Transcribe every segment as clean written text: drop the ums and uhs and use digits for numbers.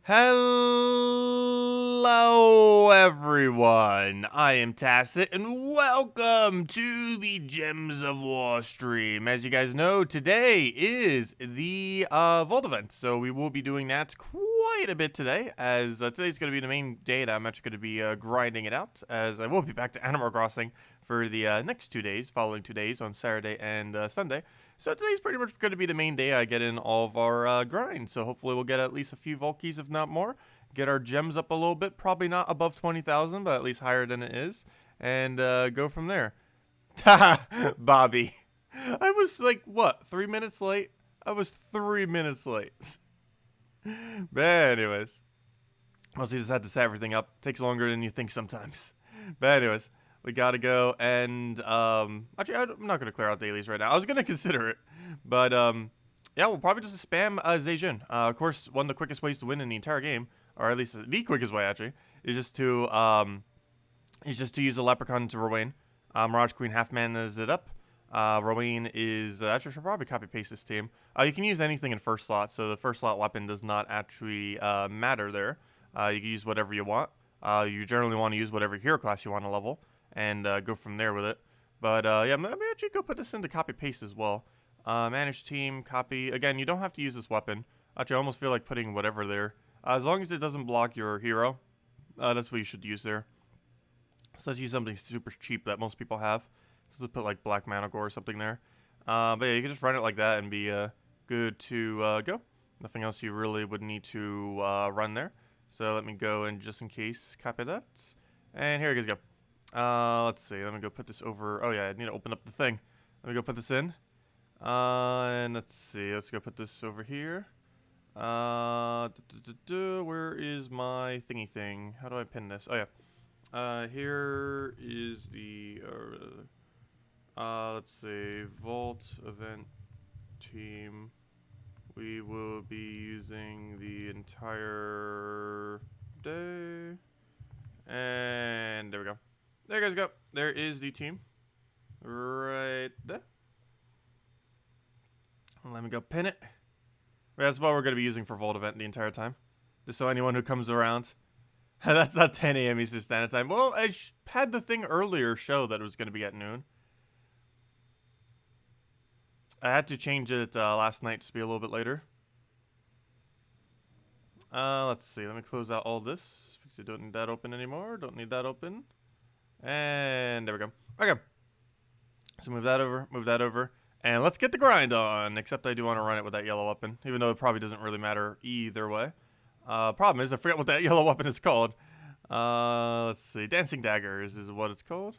Hello, everyone. I am Tacet, and welcome to the Gems of War stream. As you guys know, today is the Vault event, so we will be doing that quite a bit today, as today's going to be the main day that I'm actually going to be grinding it out, as I will be back to Animal Crossing for the next 2 days, following 2 days on Saturday and Sunday. So today's pretty much going to be the main day I get in all of our grinds. So hopefully we'll get at least a few Vault keys, if not more. Get our gems up a little bit. Probably not above 20,000, but at least higher than it is. And go from there. Bobby. I was like, what, 3 minutes late? I was 3 minutes late. But anyways. Mostly just had to set everything up. Takes longer than you think sometimes. But anyways. We gotta go, and, actually, I'm not gonna clear out dailies right now. I was gonna consider it, but, yeah, we'll probably just spam, Zhejian. Of course, one of the quickest ways to win in the entire game, or at least the quickest way, actually, is just to use a Leprechaun to Rowan. Mirage Queen half mana's it up. Rowan is, actually, I should probably copy-paste this team. You can use anything in first slot, so the first slot weapon does not actually, matter there. You can use whatever you want. You generally want to use whatever hero class you want to level. And go from there with it. But yeah, maybe actually go put this into copy paste as well. Manage team, copy. Again, you don't have to use this weapon. Actually, I almost feel like putting whatever there. As long as it doesn't block your hero, that's what you should use there. So let's use something super cheap that most people have. So let's put like Black Managore or something there. But yeah, you can just run it like that and be good to go. Nothing else you really would need to run there. So let me go and just in case copy that. And here you guys go. Let's see. Let me go put this over. Oh, yeah, I need to open up the thing. Let me go put this in. And let's see. Let's go put this over here. Where is my thingy thing? How do I pin this? Oh, yeah. Here is the, let's see. Vault event team. We will be using the entire day. And there we go. There you guys go. There is the team. Right there. Let me go pin it. That's what we're going to be using for Vault event the entire time. Just so anyone who comes around. That's not 10 a.m. Eastern Standard Time. Well, I had the thing earlier show that it was going to be at noon. I had to change it last night to be a little bit later. Let's see. Let me close out all this. Because I don't need that open anymore. Don't need that open. And there we go. Okay. So move that over, and let's get the grind on. Except I do want to run it with that yellow weapon, even though it probably doesn't really matter either way. Problem is, I forget what that yellow weapon is called. Let's see. Dancing Daggers is what it's called.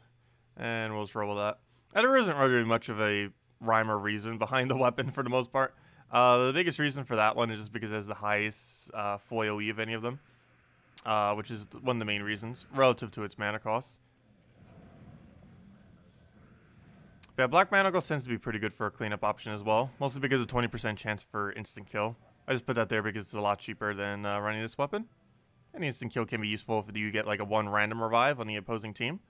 And we'll just roll with that. And there isn't really much of a rhyme or reason behind the weapon for the most part. The biggest reason for that one is just because it has the highest foil E of any of them. Which is one of the main reasons, relative to its mana cost. Yeah, Black Managore tends to be pretty good for a cleanup option as well, mostly because of 20% chance for instant kill. I just put that there because it's a lot cheaper than running this weapon. And instant kill can be useful if you get like a 1 random revive on the opposing team.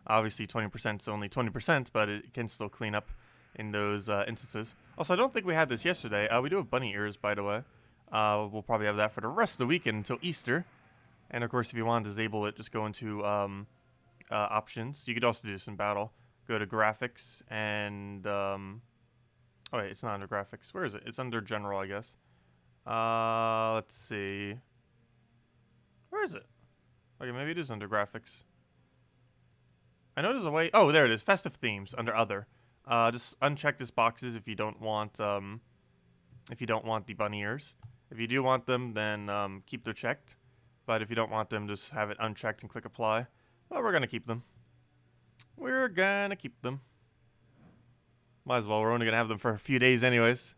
Obviously 20% is only 20%, but it can still clean up in those instances. Also, I don't think we had this yesterday. We do have bunny ears, by the way. We'll probably have that for the rest of the weekend until Easter. And of course, if you want to disable it, just go into options. You could also do this in battle. Go to graphics and, oh wait, it's not under graphics. Where is it? It's under general, I guess. Let's see. Where is it? Okay, maybe it is under graphics. I know there's a way. Oh, there it is. Festive themes under other. Just uncheck this boxes if you don't want, the bunny ears. If you do want them, then keep them checked. But if you don't want them, just have it unchecked and click apply. Well, we're gonna keep them. We're gonna keep them. Might as well. We're only gonna have them for a few days anyways.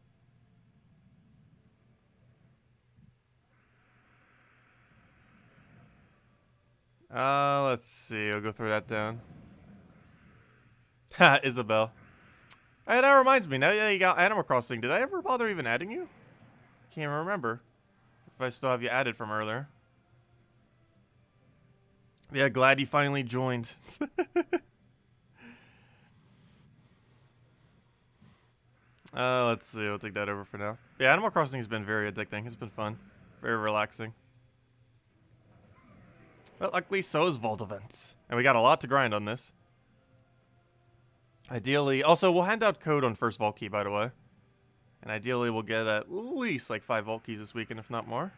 Let's see. I'll go throw that down. Ha, Isabel. Hey, that reminds me. Now you got Animal Crossing. Did I ever bother even adding you? Can't remember. If I still have you added from earlier. Yeah, glad you finally joined. Let's see. We'll take that over for now. Yeah, Animal Crossing has been very addicting. It's been fun. Very relaxing. But luckily, so is Vault Events. And we got a lot to grind on this. Ideally, also, we'll hand out code on first Vault Key, by the way. And ideally, we'll get at least like 5 Vault Keys this weekend, if not more.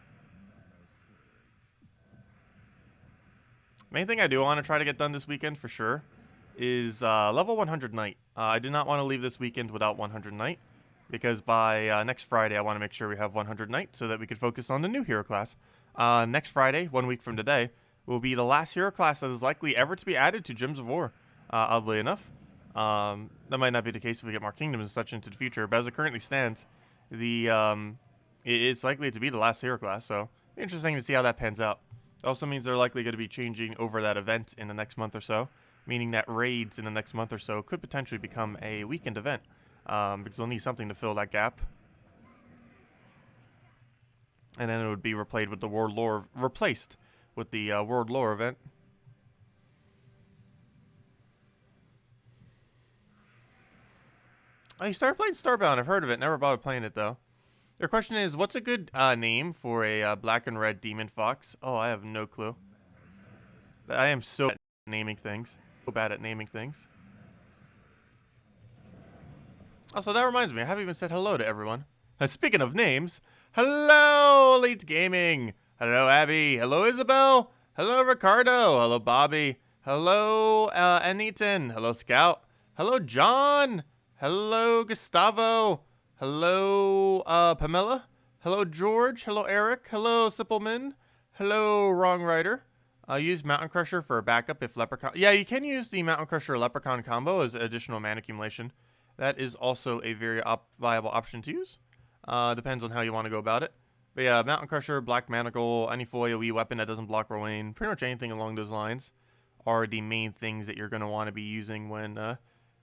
Main thing I do want to try to get done this weekend, for sure, is level 100 Knight. I do not want to leave this weekend without 100 Knight. Because by next Friday, I want to make sure we have 100 Knight so that we can focus on the new hero class. Next Friday, 1 week from today, will be the last hero class that is likely ever to be added to Gems of War, oddly enough. That might not be the case if we get more kingdoms and such into the future, but as it currently stands, it's likely to be the last hero class, so interesting to see how that pans out. It also means they're likely going to be changing over that event in the next month or so, meaning that raids in the next month or so could potentially become a weekend event, because they'll need something to fill that gap. And then it would be replaced with the World Lore event. Oh, you started playing Starbound. I've heard of it. Never bothered playing it, though. Your question is, what's a good name for a black and red demon fox? Oh, I have no clue. I am so bad at naming things. So bad at naming things. Also, that reminds me, I haven't even said hello to everyone. Speaking of names, hello, Elite Gaming. Hello, Abby. Hello, Isabel. Hello, Ricardo. Hello, Bobby. Hello, Aniton. Hello, Scout. Hello, John. Hello, Gustavo. Hello, Pamela. Hello, George. Hello, Eric. Hello, Sippleman. Hello, Wrong Rider. Use Mountain Crusher for a backup if Leprechaun... Yeah, you can use the Mountain Crusher Leprechaun combo as additional mana accumulation. That is also a very viable option to use. Depends on how you want to go about it. But yeah, Mountain Crusher, Black Manacle, any full AoE weapon that doesn't block Rowan, pretty much anything along those lines are the main things that you're going to want to be using when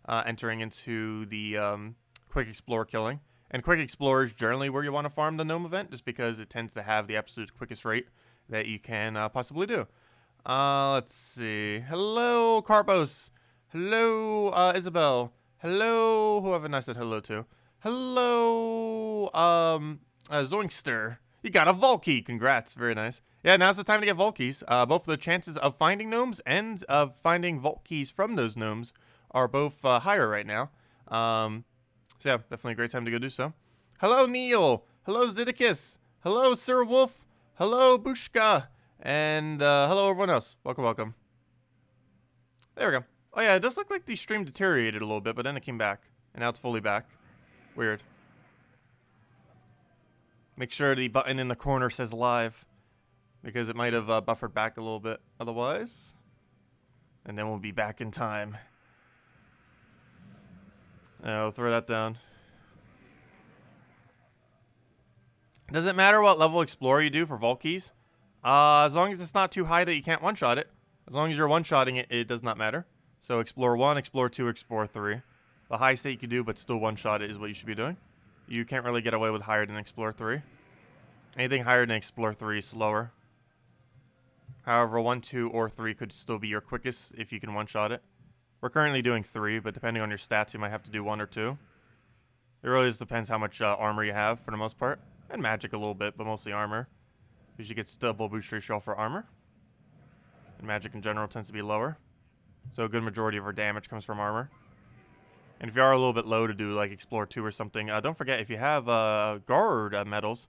entering into the Quick Explore killing. And Quick Explorer is generally where you want to farm the Gnome event, just because it tends to have the absolute quickest rate that you can possibly do. Let's see. Hello, Carpos. Hello, Isabel. Hello, whoever I said hello to. Hello, Zoinkster. You got a Vault Key. Congrats. Very nice. Yeah, now's the time to get Vault Keys. Both the chances of finding gnomes and of finding Vault Keys from those gnomes are both higher right now. So yeah, definitely a great time to go do so. Hello, Neil. Hello, Zeddicus. Hello, Sir Wolf. Hello, Bushka. And hello, everyone else. Welcome, welcome. There we go. Oh yeah, it does look like the stream deteriorated a little bit, but then it came back. And now it's fully back. Weird. Make sure the button in the corner says live, because it might have buffered back a little bit otherwise. And then we'll be back in time. I'll throw that down. Does it matter what level Explorer you do for Vault Keys? As long as it's not too high that you can't one-shot it. As long as you're one-shotting it, it does not matter. So Explorer 1, Explorer 2, Explorer 3. The highest that you can do, but still one-shot it is what you should be doing. You can't really get away with higher than Explorer 3. Anything higher than Explorer 3 is slower. However, 1, 2, or 3 could still be your quickest if you can one-shot it. We're currently doing 3, but depending on your stats, you might have to do 1 or 2. It really just depends how much armor you have, for the most part. And magic a little bit, but mostly armor. Because you get double boost ratio for armor. And magic in general tends to be lower. So a good majority of our damage comes from armor. And if you are a little bit low to do like Explore 2 or something, don't forget, if you have guard medals,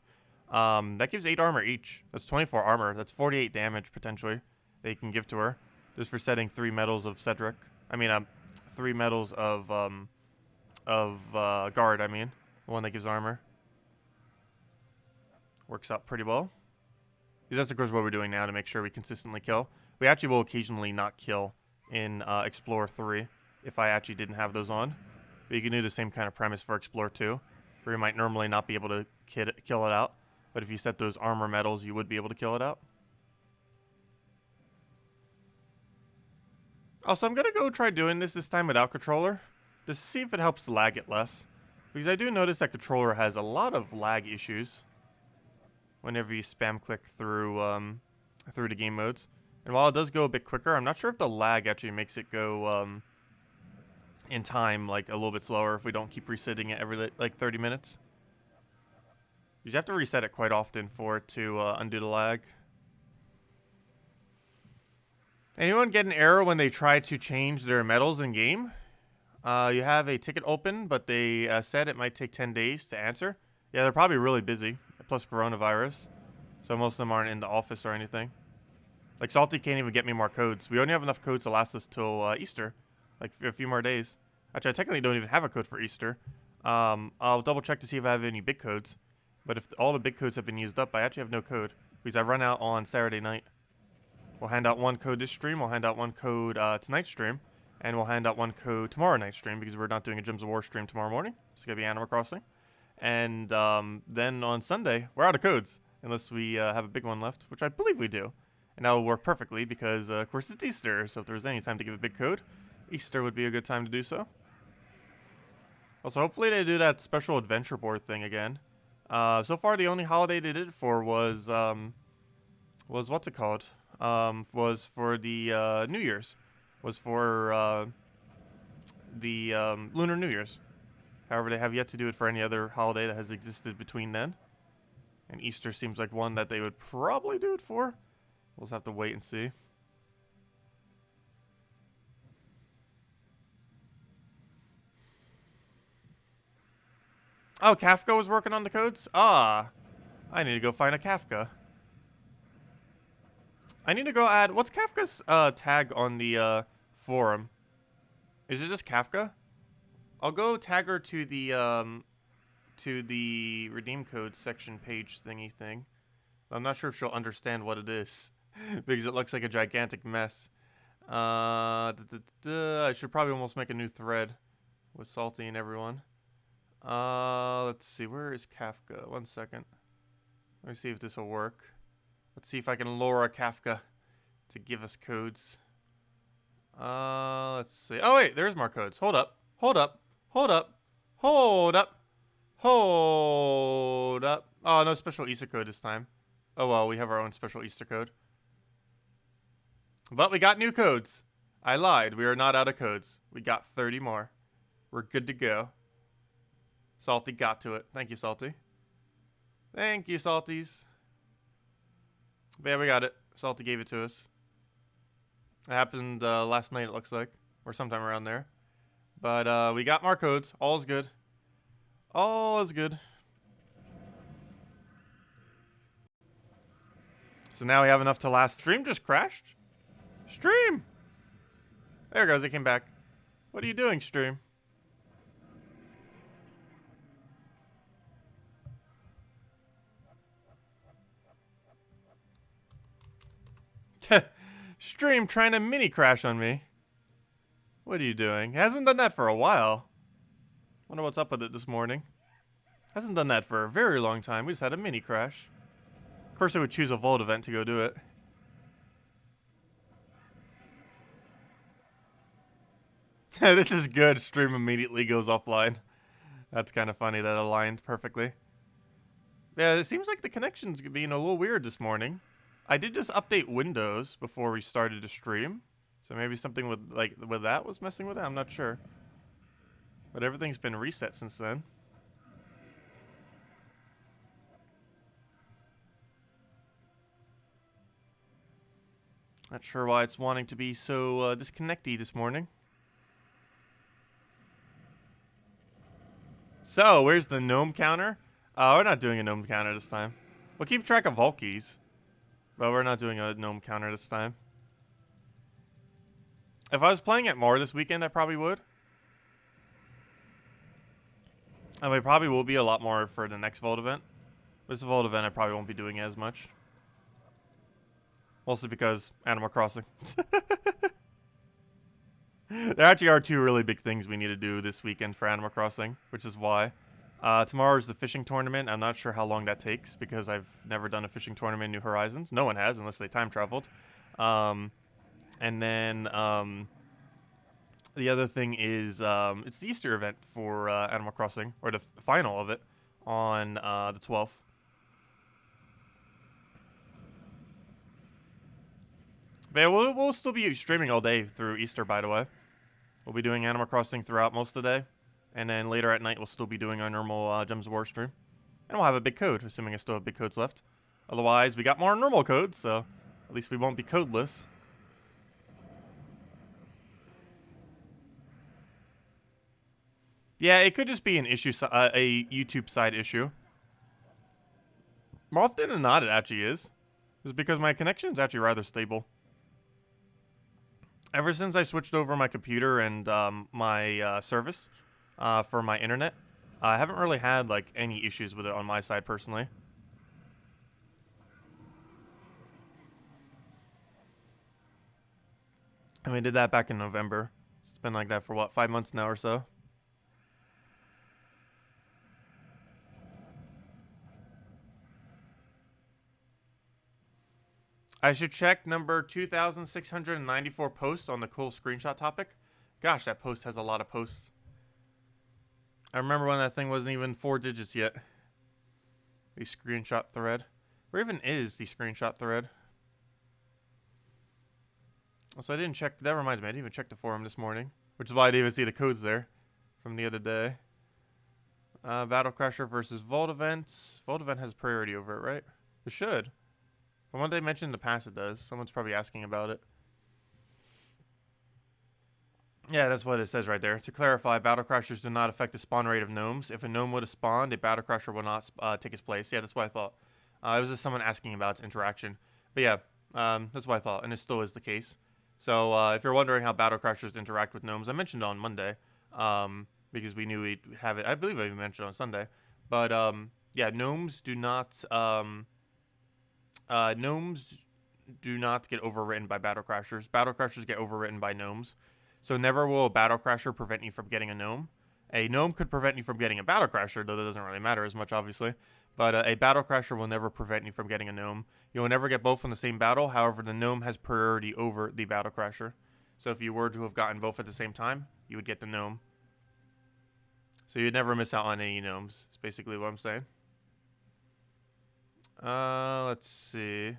that gives 8 armor each. That's 24 armor. That's 48 damage, potentially, that you can give to her. Just for setting 3 medals of Cedric. I mean, 3 medals of guard, I mean. The one that gives armor. Works out pretty well. Because that's, of course, what we're doing now to make sure we consistently kill. We actually will occasionally not kill in Explorer 3 if I actually didn't have those on. But you can do the same kind of premise for Explorer 2, where you might normally not be able to kill it out. But if you set those armor medals, you would be able to kill it out. Also, I'm going to go try doing this time without controller, just to see if it helps lag it less. Because I do notice that controller has a lot of lag issues whenever you spam click through the game modes. And while it does go a bit quicker, I'm not sure if the lag actually makes it go in time like a little bit slower if we don't keep resetting it every like 30 minutes. You have to reset it quite often for it to undo the lag. Anyone get an error when they try to change their medals in game? You have a ticket open, but they said it might take 10 days to answer. Yeah, they're probably really busy, plus coronavirus. So most of them aren't in the office or anything. Like, Salty can't even get me more codes. We only have enough codes to last us till Easter. Like, a few more days. Actually, I technically don't even have a code for Easter. I'll double check to see if I have any big codes. But if all the big codes have been used up, I actually have no code. Because I run out on Saturday night. We'll hand out one code this stream. We'll hand out one code tonight's stream. And we'll hand out one code tomorrow night's stream. Because we're not doing a Gems of War stream tomorrow morning. It's going to be Animal Crossing. And then on Sunday, we're out of codes. Unless we have a big one left. Which I believe we do. And that will work perfectly because, of course, it's Easter. So if there's any time to give a big code, Easter would be a good time to do so. Also, hopefully they do that special adventure board thing again. So far, the only holiday they did it for was what's it called? Was for the New Year's. Was for the Lunar New Year's. However, they have yet to do it for any other holiday that has existed between then. And Easter seems like one that they would probably do it for. We'll just have to wait and see. Oh, Kafka was working on the codes? Ah, I need to go find a Kafka. I need to go add... What's Kafka's tag on the forum? Is it just Kafka? I'll go tag her to the redeem code section page thingy thing. I'm not sure if she'll understand what it is. Because it looks like a gigantic mess. I should probably almost make a new thread with Salty and everyone. Let's see. Where is Kafka? 1 second. Let me see if this will work. Let's see if I can lure a Kafka to give us codes. Let's see. Oh, wait. There's more codes. Hold up. Hold up. Hold up. Hold up. Hold up. Oh, no special Easter code this time. Oh, well. We have our own special Easter code. But we got new codes. I lied. We are not out of codes. We got 30 more. We're good to go. Salty got to it. Thank you, Salty. Thank you, Salties. But yeah, we got it. Salty gave it to us. It happened last night, it looks like. Or sometime around there. But we got more codes. All is good. All is good. So now we have enough to last. Stream just crashed? Stream! There it goes. It came back. What are you doing, stream? Stream trying to mini crash on me. What are you doing? Hasn't done that for a while. Wonder what's up with it this morning. Hasn't done that for a very long time. We just had a mini crash. Of course, I would choose a Vault event to go do it. This is good. Stream immediately goes offline. That's kind of funny. That aligned perfectly. Yeah, it seems like the connection's being a little weird this morning. I did just update Windows before we started to stream. So maybe something with that was messing with it. I'm not sure. But everything's been reset since then. Not sure why it's wanting to be so disconnecty this morning. So, where's the gnome counter? We're not doing a gnome counter this time. We'll keep track of vault keys. But we're not doing a gnome counter this time. If I was playing it more this weekend, I probably would. And we probably will be a lot more for the next Vault event. This Vault event I probably won't be doing as much. Mostly because Animal Crossing. There actually are two really big things we need to do this weekend for Animal Crossing, which is why. Tomorrow is the fishing tournament. I'm not sure how long that takes because I've never done a fishing tournament in New Horizons. No one has unless they time traveled. And then the other thing is it's the Easter event for Animal Crossing, or the final of it, on the 12th. But yeah, we'll still be streaming all day through Easter, by the way. We'll be doing Animal Crossing throughout most of the day. And then later at night, we'll still be doing our normal Gems of War stream. And we'll have a big code, assuming I still have big codes left. Otherwise, we got more normal codes, so at least we won't be codeless. Yeah, it could just be an issue, a YouTube side issue. More often than not, it actually is. It's because my connection is actually rather stable. Ever since I switched over my computer and my service for my internet, I haven't really had like any issues with it on my side personally. And we did that back in November. It's been like that for what, 5 months now or so. I should check number 2,694 posts on the cool screenshot topic. Gosh, that post has a lot of posts. I remember when that thing wasn't even 4 digits yet. The screenshot thread. Where even is the screenshot thread? So I didn't check. That reminds me, I didn't even check the forum this morning. Which is why I didn't even see the codes there from the other day. Battle Crasher versus Vault Events. Vault Event has priority over it, right? It should. From what they mentioned in the past, it does. Someone's probably asking about it. Yeah, that's what it says right there. To clarify, Battle Crashers do not affect the spawn rate of gnomes. If a gnome would have spawned, a Battle Crasher would not take its place. Yeah, that's what I thought. It was just someone asking about its interaction. But yeah, that's what I thought, and it still is the case. So if you're wondering how Battle Crashers interact with gnomes, I mentioned on Monday, because we knew we'd have it. I believe I even mentioned on Sunday. But yeah, gnomes do not get overwritten by Battle Crashers. Battle Crashers get overwritten by gnomes. So never will a Battle Crasher prevent you from getting a gnome. A gnome could prevent you from getting a Battle Crasher, though that doesn't really matter as much, obviously. But a Battle Crasher will never prevent you from getting a gnome. You will never get both in the same battle. However, the gnome has priority over the Battle Crasher. So if you were to have gotten both at the same time, you would get the gnome. So you'd never miss out on any gnomes. That's basically what I'm saying. Let's see.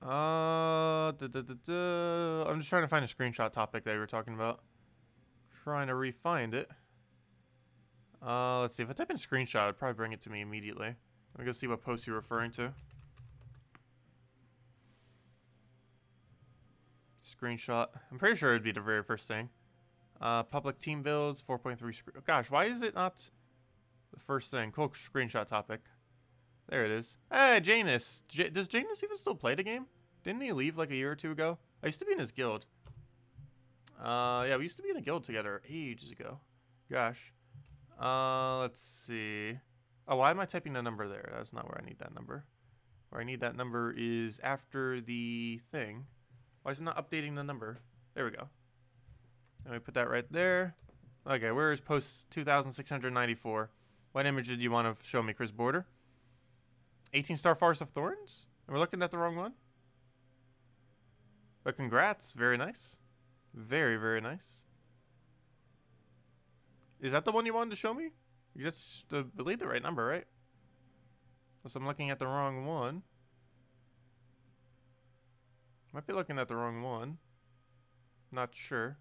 I'm just trying to find a screenshot topic that we were talking about. Trying to re-find it. Let's see. If I type in screenshot, it'd probably bring it to me immediately. Let me go see what post you're referring to. Screenshot. I'm pretty sure it'd be the very first thing. Public team builds, 4.3. Gosh, why is it not the first thing? Cool screenshot topic. There it is. Hey, Janus. Does Janus even still play the game? Didn't he leave like a year or two ago? I used to be in his guild. Yeah, we used to be in a guild together ages ago. Gosh. Let's see. Oh, why am I typing the number there? That's not where I need that number. Where I need that number is after the thing. Why is it not updating the number? There we go. Let me put that right there. Okay, where is post 2694? What image did you want to show me, Chris Border? 18-star Forest of Thorns? Am I looking at the wrong one? But congrats. Very nice. Very, very nice. Is that the one you wanted to show me? That's, I believe, the right number, right? Unless I'm looking at the wrong one. Might be looking at the wrong one. Not sure.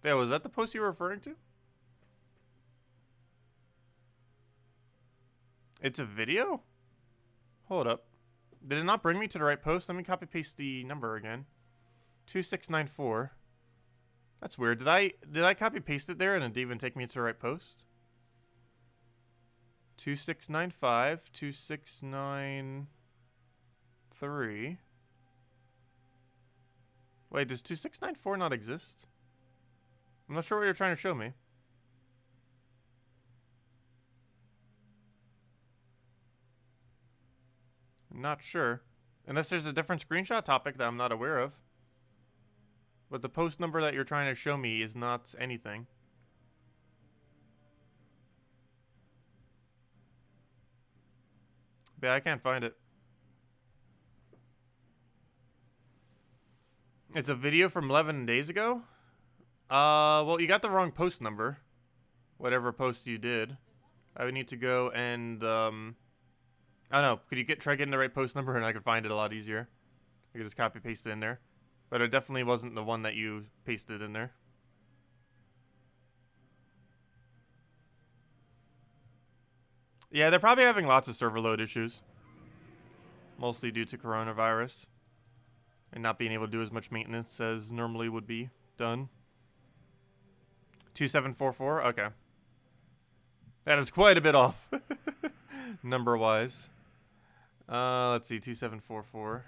Yeah, was that the post you were referring to? It's a video? Hold up. Did it not bring me to the right post? Let me copy paste the number again. 2694. That's weird. Did I copy paste it there and it didn't even take me to the right post? 2695, 2693. Wait, does 2694 not exist? I'm not sure what you're trying to show me. Not sure. Unless there's a different screenshot topic that I'm not aware of. But the post number that you're trying to show me is not anything. But yeah, I can't find it. It's a video from 11 days ago? Well, you got the wrong post number. Whatever post you did. I would need to go and, I don't know. Could you try getting the right post number and I could find it a lot easier? I could just copy paste it in there. But it definitely wasn't the one that you pasted in there. Yeah, they're probably having lots of server load issues. Mostly due to coronavirus. and not being able to do as much maintenance as normally would be done. 2744. Okay. That is quite a bit off, number-wise. Let's see, 2744.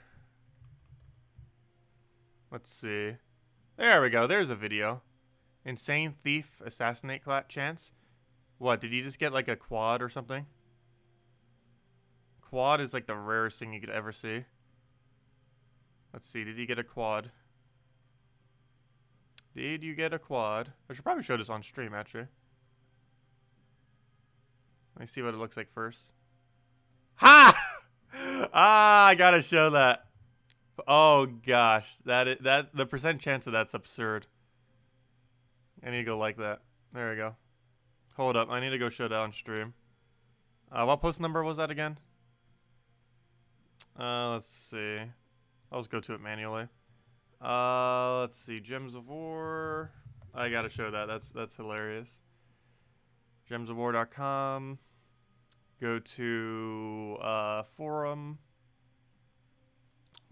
Let's see. There we go. There's a video. Insane thief assassinate chance. What, did you just get like a quad or something? Quad is like the rarest thing you could ever see. Let's see, did you get a quad? Did you get a quad? I should probably show this on stream, actually. Let me see what it looks like first. Ha! Ah, I gotta show that. Oh gosh, that the percent chance of that's absurd. I need to go like that. There we go. Hold up, I need to go show that on stream. What post number was that again? Let's see. I'll just go to it manually. Let's see. Gems of War. I gotta show that. That's hilarious. Gemsofwar.com. Go to forum.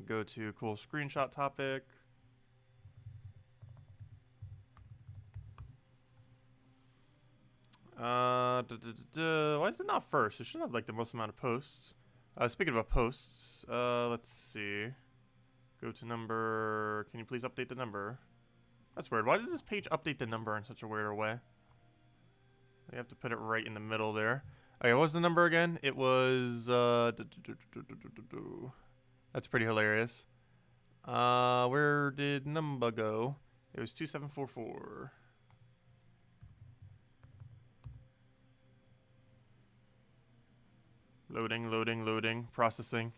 Go to cool screenshot topic. Why is it not first? It should have like the most amount of posts. Speaking about posts, let's see. Go to number. Can you please update the number? That's weird. Why does this page update the number in such a weird way? You have to put it right in the middle there. Okay, what was the number again? It was that's pretty hilarious. Where did number go? It was 2744. Loading, loading, loading, processing.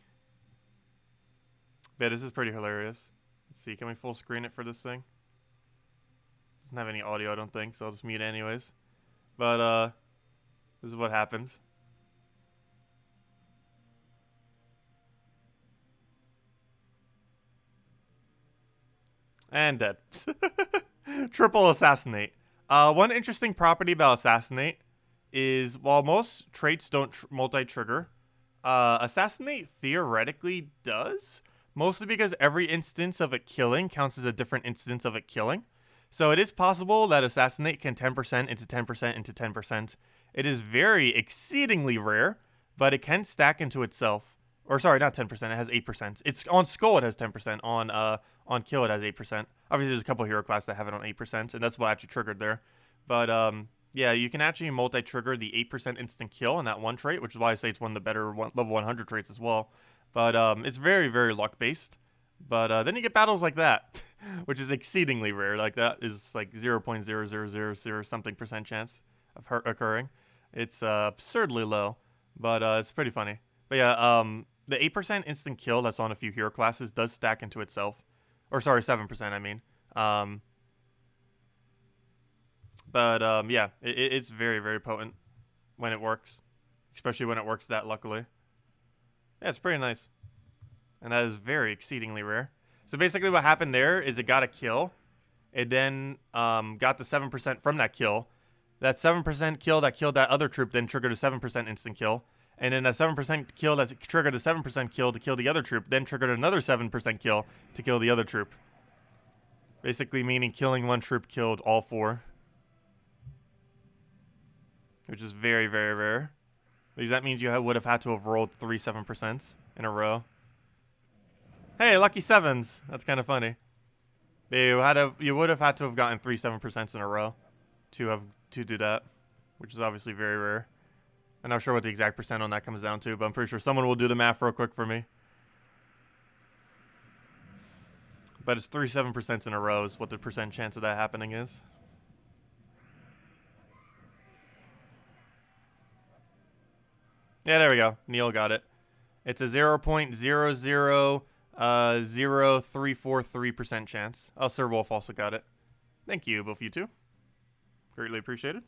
Yeah, this is pretty hilarious. Let's see, can we full screen it for this thing? Doesn't have any audio, I don't think, so I'll just mute it anyways. But, this is what happens. And dead. Triple assassinate. One interesting property about assassinate is while most traits don't multi-trigger, assassinate theoretically does. Mostly because every instance of it killing counts as a different instance of it killing. So it is possible that assassinate can 10% into 10% into 10%. It is very exceedingly rare, but it can stack into itself. Or sorry, not 10%, it has 8%. It's on skull it has 10%, on kill it has 8%. Obviously there's a couple hero classes that have it on 8%, and that's what actually triggered there. But yeah, you can actually multi-trigger the 8% instant kill on that one trait, which is why I say it's one of the better level 100 traits as well. But it's very, very luck-based. But then you get battles like that, which is exceedingly rare. Like that is like 0.0000 something percent chance of occurring. It's absurdly low, but it's pretty funny. But yeah, the 8% instant kill that's on a few hero classes does stack into itself. Or sorry, 7% I mean. But yeah, it's very, very potent when it works. Especially when it works that luckily. Yeah, it's pretty nice. And that is very exceedingly rare. So basically what happened there is it got a kill. It then got the 7% from that kill. That 7% kill that killed that other troop then triggered a 7% instant kill. And then that 7% kill that triggered a 7% kill to kill the other troop then triggered another 7% kill to kill the other troop. Basically meaning killing one troop killed all four. Which is very, very rare. Because that means you would have had to have rolled 3 7% in a row. Hey, lucky 7s. That's kind of funny. You would have had to have gotten 3 7% in a row to do that, which is obviously very rare. I'm not sure what the exact percent on that comes down to, but I'm pretty sure someone will do the math real quick for me. But it's 3 7% in a row is what the percent chance of that happening is. Yeah, there we go. Neil got it. It's a 0.000343% chance. Oh, Sir Wolf also got it. Thank you, both of you two. Greatly appreciated.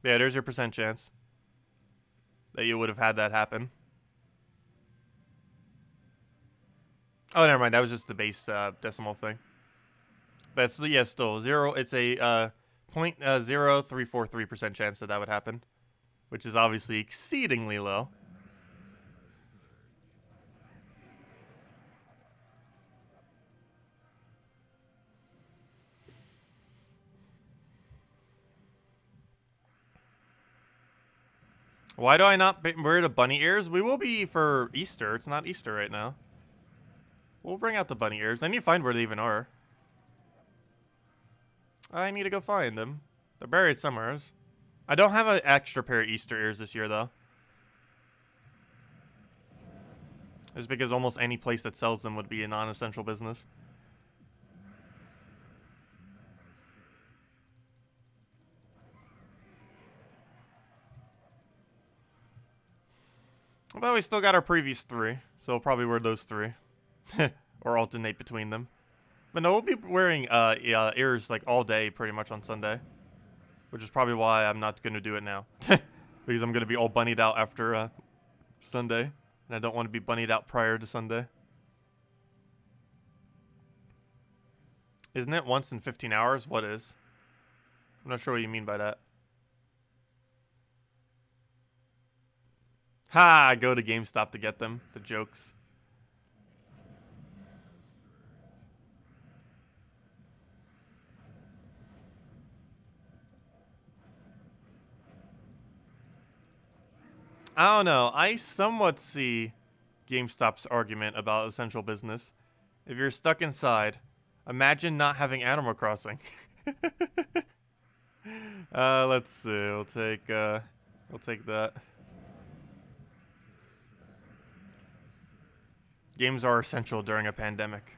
Yeah, there's your percent chance that you would have had that happen. Oh, never mind. That was just the base decimal thing. But it's, yeah, still zero. It's a 0.0343% chance that would happen, which is obviously exceedingly low. Why do I not wear the bunny ears? We will be for Easter. It's not Easter right now. We'll bring out the bunny ears. I need to find where they even are. I need to go find them. They're buried somewhere. I don't have an extra pair of Easter ears this year, though. Just because almost any place that sells them would be a non-essential business. But we still got our previous 3, so we'll probably wear those 3. Or alternate between them. But no, we'll be wearing ears like all day pretty much on Sunday. Which is probably why I'm not going to do it now. Because I'm going to be all bunnied out after Sunday. And I don't want to be bunnied out prior to Sunday. Isn't it once in 15 hours? What is? I'm not sure what you mean by that. Ha! I go to GameStop to get them. The jokes. I don't know. I somewhat see GameStop's argument about essential business. If you're stuck inside, imagine not having Animal Crossing. Let's see. We'll take that. Games are essential during a pandemic.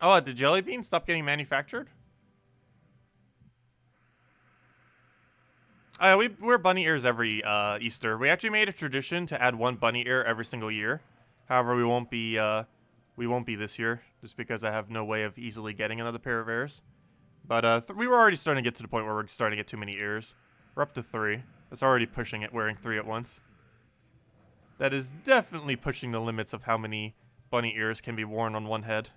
Oh, did Jelly Bean stop getting manufactured? We wear bunny ears every Easter. We actually made a tradition to add 1 bunny ear every single year. However, we won't be this year just because I have no way of easily getting another pair of ears. But we were already starting to get to the point where we're starting to get too many ears. We're up to 3. That's already pushing it, wearing 3 at once. That is definitely pushing the limits of how many bunny ears can be worn on one head.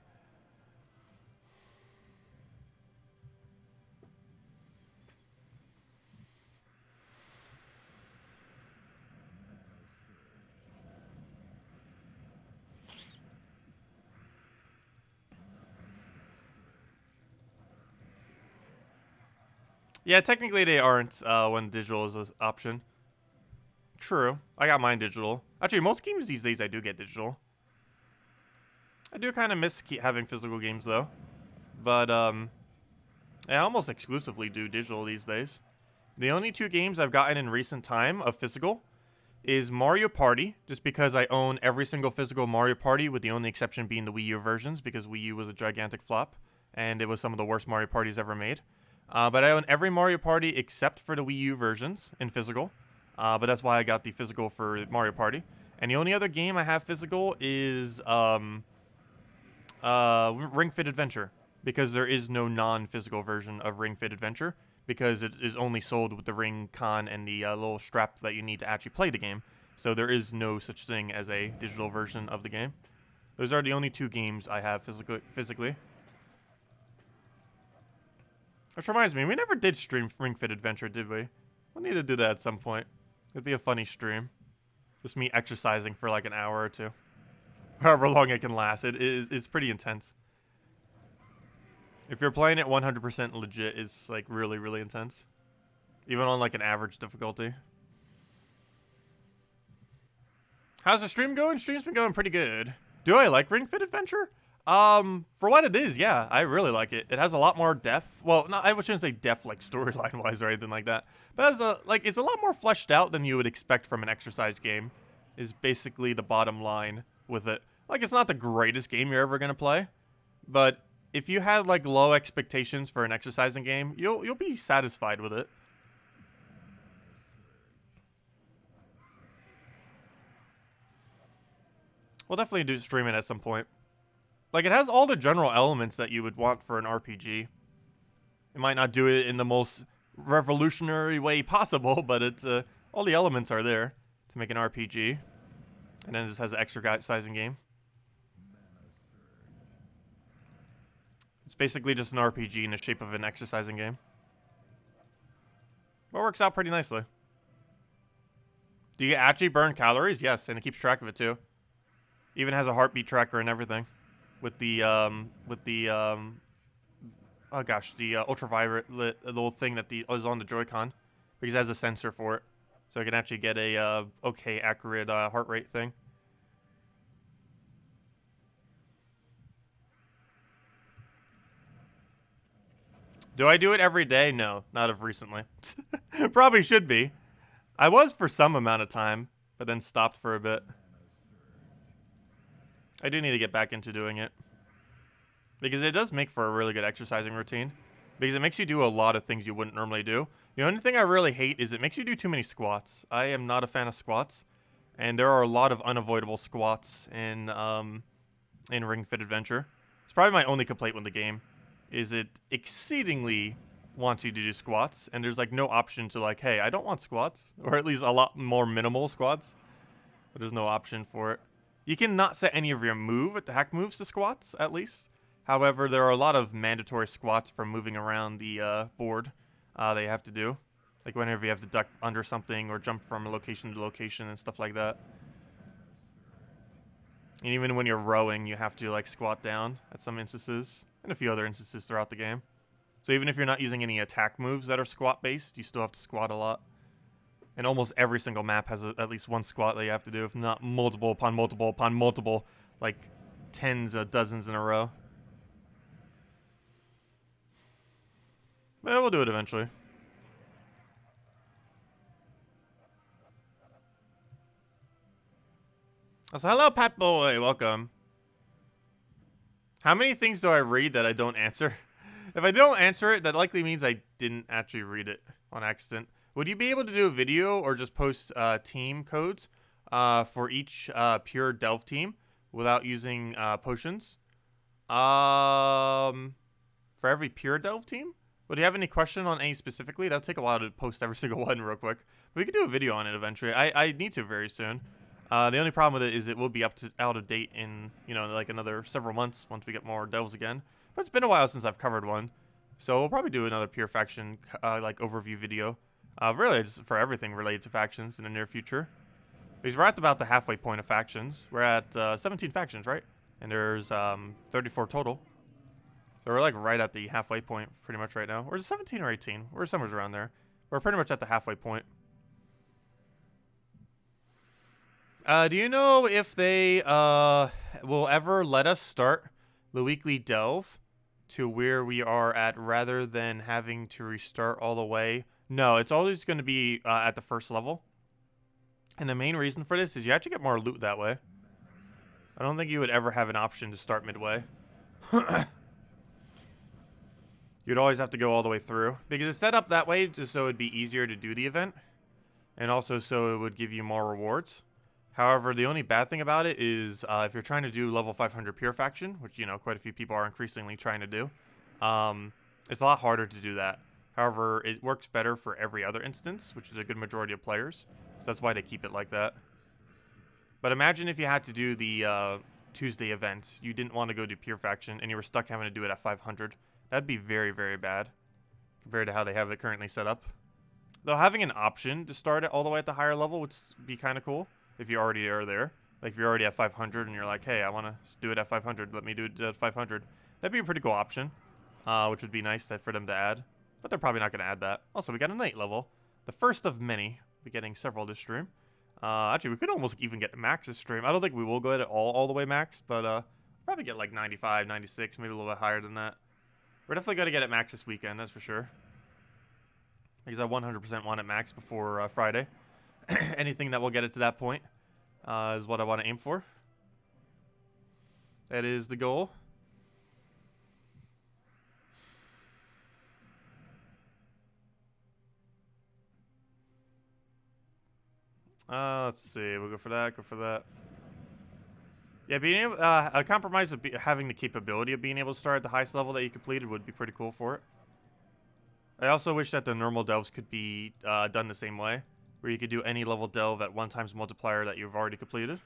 Yeah, technically they aren't when digital is an option. True. I got mine digital. Actually, most games these days I do get digital. I do kind of miss having physical games, though. But, I almost exclusively do digital these days. The only 2 games I've gotten in recent time of physical is Mario Party, just because I own every single physical Mario Party, with the only exception being the Wii U versions, because Wii U was a gigantic flop, and it was some of the worst Mario Parties ever made. But I own every Mario Party except for the Wii U versions in physical. But that's why I got the physical for Mario Party. And the only other game I have physical is Ring Fit Adventure. Because there is no non-physical version of Ring Fit Adventure. Because it is only sold with the ring con and the little strap that you need to actually play the game. So there is no such thing as a digital version of the game. Those are the only 2 games I have physically. Which reminds me, we never did stream Ring Fit Adventure, did we? We'll need to do that at some point. It'd be a funny stream. Just me exercising for like an hour or 2. However long it can last. It's pretty intense. If you're playing it 100% legit, it's like really, really intense. Even on like an average difficulty. How's the stream going? Stream's been going pretty good. Do I like Ring Fit Adventure? For what it is, yeah, I really like it. It has a lot more depth. Well, I shouldn't say depth like storyline-wise or anything like that. But it's a lot more fleshed out than you would expect from an exercise game, is basically the bottom line with it. Like, it's not the greatest game you're ever gonna play, but if you had like low expectations for an exercising game, you'll be satisfied with it. We'll definitely do stream it at some point. Like, it has all the general elements that you would want for an RPG. It might not do it in the most revolutionary way possible, but it's all the elements are there to make an RPG. And then it just has an exercising game. It's basically just an RPG in the shape of an exercising game. But it works out pretty nicely. Do you actually burn calories? Yes, and it keeps track of it too. Even has a heartbeat tracker and everything. With the oh gosh, the ultraviolet little thing that is on the Joy-Con, because it has a sensor for it, so I can actually get a okay accurate heart rate thing. Do I do it every day? No, not of recently. Probably should be. I was for some amount of time, but then stopped for a bit. I do need to get back into doing it, because it does make for a really good exercising routine, because it makes you do a lot of things you wouldn't normally do. The only thing I really hate is it makes you do too many squats. I am not a fan of squats, and there are a lot of unavoidable squats in Ring Fit Adventure. It's probably my only complaint with the game, is it exceedingly wants you to do squats, and there's like no option to like, hey, I don't want squats, or at least a lot more minimal squats, but there's no option for it. You can not set any of your hack moves to squats, at least. However, there are a lot of mandatory squats for moving around the board that you have to do. Like whenever you have to duck under something or jump from location to location and stuff like that. And even when you're rowing, you have to like squat down at some instances, and a few other instances throughout the game. So even if you're not using any attack moves that are squat-based, you still have to squat a lot. And almost every single map has at least one squat that you have to do, if not multiple upon multiple upon multiple, like tens of dozens in a row. But we'll do it eventually. So hello, Pat Boy, welcome. How many things do I read that I don't answer? If I don't answer it, that likely means I didn't actually read it on accident. Would you be able to do a video or just post team codes for each pure delve team without using potions? For every pure delve team? Would you have any question on any specifically? That'll take a while to post every single one real quick. But we could do a video on it eventually. I need to very soon. The only problem with it is it will be out of date in, like another several months once we get more delves again. But it's been a while since I've covered one. So we'll probably do another pure faction like overview video. Really just for everything related to factions in the near future. Because we're at about the halfway point of factions. We're at 17 factions, right? And there's 34 total. So we're like right at the halfway point pretty much right now. Or is it 17 or 18? We're somewhere around there. We're pretty much at the halfway point. Do you know if they will ever let us start the weekly delve to where we are at rather than having to restart all the way? No, it's always going to be at the first level. And the main reason for this is you actually get more loot that way. I don't think you would ever have an option to start midway. You'd always have to go all the way through. Because it's set up that way just so it'd be easier to do the event. And also so it would give you more rewards. However, the only bad thing about it is if you're trying to do level 500 pure faction, which, quite a few people are increasingly trying to do, it's a lot harder to do that. However, it works better for every other instance, which is a good majority of players. So that's why they keep it like that. But imagine if you had to do the Tuesday event, you didn't want to go do pure faction, and you were stuck having to do it at 500. That'd be very, very bad compared to how they have it currently set up. Though having an option to start it all the way at the higher level would be kind of cool. If you already are there. Like if you're already at 500 and you're like, hey, I want to do it at 500. Let me do it at 500. That'd be a pretty cool option. Which would be nice for them to add. But they're probably not going to add that. Also, we got a night level. The first of many. We're getting several this stream. Actually, we could almost even get max this stream. I don't think we will go at it all the way max. But probably get like 95, 96, maybe a little bit higher than that. We're definitely going to get it max this weekend. That's for sure. Because I 100% want it max before Friday. Anything that will get it to that point is what I want to aim for. That is the goal. Let's see. We'll go for that. Go for that. Yeah, being able a compromise of having the capability of being able to start at the highest level that you completed would be pretty cool for it. I also wish that the normal delves could be done the same way, where you could do any level delve at 1x multiplier that you've already completed.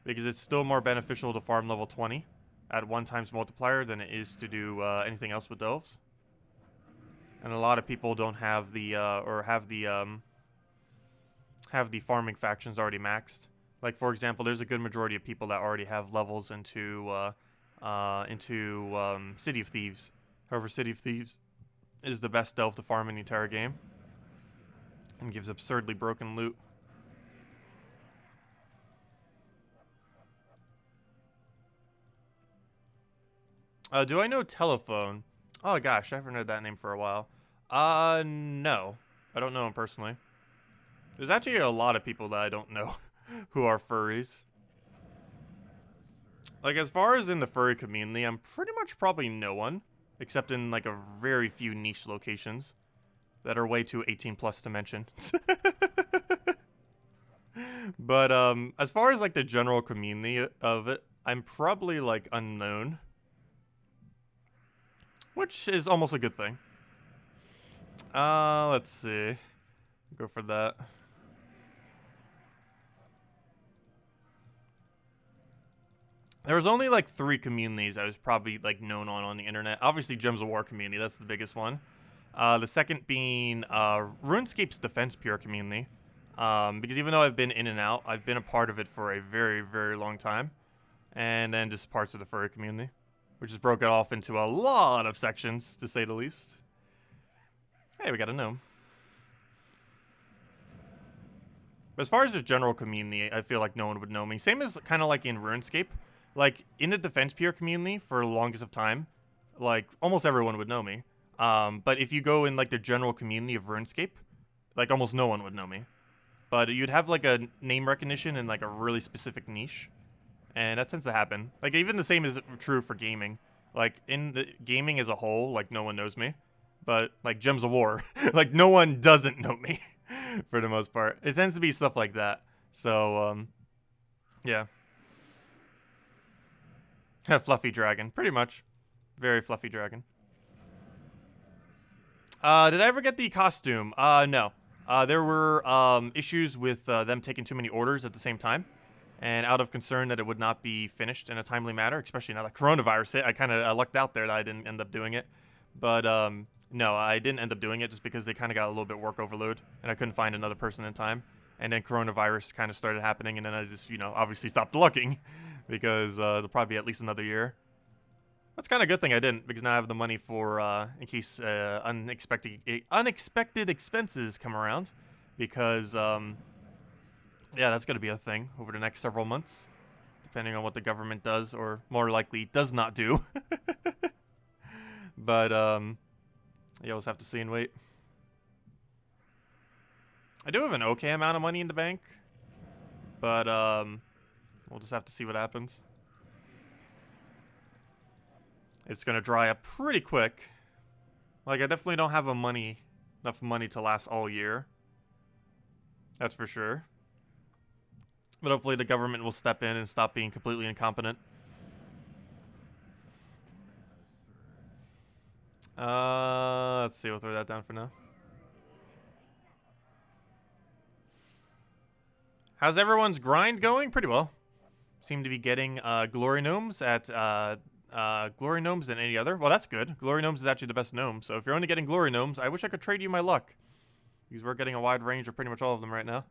Because it's still more beneficial to farm level 20 at 1x multiplier than it is to do anything else with delves. And a lot of people don't have the have the farming factions already maxed. Like for example, there's a good majority of people that already have levels into City of Thieves, However, City of Thieves is the best delve to farm in the entire game. And gives absurdly broken loot. Do I know Telephone? Oh gosh, I haven't heard that name for a while. No. I don't know him personally. There's actually a lot of people that I don't know who are furries. Like, as far as in the furry community, I'm pretty much probably no one. Except in, like, a very few niche locations that are way too 18 plus to mention. But, as far as, like, the general community of it, I'm probably, like, unknown. Which is almost a good thing. Let's see. Go for that. There was only like 3 communities I was probably like known on the internet. Obviously, Gems of War community, that's the biggest one. The second being RuneScape's Defense Pure community. Because even though I've been in and out, I've been a part of it for a very, very long time. And then just parts of the furry community, which is broken off into a lot of sections, to say the least. Hey, we got a gnome. But as far as the general community, I feel like no one would know me. Same as kind of like in RuneScape. Like, in the Defense Pure community, for the longest of time, like, almost everyone would know me. But if you go in, like, the general community of RuneScape, like, almost no one would know me. But you'd have, like, a name recognition in, like, a really specific niche. And that tends to happen. Like, even the same is true for gaming. Like, in the gaming as a whole, like, no one knows me. But, like, Gems of War, like, no one doesn't know me, for the most part. It tends to be stuff like that. So, yeah. Fluffy dragon, pretty much. Very fluffy dragon. Did I ever get the costume? No. There were issues with them taking too many orders at the same time. And out of concern that it would not be finished in a timely manner, especially now that coronavirus hit, I kind of lucked out there that I didn't end up doing it. But, no, I didn't end up doing it just because they kind of got a little bit work overload. And I couldn't find another person in time. And then coronavirus kind of started happening. And then I just, you know, obviously stopped looking. Because it'll probably be at least another year. That's kind of a good thing I didn't, because now I have the money for, in case unexpected expenses come around. Because, yeah, that's going to be a thing over the next several months. Depending on what the government does, or more likely does not do. But, yeah, we'll just have to see and wait. I do have an okay amount of money in the bank. But, we'll just have to see what happens. It's going to dry up pretty quick. Like, I definitely don't have enough money to last all year. That's for sure. But hopefully the government will step in and stop being completely incompetent. Let's see. We'll throw that down for now. How's everyone's grind going? Pretty well. Seem to be getting glory gnomes at glory gnomes than any other. Well, that's good. Glory gnomes is actually the best gnome. So if you're only getting glory gnomes, I wish I could trade you my luck, because we're getting a wide range of pretty much all of them right now.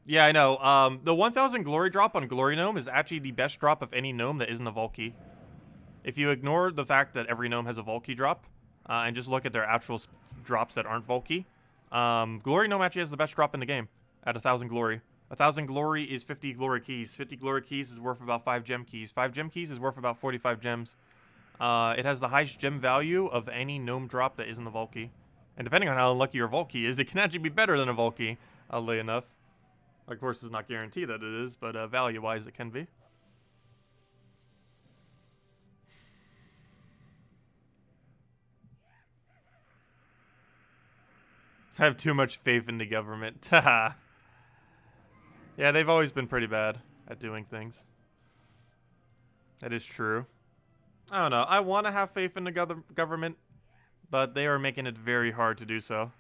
Yeah, I know. The 1000 glory drop on glory gnome is actually the best drop of any gnome that isn't a Valky. If you ignore the fact that every gnome has a Valky drop, and just look at their actual drops that aren't Valky, glory gnome actually has the best drop in the game at 1000 glory. 1000 glory is 50 glory keys. 50 glory keys is worth about 5 gem keys. 5 gem keys is worth about 45 gems. It has the highest gem value of any gnome drop that isn't a Valky. And depending on how unlucky your Valky is, it can actually be better than a Valky, oddly enough. Of course, it's not guaranteed that it is, but value-wise, it can be. I have too much faith in the government. Haha. Yeah, they've always been pretty bad at doing things. That is true. I don't know. I want to have faith in the government, but they are making it very hard to do so.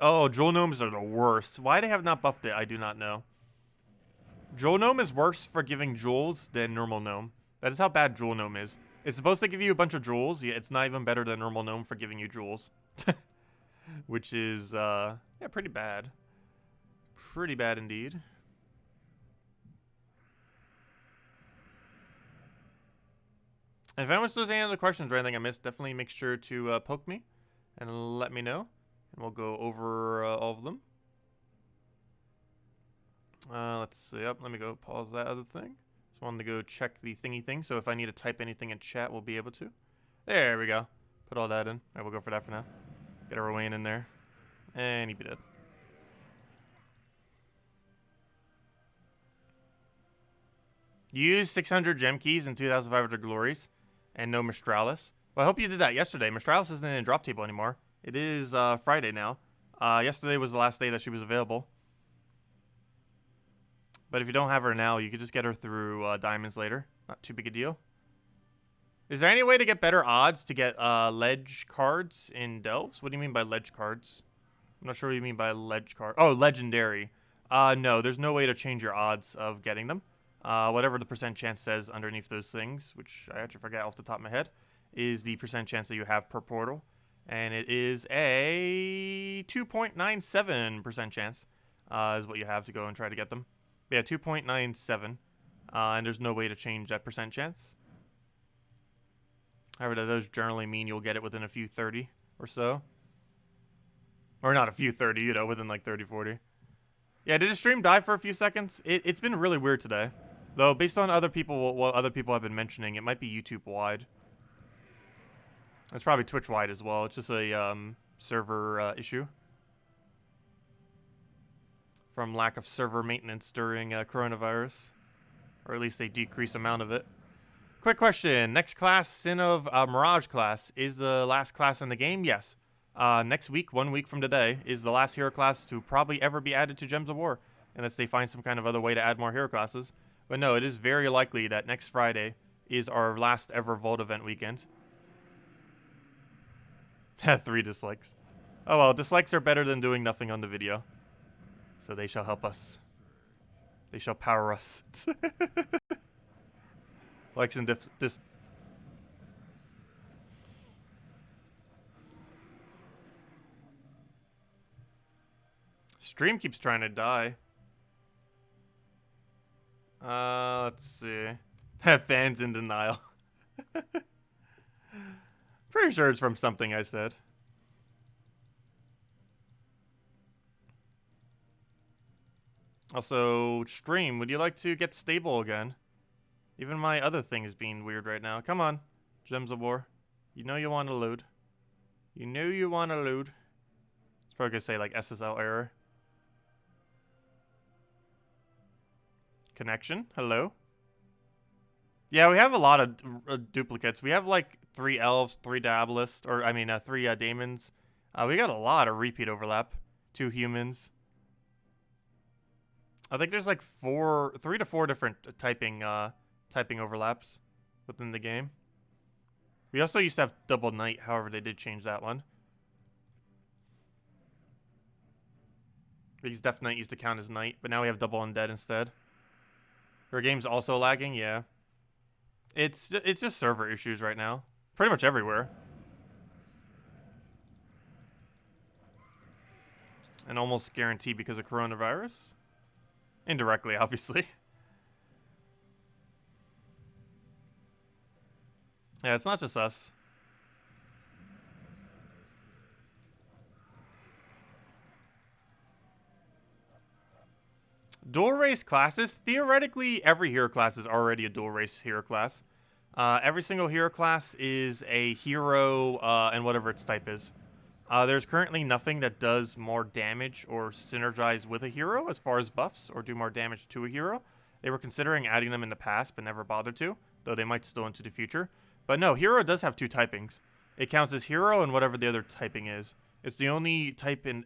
Oh, Jewel Gnomes are the worst. Why they have not buffed it, I do not know. Jewel Gnome is worse for giving jewels than normal gnome. That is how bad Jewel Gnome is. It's supposed to give you a bunch of jewels. Yeah, it's not even better than normal gnome for giving you jewels. Which is, yeah, pretty bad. Pretty bad indeed. And if anyone still has any other questions or anything I missed, definitely make sure to poke me and let me know. And we'll go over all of them. Let's see. Yep, let me go pause that other thing. Just wanted to go check the thingy thing, so if I need to type anything in chat, we'll be able to. There we go. Put all that in. Alright, we'll go for that for now. Get our Wayne in there. And he'd be dead. Use 600 gem keys and 2,500 glories. And no Mistralis. Well, I hope you did that yesterday. Mistralis isn't in a drop table anymore. It is Friday now. Yesterday was the last day that she was available. But if you don't have her now, you could just get her through diamonds later. Not too big a deal. Is there any way to get better odds to get ledge cards in Delves? What do you mean by ledge cards? I'm not sure what you mean by ledge card. Oh, legendary. No, there's no way to change your odds of getting them. Whatever the percent chance says underneath those things, which I actually forget off the top of my head, is the percent chance that you have per portal. And it is a 2.97% chance is what you have to go and try to get them. Yeah, 2.97, and there's no way to change that percent chance. However, that does generally mean you'll get it within a few 30 or so. Or not a few 30, you know, within like 30, 40. Yeah, did the stream die for a few seconds? It's been really weird today. Though, based on other people, what other people have been mentioning, it might be YouTube-wide. It's probably Twitch-wide as well. It's just a server issue. From lack of server maintenance during coronavirus. Or at least a decreased amount of it. Quick question. Next class, Sin of Mirage class, is the last class in the game? Yes. Next week, 1 week from today, is the last hero class to probably ever be added to Gems of War. Unless they find some kind of other way to add more hero classes. But no, it is very likely that next Friday is our last ever Vault event weekend. 3 dislikes. Oh well, dislikes are better than doing nothing on the video. So they shall help us. They shall power us. Likes and dis. Stream keeps trying to die. Let's see. Fans in denial. Pretty sure it's from something I said. Also, stream, would you like to get stable again? Even my other thing is being weird right now. Come on, Gems of War. You know you want to load. You know you want to load. It's probably going to say, like, SSL error. Connection? Hello? Yeah, we have a lot of duplicates. We have, like, 3 elves, 3 diabolists, or, I mean, 3 daemons. We got a lot of repeat overlap. 2 humans. I think there's like 3 to 4 different typing overlaps within the game. We also used to have double knight, however they did change that one. Because Death Knight used to count as knight, but now we have double undead instead. Our game's also lagging, yeah. It's just server issues right now. Pretty much everywhere. And almost guaranteed because of coronavirus. Indirectly, obviously. Yeah, it's not just us. Dual race classes? Theoretically, every hero class is already a dual race hero class. Every single hero class is a hero and whatever its type is. There's currently nothing that does more damage or synergize with a hero as far as buffs or do more damage to a hero. They were considering adding them in the past but never bothered to, though they might still into the future. But no, hero does have 2 typings. It counts as hero and whatever the other typing is. It's the only troop in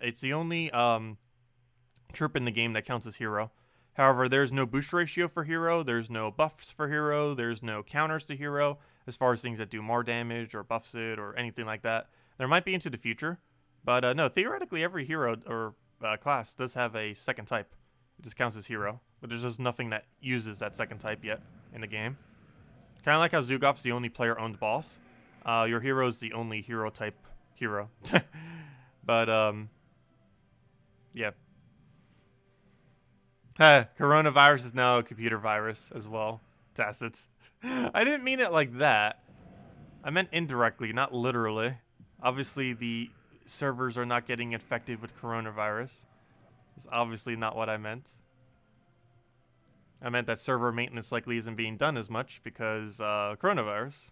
the game that counts as hero. However, there's no boost ratio for hero, there's no buffs for hero, there's no counters to hero as far as things that do more damage or buffs it or anything like that. There might be into the future, but no, theoretically every hero or class does have a second type. It just counts as hero, but there's just nothing that uses that second type yet in the game. Kind of like how Zugof's the only player-owned boss. Your hero's the only hero-type hero. But, yeah. Coronavirus is now a computer virus as well. Tacet. I didn't mean it like that. I meant indirectly, not literally. Obviously, the servers are not getting infected with coronavirus. That's obviously not what I meant. I meant that server maintenance likely isn't being done as much because coronavirus.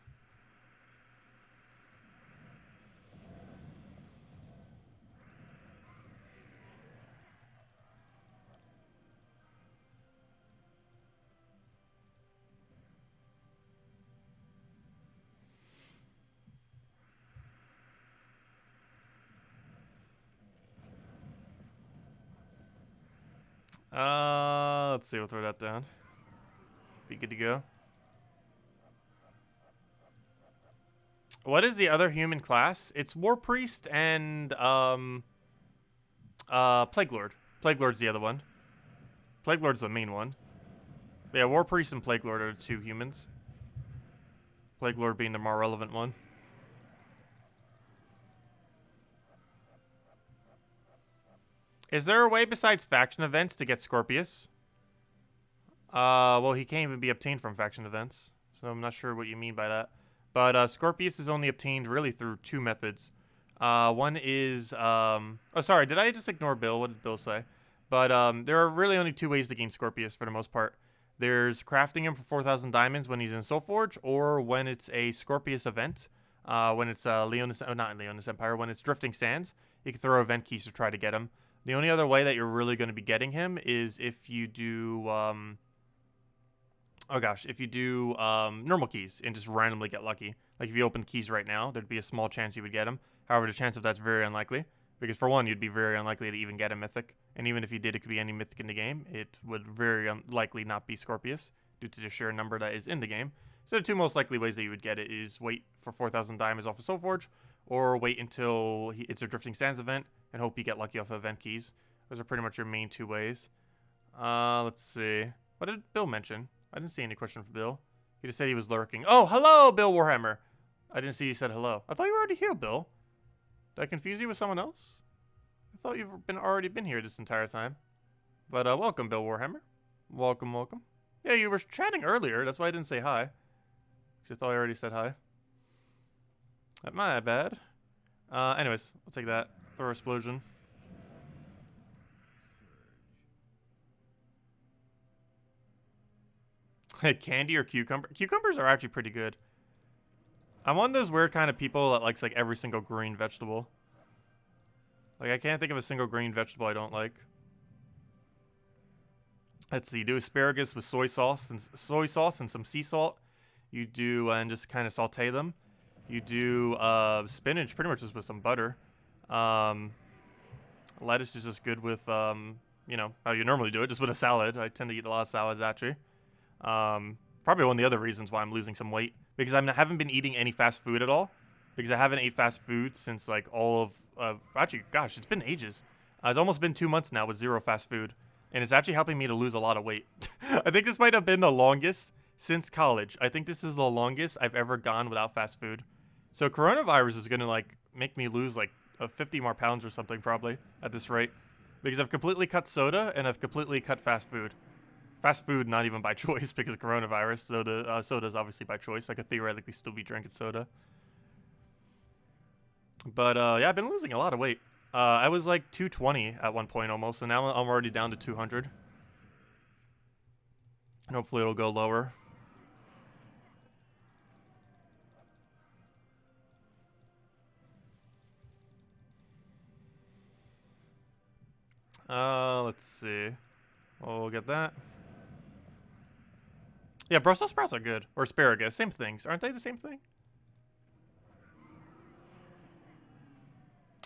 Let's see, we'll throw that down. Be good to go. What is the other human class? It's War Priest and Plague Lord. Plague Lord's the other one. Plague Lord's the main one. But yeah, War Priest and Plague Lord are the two humans. Plague Lord being the more relevant one. Is there a way besides faction events to get Scorpius? Well, he can't even be obtained from faction events, so I'm not sure what you mean by that. But Scorpius is only obtained really through two methods. One is, oh, sorry, did I just ignore Bill? What did Bill say? But there are really only two ways to gain Scorpius for the most part. There's crafting him for 4,000 diamonds when he's in Soulforge, or when it's a Scorpius event. When it's Leonis, oh, not Leonis Empire, when it's Drifting Sands, you can throw event keys to try to get him. The only other way that you're really going to be getting him is if you do, if you do normal keys and just randomly get lucky. Like if you open keys right now, there'd be a small chance you would get him. However, the chance of that's very unlikely. Because for one, you'd be very unlikely to even get a mythic. And even if you did, it could be any mythic in the game. It would very likely not be Scorpius due to the sheer number that is in the game. So the two most likely ways that you would get it is wait for 4,000 diamonds off of Soulforge, or wait until it's a Drifting Sands event and hope you get lucky off of event keys. Those are pretty much your main two ways. Let's see. What did Bill mention? I didn't see any question for Bill. He just said he was lurking. Oh, hello, Bill Warhammer. I didn't see you said hello. I thought you were already here, Bill. Did I confuse you with someone else? I thought you've already been here this entire time. But welcome, Bill Warhammer. Welcome, welcome. Yeah, you were chatting earlier. That's why I didn't say hi. Because I thought I already said hi. My bad. Anyways, I'll take that. Throw explosion. Candy or cucumber? Cucumbers are actually pretty good. I'm one of those weird kind of people that likes like every single green vegetable. Like I can't think of a single green vegetable I don't like. Let's see. Do asparagus with soy sauce and some sea salt. You do and just kind of saute them. You do spinach pretty much just with some butter. Lettuce is just good with you know how you normally do it, just with a salad. I tend to eat a lot of salads actually. Probably one of the other reasons why I'm losing some weight, because I haven't been eating any fast food at all, because I haven't ate fast food since like all of actually, gosh, it's been ages. It's almost been 2 months now with zero fast food, and it's actually helping me to lose a lot of weight. I think this might have been the longest since college. I think this is the longest I've ever gone without fast food. So coronavirus is gonna like make me lose like 50 more pounds or something probably at this rate, because I've completely cut soda and I've completely cut fast food. Fast food, not even by choice because of coronavirus. So the soda's obviously by choice. I could theoretically still be drinking soda. But yeah, I've been losing a lot of weight. I was like 220 at one point almost, and now I'm already down to 200. And hopefully it'll go lower. Let's see. We'll get that. Yeah, Brussels sprouts are good. Or asparagus. Same things. Aren't they the same thing?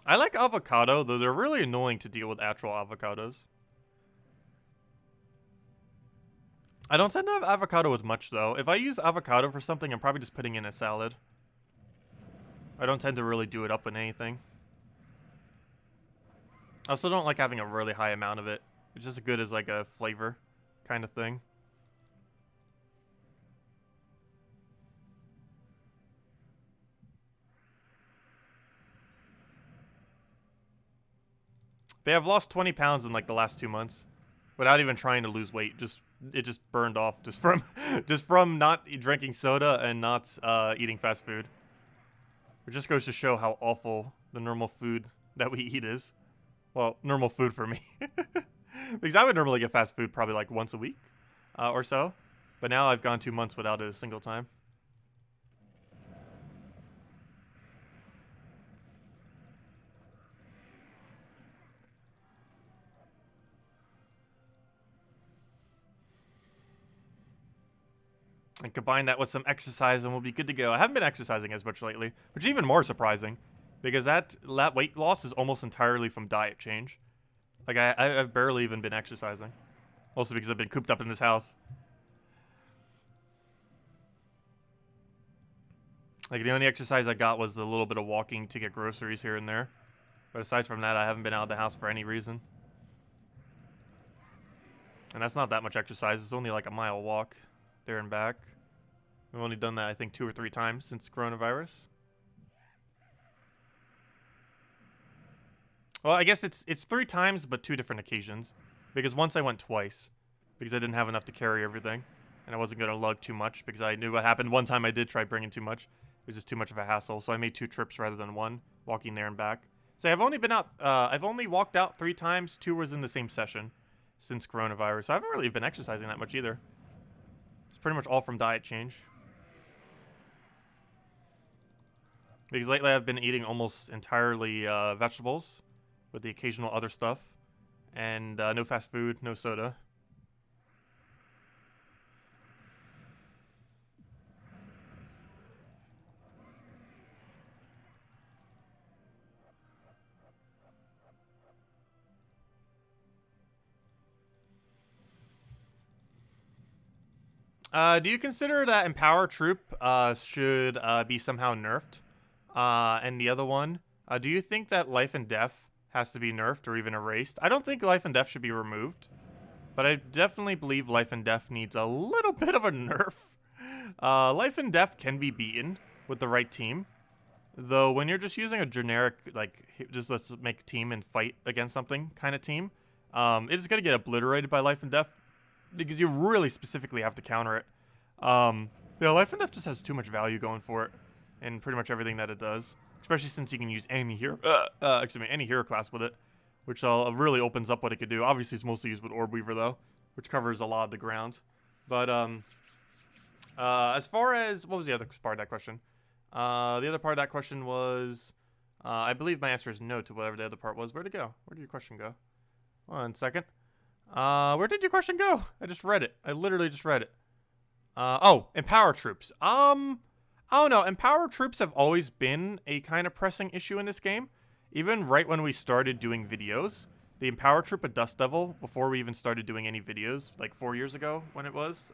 I like avocado, though they're really annoying to deal with actual avocados. I don't tend to have avocado with much, though. If I use avocado for something, I'm probably just putting in a salad. I don't tend to really do it up in anything. I also don't like having a really high amount of it. It's just good as like a flavor kind of thing. But I've lost 20 pounds in like the last 2 months without even trying to lose weight. It just burned off just from not drinking soda and not eating fast food. It just goes to show how awful the normal food that we eat is. Well, normal food for me. Because I would normally get fast food probably like once a week or so. But now I've gone 2 months without it a single time. And combine that with some exercise and we'll be good to go. I haven't been exercising as much lately, which is even more surprising. Because that weight loss is almost entirely from diet change. Like, I've barely even been exercising. Mostly because I've been cooped up in this house. Like, the only exercise I got was a little bit of walking to get groceries here and there. But aside from that, I haven't been out of the house for any reason. And that's not that much exercise. It's only like a mile walk there and back. We've only done that, I think, 2 or 3 times since coronavirus. Well, I guess it's 3 times, but 2 different occasions. Because once I went twice. Because I didn't have enough to carry everything. And I wasn't going to lug too much because I knew what happened. One time I did try bringing too much. It was just too much of a hassle. So I made 2 trips rather than 1, walking there and back. So I've only been out, I've only walked out 3 times. 2 was in the same session since coronavirus. So I haven't really been exercising that much either. It's pretty much all from diet change. Because lately I've been eating almost entirely vegetables. With the occasional other stuff. And no fast food, no soda. Do you consider that Empower Troop should be somehow nerfed? And the other one, do you think that Life and Death has to be nerfed or even erased? I don't think Life and Death should be removed, but I definitely believe Life and Death needs a little bit of a nerf. Life and Death can be beaten with the right team, though when you're just using a generic, like, just let's make a team and fight against something kind of team, it's going to get obliterated by Life and Death because you really specifically have to counter it. Yeah, Life and Death just has too much value going for it in pretty much everything that it does. Especially since you can use any hero, any hero class with it, which really opens up what it could do. Obviously, it's mostly used with Orb Weaver though, which covers a lot of the ground. But as far as what was the other part of that question? The other part of that question was, I believe my answer is no to whatever the other part was. Where'd it go? Where did your question go? 1 second. Where did your question go? I just read it. I literally just read it. Oh, Empower Troops. I don't know, Empower Troops have always been a kind of pressing issue in this game. Even right when we started doing videos, the Empower Troop of Dust Devil, before we even started doing any videos, like 4 years ago when it was,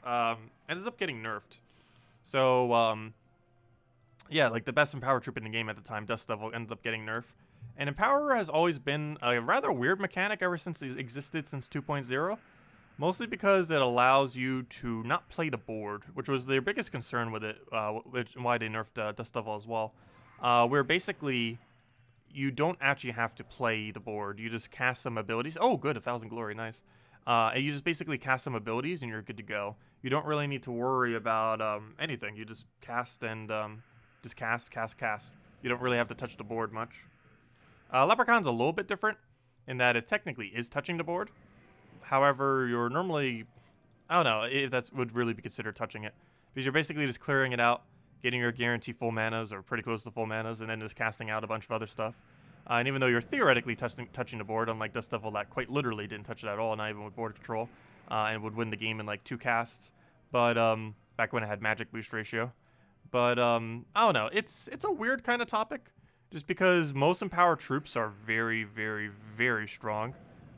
ended up getting nerfed. So, yeah, like the best Empower Troop in the game at the time, Dust Devil, ended up getting nerfed. And Empower has always been a rather weird mechanic ever since it existed since 2.0. Mostly because it allows you to not play the board, which was their biggest concern with it, why they nerfed Dust Devil as well. Where basically, you don't actually have to play the board. You just cast some abilities. Oh, good, 1,000 glory, nice. And you just basically cast some abilities and you're good to go. You don't really need to worry about anything. You just cast and just cast. You don't really have to touch the board much. Leprechaun's a little bit different in that it technically is touching the board. However, you're normally, I don't know if that would really be considered touching it. Because you're basically just clearing it out, getting your guaranteed full manas or pretty close to full manas, and then just casting out a bunch of other stuff. And even though you're theoretically touching the board, unlike Dust Devil that quite literally didn't touch it at all, not even with board control, and would win the game in like 2 casts. But back when it had magic boost ratio. But I don't know, it's a weird kind of topic, just because most Empowered Troops are very, very, very strong.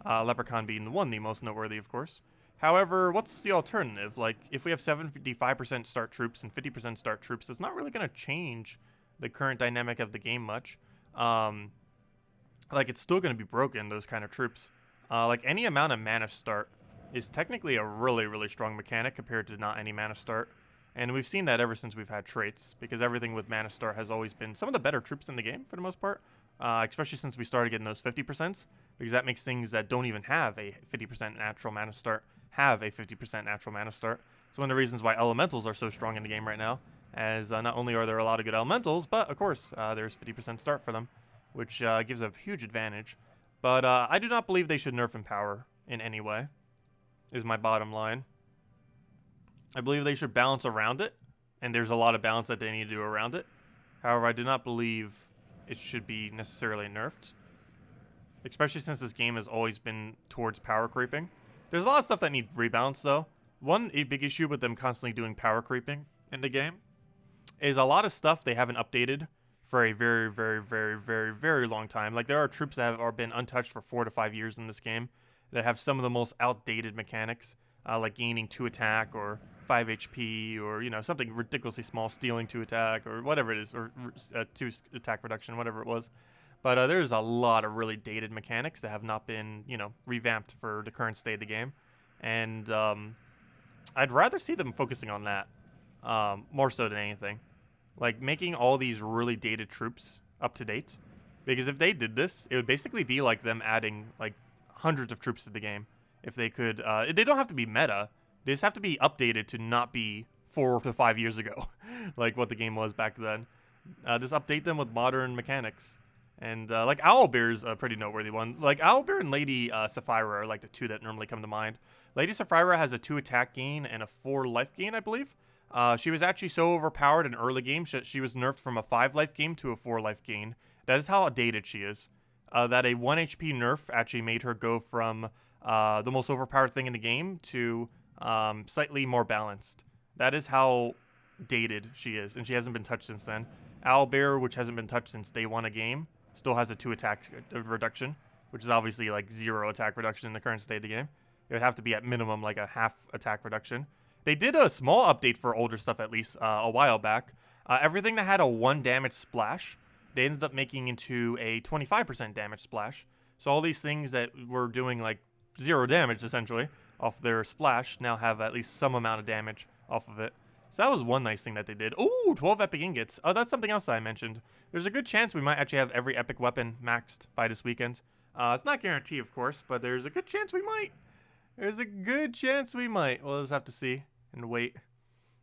Leprechaun being the most noteworthy, of course. However, what's the alternative? Like, if we have 75% start troops and 50% start troops, it's not really going to change the current dynamic of the game much. Like, it's still going to be broken, those kind of troops. Like, any amount of mana start is technically a really, really strong mechanic compared to not any mana start. And we've seen that ever since we've had traits, because everything with mana start has always been some of the better troops in the game, for the most part. Especially since we started getting those 50%. because that makes things that don't even have a 50% natural mana start have a 50% natural mana start. It's one of the reasons why elementals are so strong in the game right now, as not only are there a lot of good elementals, but of course there's 50% start for them, which gives a huge advantage. But I do not believe they should nerf Empower in any way, is my bottom line. I believe they should balance around it, and there's a lot of balance that they need to do around it. However, I do not believe it should be necessarily nerfed, especially since this game has always been towards power creeping. There's a lot of stuff that needs rebalance, though. One big issue with them constantly doing power creeping in the game is a lot of stuff they haven't updated for a very, very, very, very, very long time. Like, there are troops that have been untouched for 4 to 5 years in this game that have some of the most outdated mechanics, like gaining 2 attack or 5 HP, or, you know, something ridiculously small, stealing 2 attack, or whatever it is, or 2 attack reduction, whatever it was. But there's a lot of really dated mechanics that have not been, you know, revamped for the current state of the game. And I'd rather see them focusing on that, more so than anything. Like, making all these really dated troops up to date. Because if they did this, it would basically be like them adding, like, hundreds of troops to the game. If they could, they don't have to be meta. They just have to be updated to not be 4 to 5 years ago, like what the game was back then. Just update them with modern mechanics. And, like, Owlbear's a pretty noteworthy one. Like, Owlbear and Lady Sapphira are, like, the two that normally come to mind. Lady Sapphira has a 2 attack gain and a 4 life gain, I believe. She was actually so overpowered in early game, she was nerfed from a 5 life gain to a 4 life gain. That is how outdated she is. That a 1 HP nerf actually made her go from the most overpowered thing in the game to slightly more balanced. That is how dated she is, and she hasn't been touched since then. Owlbear, which hasn't been touched since day 1 a game, still has a 2 attack reduction, which is obviously like 0 attack reduction in the current state of the game. It would have to be at minimum like a half attack reduction. They did a small update for older stuff at least a while back. Everything that had a 1 damage splash, they ended up making into a 25% damage splash. So all these things that were doing like 0 damage essentially off their splash now have at least some amount of damage off of it. So that was one nice thing that they did. Ooh, 12 epic ingots. Oh, that's something else that I mentioned. There's a good chance we might actually have every epic weapon maxed by this weekend. It's not guaranteed, of course, but there's a good chance we might. There's a good chance we might. We'll just have to see and wait.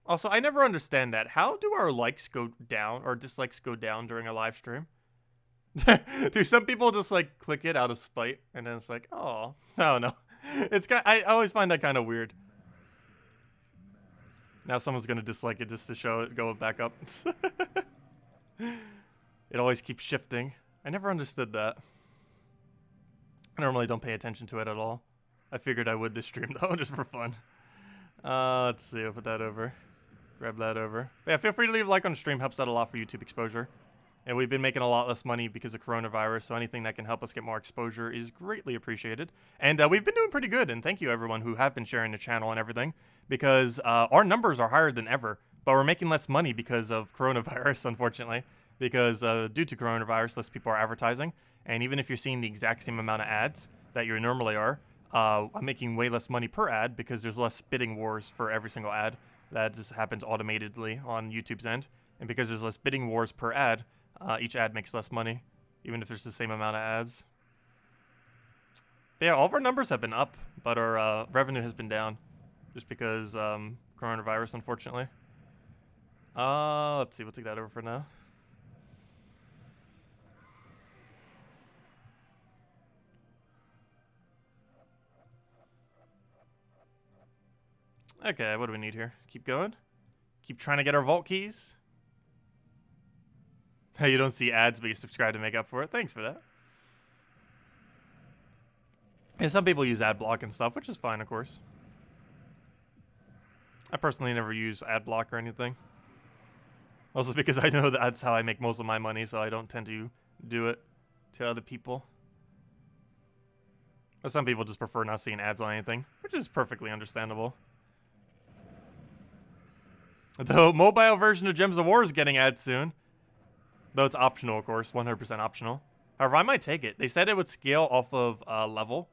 Also, I never understand that. How do our likes go down or dislikes go down during a live stream? Do some people just like click it out of spite and then it's like, oh, I don't know. I always find that kind of weird. Now someone's gonna dislike it just to show it go back up. It always keeps shifting. I never understood that. I normally don't pay attention to it at all. I figured I would this stream though, just for fun. Let's see, I'll put that over. Grab that over. But yeah, feel free to leave a like on the stream, helps out a lot for YouTube exposure. And we've been making a lot less money because of coronavirus, so anything that can help us get more exposure is greatly appreciated. And we've been doing pretty good, and thank you everyone who have been sharing the channel and everything, because our numbers are higher than ever, but we're making less money because of coronavirus, unfortunately, because due to coronavirus, less people are advertising. And even if you're seeing the exact same amount of ads that you normally are, I'm making way less money per ad because there's less bidding wars for every single ad. That just happens automatically on YouTube's end. And because there's less bidding wars per ad, each ad makes less money, even if there's the same amount of ads. But yeah, all of our numbers have been up, but our revenue has been down, just because coronavirus, unfortunately. Let's see, we'll take that over for now. Okay, what do we need here? Keep going? Keep trying to get our vault keys? Hey, you don't see ads, but you subscribe to make up for it. Thanks for that. And some people use ad block and stuff, which is fine, of course. I personally never use ad block or anything. Also because I know that's how I make most of my money, so I don't tend to do it to other people. But some people just prefer not seeing ads on anything, which is perfectly understandable. The mobile version of Gems of War is getting ads soon. Though it's optional, of course, 100% optional. However, I might take it. They said it would scale off of level.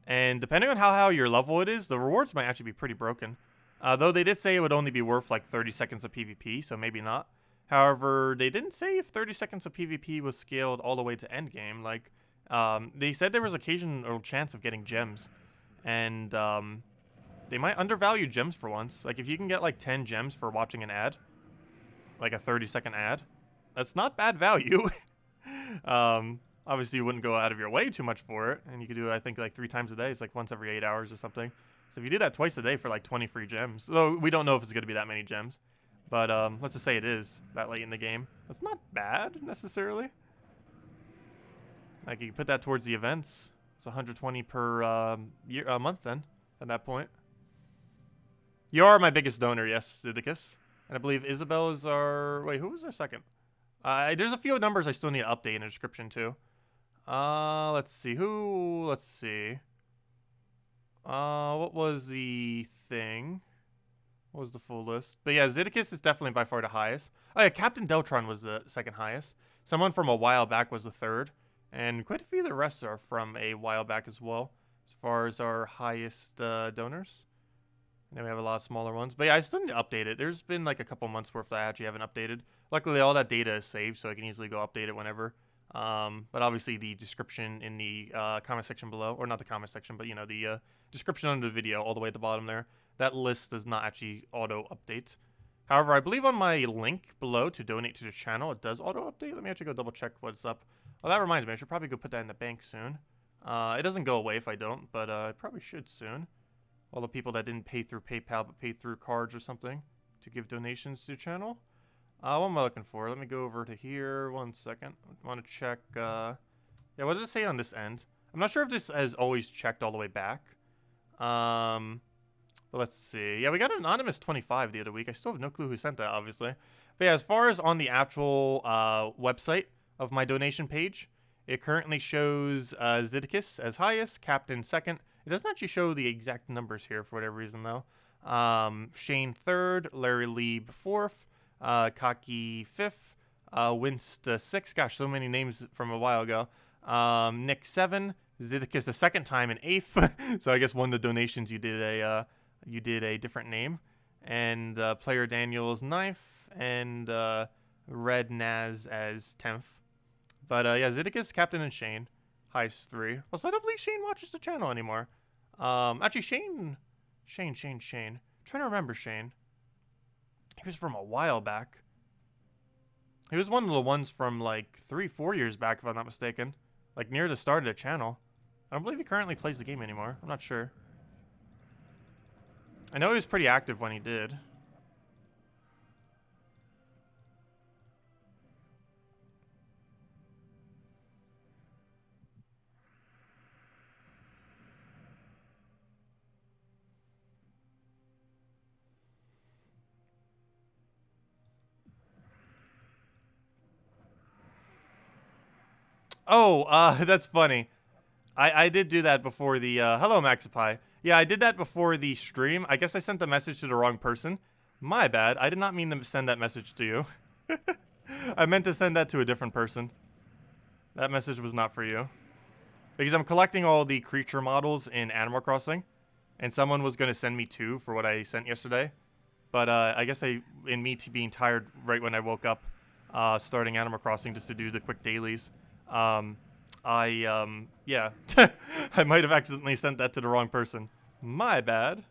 And depending on how your level it is, the rewards might actually be pretty broken. Though they did say it would only be worth like 30 seconds of PvP, so maybe not. However, they didn't say if 30 seconds of PvP was scaled all the way to endgame. Like, They said there was occasional chance of getting gems, and they might undervalue gems for once. Like, if you can get like 10 gems for watching an ad, like a 30-second ad, that's not bad value. Obviously, you wouldn't go out of your way too much for it, and you could do it, I think, like 3 times a day. It's like once every 8 hours or something. So if you do that twice a day for like 20 free gems, so we don't know if it's going to be that many gems, but let's just say it is that late in the game. That's not bad necessarily. Like, you can put that towards the events. It's 120 per month then, at that point. You are my biggest donor, yes, Zeddicus. And I believe Isabel is our... Wait, who was our second? There's a few numbers I still need to update in the description, too. Let's see. Let's see. What was the thing? What was the full list? But yeah, Zeddicus is definitely by far the highest. Oh yeah, Captain Deltron was the second highest. Someone from a while back was the third. And quite a few of the rest are from a while back as well, as far as our highest donors. And then we have a lot of smaller ones. But yeah, I still need to update it. There's been like a couple months worth that I actually haven't updated. Luckily, all that data is saved, so I can easily go update it whenever. But obviously, the description in the comment section below, or not the comment section, but, you know, the description under the video, all the way at the bottom there, that list does not actually auto-update. However, I believe on my link below to donate to the channel, it does auto-update. Let me actually go double-check what's up. Oh, that reminds me, I should probably go put that in the bank soon. It doesn't go away if I don't, but I probably should soon. All the people that didn't pay through PayPal but paid through cards or something to give donations to the channel. What am I looking for? Let me go over to here. 1 second. I want to check. Yeah, what does it say on this end? I'm not sure if this has always checked all the way back. But let's see. Yeah, we got an anonymous 25 the other week. I still have no clue who sent that, obviously. But yeah, as far as on the actual website of my donation page, it currently shows Zeddicus as highest, Captain second. It doesn't actually show the exact numbers here for whatever reason, though. Shane third, Larry Lieb fourth, Kaki fifth, Wynced sixth. Gosh, so many names from a while ago. Nick 7, Zeddicus the second time in 8th. So I guess one of the donations you did a different name. And PlayerDaniels 9th, and Red Naz as 10th. But yeah, Zeddicus, Captain, and Shane, highest 3. Also, I don't believe Shane watches the channel anymore. Actually, Shane. Trying to remember Shane. He was from a while back. He was one of the ones from like 3-4 years back, if I'm not mistaken. Like near the start of the channel. I don't believe he currently plays the game anymore. I'm not sure. I know he was pretty active when he did. Oh, that's funny. I did do that before the, hello, Maxipie. Yeah, I did that before the stream. I guess I sent the message to the wrong person. My bad. I did not mean to send that message to you. I meant to send that to a different person. That message was not for you. Because I'm collecting all the creature models in Animal Crossing. And someone was going to send me 2 for what I sent yesterday. But I guess in me being tired right when I woke up, starting Animal Crossing just to do the quick dailies, yeah, I might have accidentally sent that to the wrong person. My bad.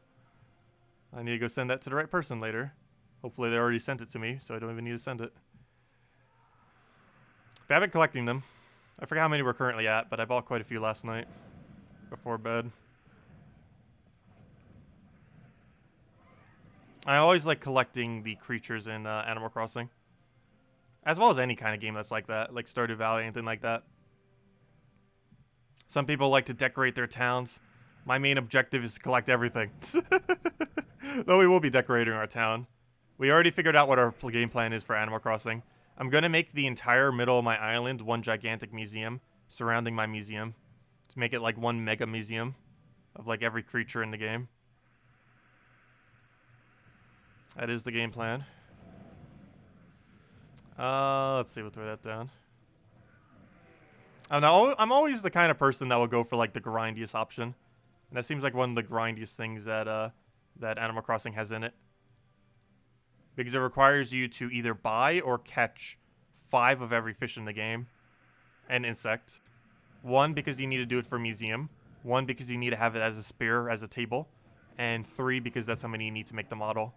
I need to go send that to the right person later. Hopefully they already sent it to me, so I don't even need to send it. But I've been collecting them. I forget how many we're currently at, but I bought quite a few last night before bed. I always like collecting the creatures in Animal Crossing. As well as any kind of game that's like that, like Stardew Valley, anything like that. Some people like to decorate their towns. My main objective is to collect everything. Though we will be decorating our town. We already figured out what our game plan is for Animal Crossing. I'm going to make the entire middle of my island one gigantic museum surrounding my museum. To make it like one mega museum of like every creature in the game. That is the game plan. Let's see, we'll throw that down. I'm always the kind of person that will go for like the grindiest option. And that seems like one of the grindiest things that that Animal Crossing has in it. Because it requires you to either buy or catch 5 of every fish in the game. And insect. 1, because you need to do it for a museum. 1, because you need to have it as a spear, as a table. And 3, because that's how many you need to make the model.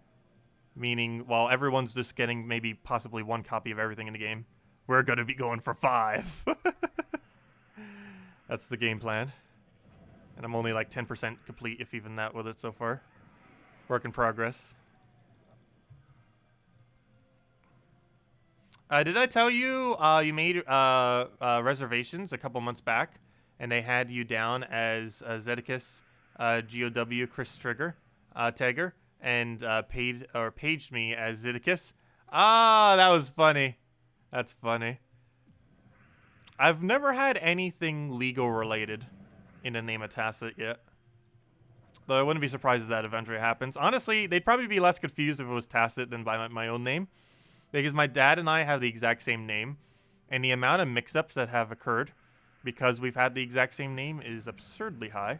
Meaning, while everyone's just getting maybe possibly 1 copy of everything in the game, we're going to be going for 5. That's the game plan. And I'm only like 10% complete, if even that, with it so far. Work in progress. Did I tell you you made reservations a couple months back, and they had you down as Zeddicus-KrissTigger, Tagger, and paged me as Zeddicus? Ah, that was funny. That's funny. I've never had anything legal related in the name of Tacet yet. Though I wouldn't be surprised if that eventually happens. Honestly, they'd probably be less confused if it was Tacet than by my own name. Because my dad and I have the exact same name. And the amount of mix-ups that have occurred because we've had the exact same name is absurdly high.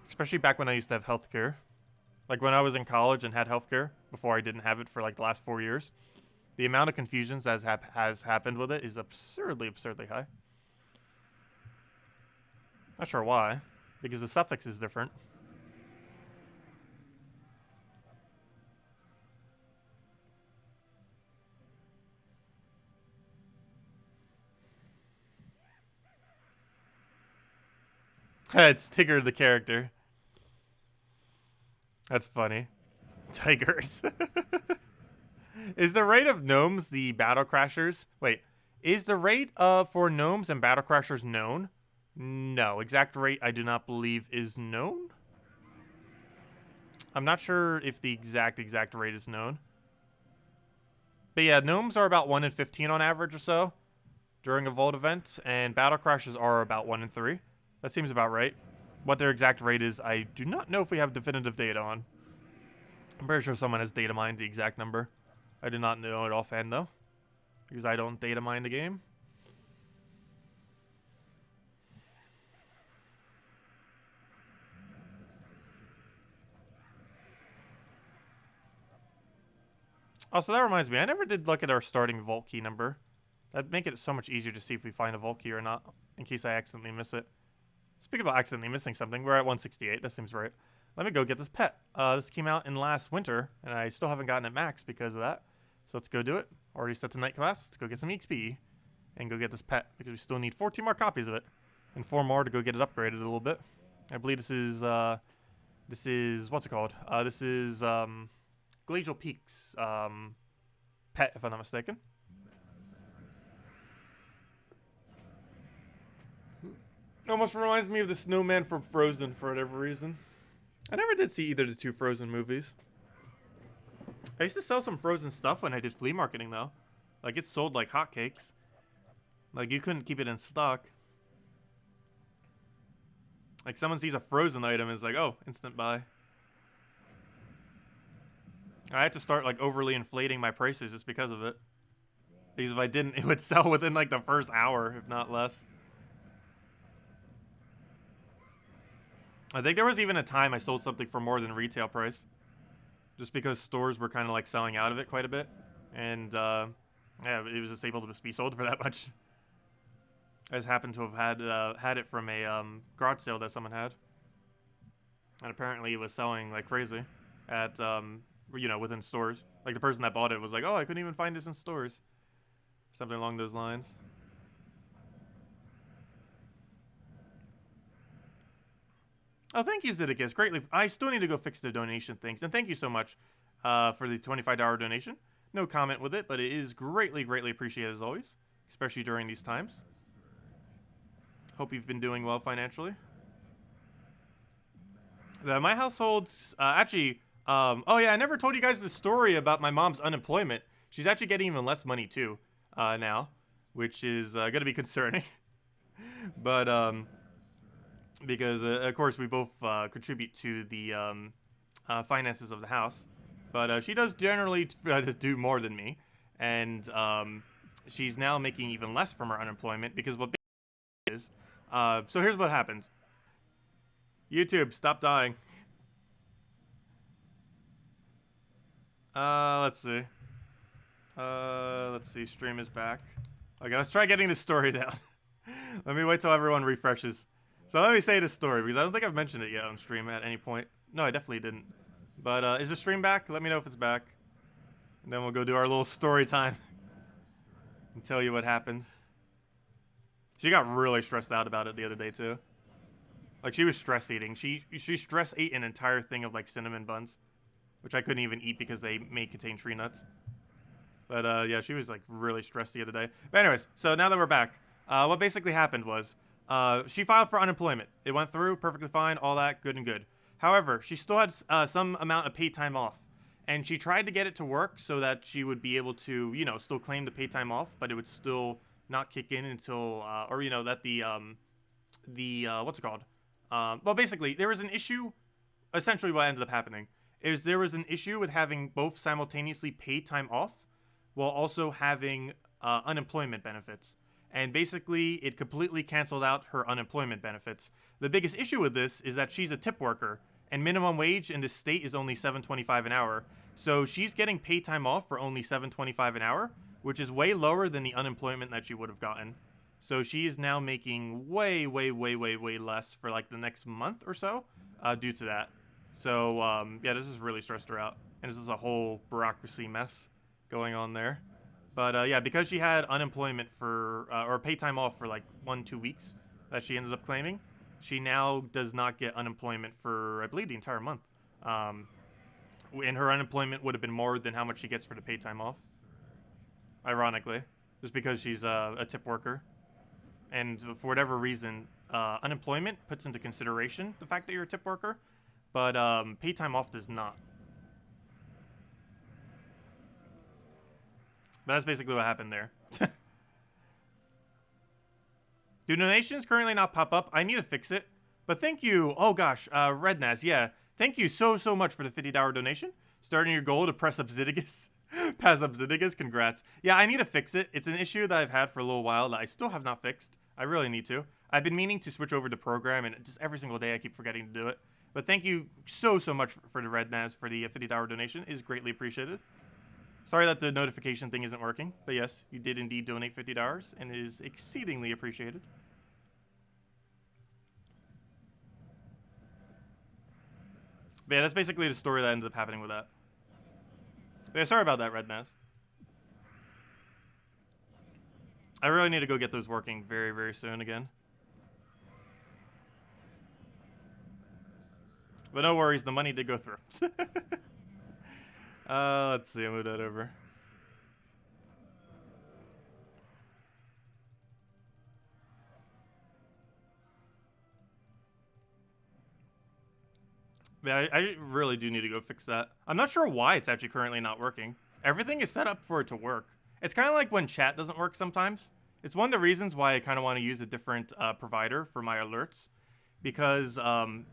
Especially back when I used to have healthcare. Like when I was in college and had healthcare before I didn't have it for like the last 4 years. The amount of confusions that has happened with it is absurdly high. Not sure why. Because the suffix is different. It's Tigger the character. That's funny. Tigers. Is the rate of gnomes the battle crashers? Wait, is the rate for gnomes and battle crashers known? No, exact rate I do not believe is known. I'm not sure if the exact rate is known. But yeah, gnomes are about 1 in 15 on average or so during a vault event, and battle crashes are about 1 in 3. That seems about right. What their exact rate is, I do not know if we have definitive data on. I'm pretty sure someone has data mined the exact number. I do not know it offhand though, because I don't data mine the game. Also, that reminds me, I never did look at our starting vault key number. That'd make it so much easier to see if we find a vault key or not, in case I accidentally miss it. Speaking about accidentally missing something, we're at 168. That seems right. Let me go get this pet. This came out in last winter, and I still haven't gotten it max because of that. So let's go do it. Already set to night class. Let's go get some XP and go get this pet because we still need 14 more copies of it and 4 more to go get it upgraded a little bit. I believe this is what's it called? This is Glacial Peaks Pet, if I'm not mistaken. Almost reminds me of the snowman from Frozen for whatever reason. I never did see either of the 2 Frozen movies. I used to sell some Frozen stuff when I did flea marketing though. Like it sold like hotcakes. Like you couldn't keep it in stock. Like someone sees a Frozen item and is like, oh, instant buy. I had to start like overly inflating my prices just because of it. Because if I didn't, it would sell within like the first hour, if not less. I think there was even a time I sold something for more than retail price. Just because stores were kind of like selling out of it quite a bit. And yeah, it was just able to be sold for that much. I just happened to have had it from a garage sale that someone had. And apparently it was selling like crazy at, you know, within stores. Like the person that bought it was like, oh, I couldn't even find this in stores. Something along those lines. Oh, thank you, Zeddicus. Greatly. I still need to go fix the donation things. And thank you so much for the $25 donation. No comment with it, but it is greatly appreciated as always. Especially during these times. Hope you've been doing well financially. My household's actually... oh yeah, I never told you guys the story about my mom's unemployment. She's actually getting even less money too now. Which is going to be concerning. But... because, of course, we both contribute to the finances of the house. But she does generally do more than me. And she's now making even less from her unemployment because what is... so here's what happened. YouTube, stop dying. Let's see. Let's see, stream is back. Okay, let's try getting this story down. Let me wait till everyone refreshes. So let me say this story, because I don't think I've mentioned it yet on stream at any point. No, I definitely didn't. But is the stream back? Let me know if it's back. And then we'll go do our little story time. And tell you what happened. She got really stressed out about it the other day, too. Like, she was stress eating. She stress ate an entire thing of, like, cinnamon buns. Which I couldn't even eat because they may contain tree nuts. But, yeah, she was, like, really stressed the other day. But anyways, so now that we're back, what basically happened was, she filed for unemployment. It went through, perfectly fine, all that, good and good. However, she still had some amount of paid time off. And she tried to get it to work so that she would be able to, you know, still claim the paid time off, but it would still not kick in until, or, you know, that what's it called? Well, basically, there was an issue. Essentially, what ended up happening is there was an issue with having both simultaneously paid time off while also having unemployment benefits. And basically, it completely canceled out her unemployment benefits. The biggest issue with this is that she's a tip worker, and minimum wage in this state is only $7.25 an hour. So she's getting paid time off for only $7.25 an hour, which is way lower than the unemployment that she would have gotten. So she is now making way less for like the next month or so due to that. So yeah, this has really stressed her out. And this is a whole bureaucracy mess going on there. But yeah, because she had unemployment for, or paid time off for like 1-2 weeks that she ended up claiming, she now does not get unemployment for, I believe, the entire month. And her unemployment would have been more than how much she gets for the paid time off. Ironically, just because she's a tip worker. And for whatever reason, unemployment puts into consideration the fact that you're a tip worker, but paid time off does not. But that's basically what happened there. Do donations currently not pop up? I need to fix it. But thank you. Oh gosh, Rednaz, yeah. Thank you so much for the $50 donation. Starting your goal to press up Zeddicus. Pass up Zeddicus, congrats. Yeah, I need to fix it. It's an issue that I've had for a little while that I still have not fixed. I really need to. I've been meaning to switch over to program, and just every single day I keep forgetting to do it. But thank you so much for the Rednaz for the $50 donation. It is greatly appreciated. Sorry that the notification thing isn't working, but yes, you did indeed donate $50, and it is exceedingly appreciated. But yeah, that's basically the story that ends up happening with that. But yeah, sorry about that, Rednaz. I really need to go get those working very soon again. But no worries, the money did go through. Let's see, I'll move that over. Yeah, I really do need to go fix that. I'm not sure why it's actually currently not working. Everything is set up for it to work. It's kind of like when chat doesn't work sometimes. It's one of the reasons why I kind of want to use a different provider for my alerts. Because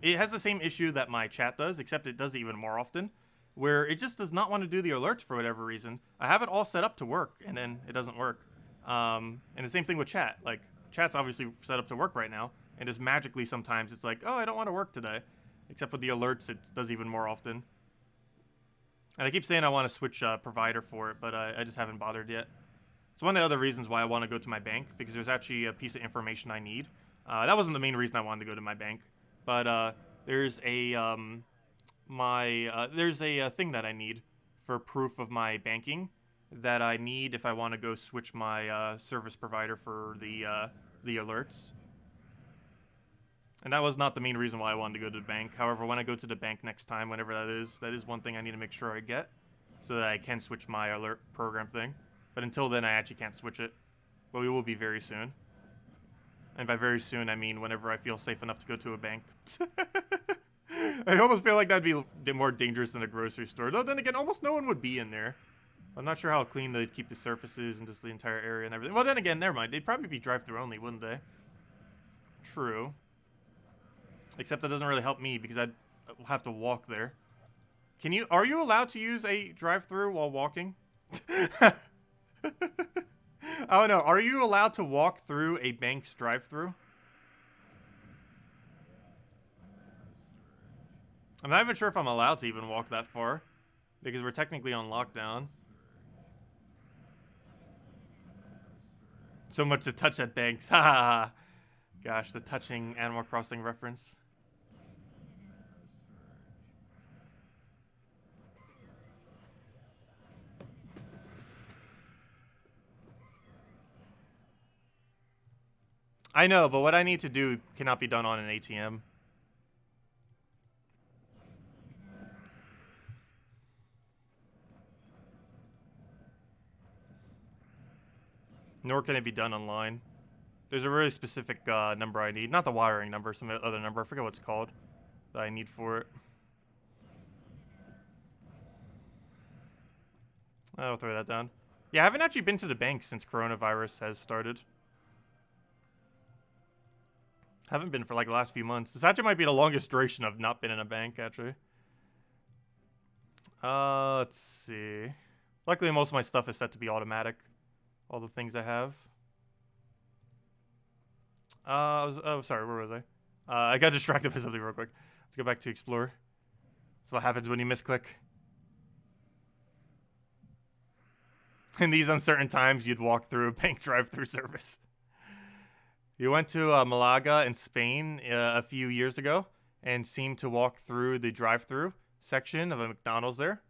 it has the same issue that my chat does, except it does it even more often. Where it just does not want to do the alerts for whatever reason. I have it all set up to work, and then it doesn't work. And the same thing with chat. Like, chat's obviously set up to work right now. And just magically sometimes it's like, oh, I don't want to work today. Except with the alerts, it does even more often. And I keep saying I want to switch provider for it, but I just haven't bothered yet. It's one of the other reasons why I want to go to my bank, because there's actually a piece of information I need. That wasn't the main reason I wanted to go to my bank, but there's a thing that I need for proof of my banking that I need if I want to go switch my service provider for the alerts. And that was not the main reason why I wanted to go to the bank. However, when I go to the bank next time, whenever that is one thing I need to make sure I get, so that I can switch my alert program thing. But until then, I actually can't switch it. But we will be very soon. And by very soon, I mean whenever I feel safe enough to go to a bank. I almost feel like that'd be more dangerous than a grocery store. Though then again, almost no one would be in there. I'm not sure how clean they'd keep the surfaces and just the entire area and everything. Well, then again, never mind. They'd probably be drive-thru only, wouldn't they? True. Except that doesn't really help me because I'd have to walk there. Are you allowed to use a drive-thru while walking? Oh no, are you allowed to walk through a bank's drive-thru? I'm not even sure if I'm allowed to even walk that far, because we're technically on lockdown. So much to touch at banks, ha ha ha. Gosh, the touching Animal Crossing reference. I know, but what I need to do cannot be done on an ATM. Nor can it be done online. There's a really specific number I need. Not the wiring number, some other number. I forget what it's called that I need for it. I'll throw that down. Yeah, I haven't actually been to the bank since coronavirus has started. Haven't been for like the last few months. This actually might be the longest duration I've not been in a bank, actually. Let's see. Luckily, most of my stuff is set to be automatic. All the things I have. Oh, sorry, where was I? I got distracted by something real quick. Let's go back to Explore. That's what happens when you misclick. In these uncertain times, you'd walk through a bank drive-through service. You went to Malaga in Spain a few years ago and seemed to walk through the drive-through section of a McDonald's there.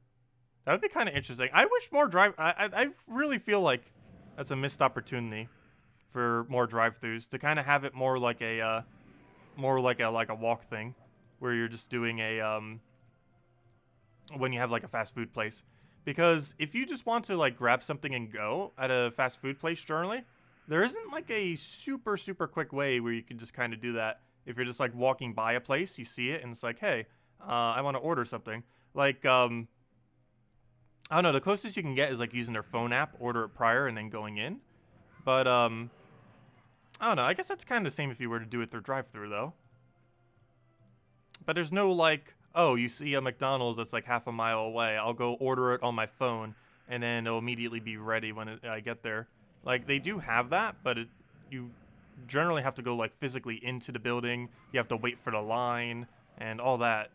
That would be kind of interesting. I wish more I really feel like that's a missed opportunity for more drive-throughs to kind of have it more like a walk thing, where you're just doing a when you have like a fast food place. Because if you just want to like grab something and go at a fast food place generally, there isn't like a super quick way where you can just kind of do that. If you're just like walking by a place, you see it and it's like, hey, I want to order something. Like I don't know, the closest you can get is like using their phone app, order it prior and then going in. But I don't know, I guess that's kind of the same if you were to do it through drive-through though. But there's no like, oh, you see a McDonald's that's like half a mile away, I'll go order it on my phone and then it'll immediately be ready when I get there. Like, they do have that, but you generally have to go, like, physically into the building. You have to wait for the line and all that.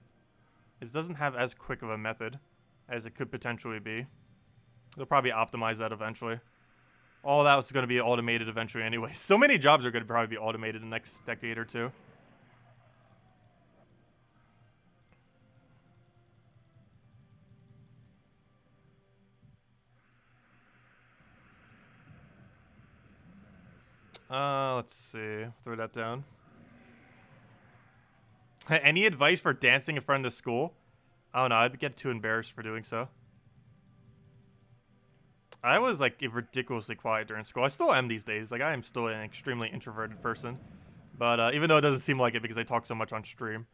It doesn't have as quick of a method as it could potentially be. They'll probably optimize that eventually. All that's going to be automated eventually anyway. So many jobs are going to probably be automated in the next decade or two. Let's see. Throw that down. Any advice for dancing in front of the school? Oh no, I'd get too embarrassed for doing so. I was like ridiculously quiet during school. I still am these days. Like I am still an extremely introverted person. But even though it doesn't seem like it because I talk so much on stream.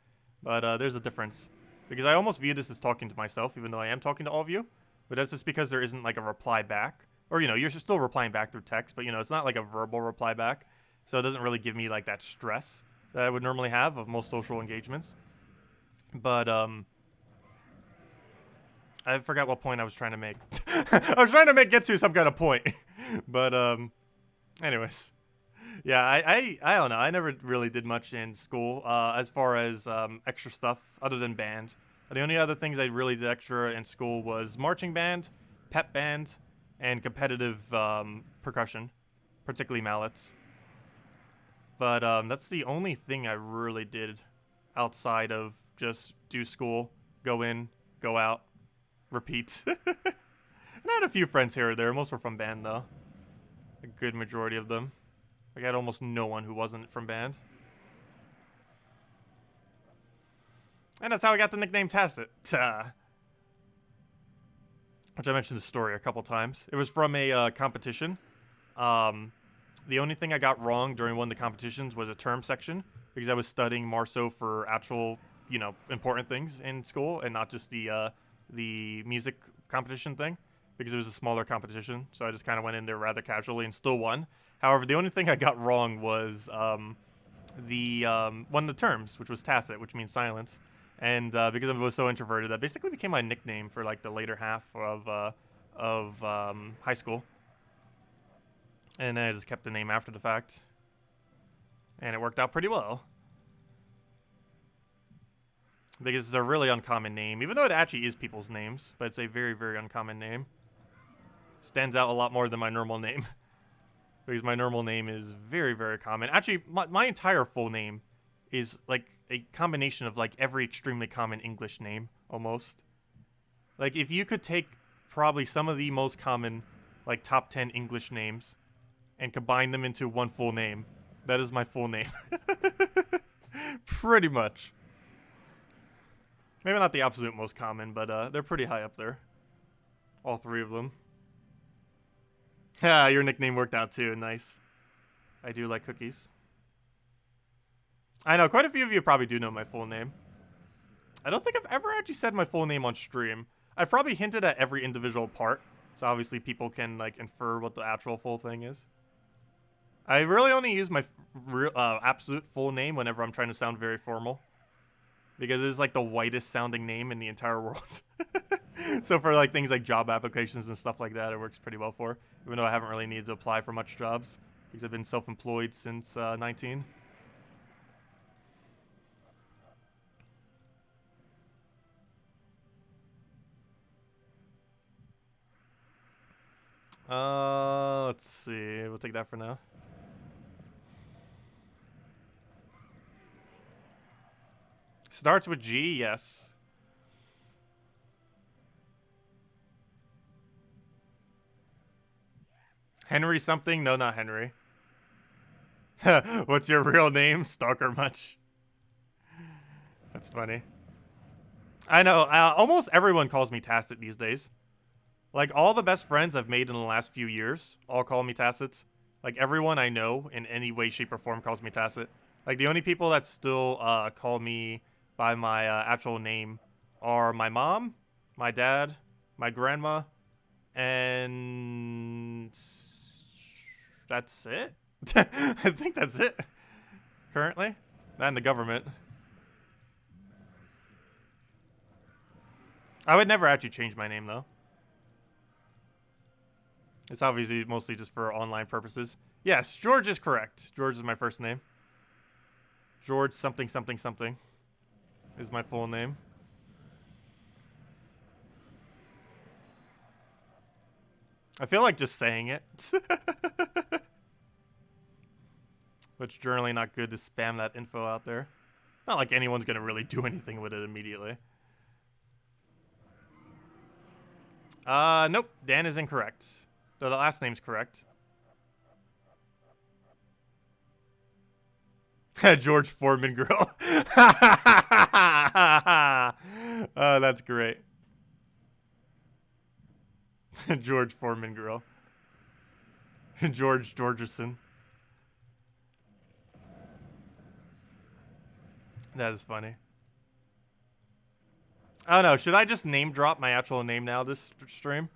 But there's a difference. Because I almost view this as talking to myself, even though I am talking to all of you. But that's just because there isn't like a reply back. Or, you know, you're still replying back through text, but, you know, it's not like a verbal reply back. So it doesn't really give me, like, that stress that I would normally have of most social engagements. But, I forgot what point I was trying to make. I was trying to get to some kind of point. But, anyways. Yeah, I don't know. I never really did much in school as far as extra stuff other than band. The only other things I really did extra in school was marching band, pep band, and competitive percussion, particularly mallets. But that's the only thing I really did outside of just do school, go in, go out, repeat. And I had a few friends here or there. Most were from band, though. A good majority of them. Like, I had almost no one who wasn't from band. And that's how I got the nickname Tacet. Which I mentioned the story a couple times. It was from a competition. The only thing I got wrong during one of the competitions was a term section, because I was studying more so for actual, you know, important things in school and not just the music competition thing, because it was a smaller competition. So I just kind of went in there rather casually and still won. However, the only thing I got wrong was one of the terms, which was tacet, which means silence. And because I was so introverted, that basically became my nickname for like the later half of high school. And then I just kept the name after the fact. And it worked out pretty well. Because it's a really uncommon name, even though it actually is people's names, but it's a very, very uncommon name. Stands out a lot more than my normal name. because my normal name is very, very common. Actually, my entire full name is like a combination of like every extremely common English name, almost. Like, if you could take probably some of the most common, like, top 10 English names and combine them into one full name, that is my full name. Pretty much. Maybe not the absolute most common, but they're pretty high up there. All three of them. Yeah, your nickname worked out too. Nice. I do like cookies. I know, quite a few of you probably do know my full name. I don't think I've ever actually said my full name on stream. I've probably hinted at every individual part, so obviously people can, like, infer what the actual full thing is. I really only use my absolute full name whenever I'm trying to sound very formal, because it's, like, the whitest sounding name in the entire world. So for, like, things like job applications and stuff like that, it works pretty well for, even though I haven't really needed to apply for much jobs, because I've been self-employed since 19. Let's see. We'll take that for now. Starts with G, yes. Henry something? No, not Henry. What's your real name? Stalker much? That's funny. I know. Almost everyone calls me Tacet these days. Like, all the best friends I've made in the last few years all call me Tacet. Like, everyone I know in any way, shape, or form calls me Tacet. Like, the only people that still call me by my actual name are my mom, my dad, my grandma, and that's it. I think that's it. Currently. And the government. I would never actually change my name, though. It's obviously mostly just for online purposes. Yes, George is correct. George is my first name. George something something something is my full name. I feel like just saying it. But it's generally not good to spam that info out there. Not like anyone's gonna really do anything with it immediately. Nope. Dan is incorrect. So the last name's correct. George Foreman Grill. Oh, that's great. George Foreman Grill. George Georgeson. That is funny. I don't know. Should I just name drop my actual name now this stream?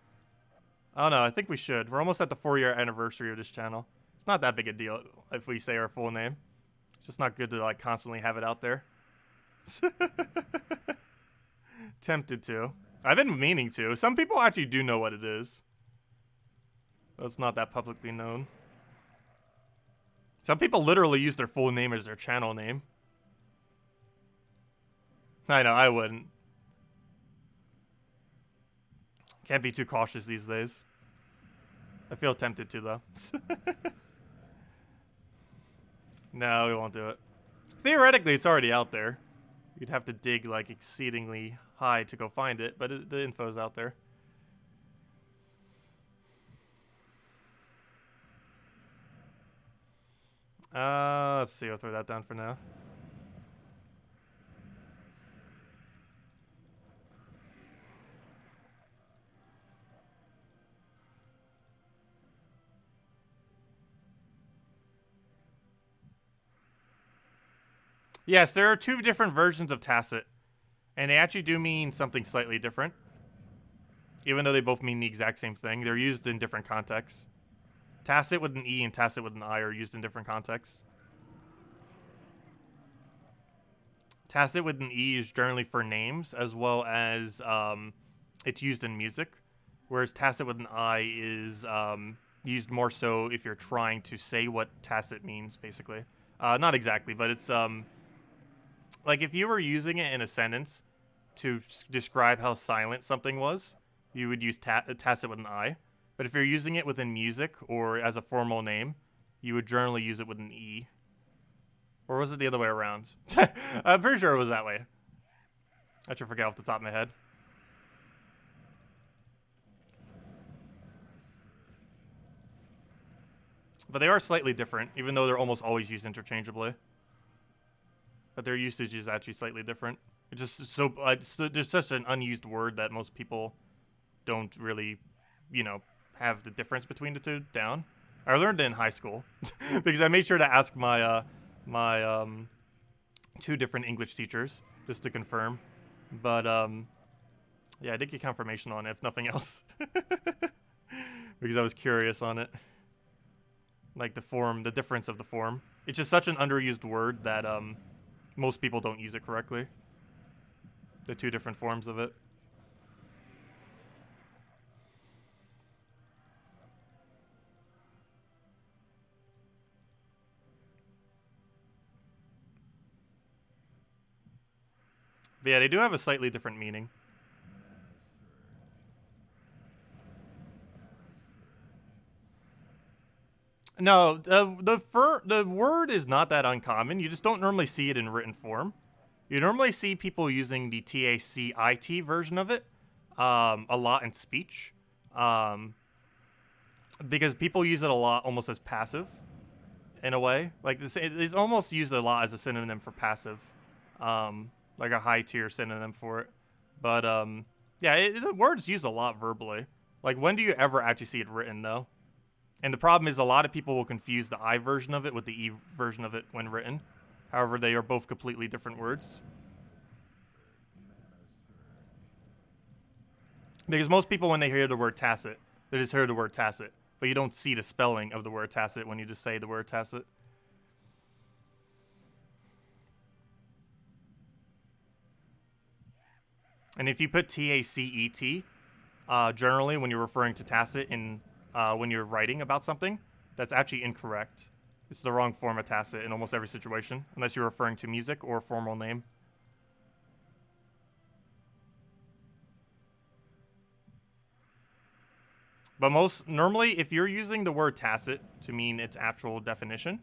I don't know. I think we should. We're almost at the 4-year anniversary of this channel. It's not that big a deal if we say our full name. It's just not good to, like, constantly have it out there. Tempted to. I've been meaning to. Some people actually do know what it is. But it's not that publicly known. Some people literally use their full name as their channel name. I know, I wouldn't. Can't be too cautious these days. I feel tempted to, though. No, we won't do it. Theoretically, it's already out there. You'd have to dig, like, exceedingly high to go find it, but the info's out there. Let's see. I'll throw that down for now. Yes, there are two different versions of Tacet, and they actually do mean something slightly different. Even though they both mean the exact same thing, they're used in different contexts. Tacet with an E and Tacet with an I are used in different contexts. Tacet with an E is generally for names, as well as it's used in music, whereas Tacet with an I is used more so if you're trying to say what Tacet means, basically. Not exactly, but it's like if you were using it in a sentence to describe how silent something was, you would use Tacet with an I. But if you're using it within music or as a formal name, you would generally use it with an E. Or was it the other way around? I'm pretty sure it was that way. I should forget off the top of my head. But they are slightly different, even though they're almost always used interchangeably. But their usage is actually slightly different. It's just so there's such an unused word that most people don't really, you know, have the difference between the two down. I learned it in high school because I made sure to ask my my 2 different English teachers just to confirm. But yeah, I did get confirmation on it, if nothing else, because I was curious on it. Like the form, the difference of the form. It's just such an underused word that most people don't use it correctly. The 2 different forms of it. But yeah, they do have a slightly different meaning. No, the word is not that uncommon. You just don't normally see it in written form. You normally see people using the Tacet version of it a lot in speech, because people use it a lot almost as passive, in a way. Like it's almost used a lot as a synonym for passive, like a high tier synonym for it. But yeah, the word's used a lot verbally. Like when do you ever actually see it written though? And the problem is a lot of people will confuse the I version of it with the E version of it when written. However, they are both completely different words. Because most people, when they hear the word Tacet, they just hear the word Tacet. But you don't see the spelling of the word Tacet when you just say the word Tacet. And if you put Tacet, generally when you're referring to Tacet in when you're writing about something, that's actually incorrect. It's the wrong form of Tacet in almost every situation, unless you're referring to music or a formal name. But normally, if you're using the word Tacet to mean its actual definition,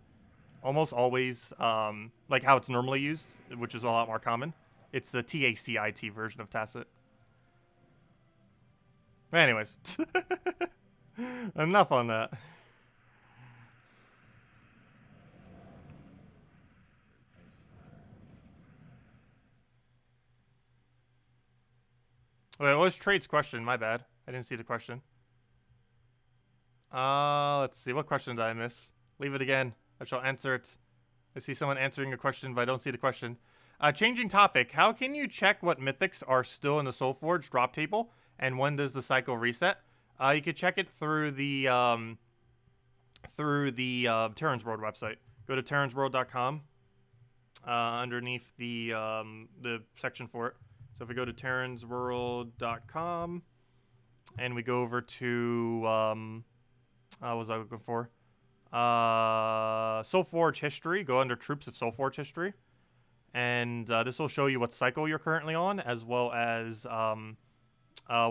almost always, like how it's normally used, which is a lot more common, it's the Tacit version of Tacet. But anyways. Enough on that. Wait, what was Trade's question? My bad. I didn't see the question. Let's see. What question did I miss? Leave it again. I shall answer it. I see someone answering a question, but I don't see the question. Changing topic. How can you check what mythics are still in the Soulforge drop table, and when does the cycle reset? You could check it through the Terran's World website. Go to terransworld.com. Underneath the section for it. So if we go to terransworld.com and we go over to what was I looking for? Soulforge history. Go under Troops of Soulforge history, and this will show you what cycle you're currently on, as well as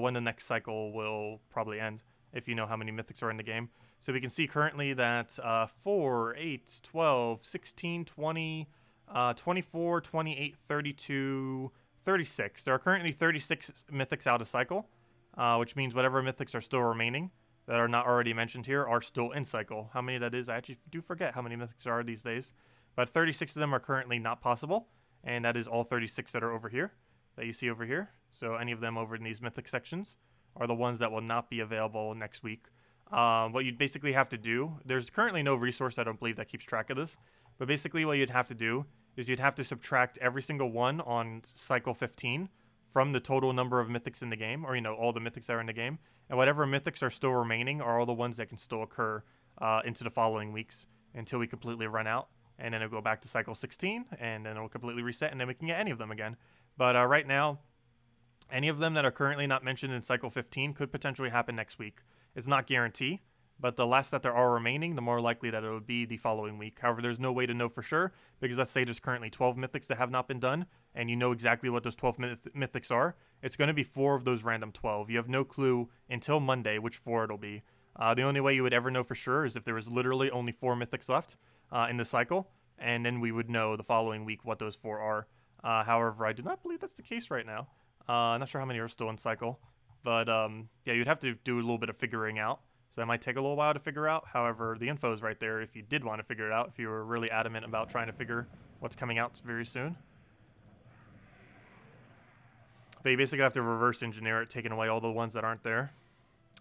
when the next cycle will probably end, if you know how many mythics are in the game. So we can see currently that 4, 8, 12, 16, 20, 24, 28, 32, 36. There are currently 36 mythics out of cycle, which means whatever mythics are still remaining that are not already mentioned here are still in cycle. How many that is, I actually do forget how many mythics there are these days. But 36 of them are currently not possible, and that is all 36 that are over here, that you see over here. So any of them over in these mythic sections are the ones that will not be available next week. What you'd basically have to do, there's currently no resource, I don't believe, that keeps track of this, but basically what you'd have to do is you'd have to subtract every single one on cycle 15 from the total number of mythics in the game, or, you know, all the mythics that are in the game, and whatever mythics are still remaining are all the ones that can still occur into the following weeks until we completely run out, and then it'll go back to cycle 16, and then it'll completely reset, and then we can get any of them again. But right now, any of them that are currently not mentioned in cycle 15 could potentially happen next week. It's not guaranteed, but the less that there are remaining, the more likely that it would be the following week. However, there's no way to know for sure, because let's say there's currently 12 mythics that have not been done, and you know exactly what those 12 mythics are. It's going to be 4 of those random 12. You have no clue until Monday which 4 it'll be. The only way you would ever know for sure is if there was literally only 4 mythics left in the cycle, and then we would know the following week what those 4 are. However, I do not believe that's the case right now. I'm not sure how many are still in cycle, but yeah, you'd have to do a little bit of figuring out. So that might take a little while to figure out. However, the info is right there if you did want to figure it out, if you were really adamant about trying to figure what's coming out very soon. But you basically have to reverse engineer it, taking away all the ones that aren't there.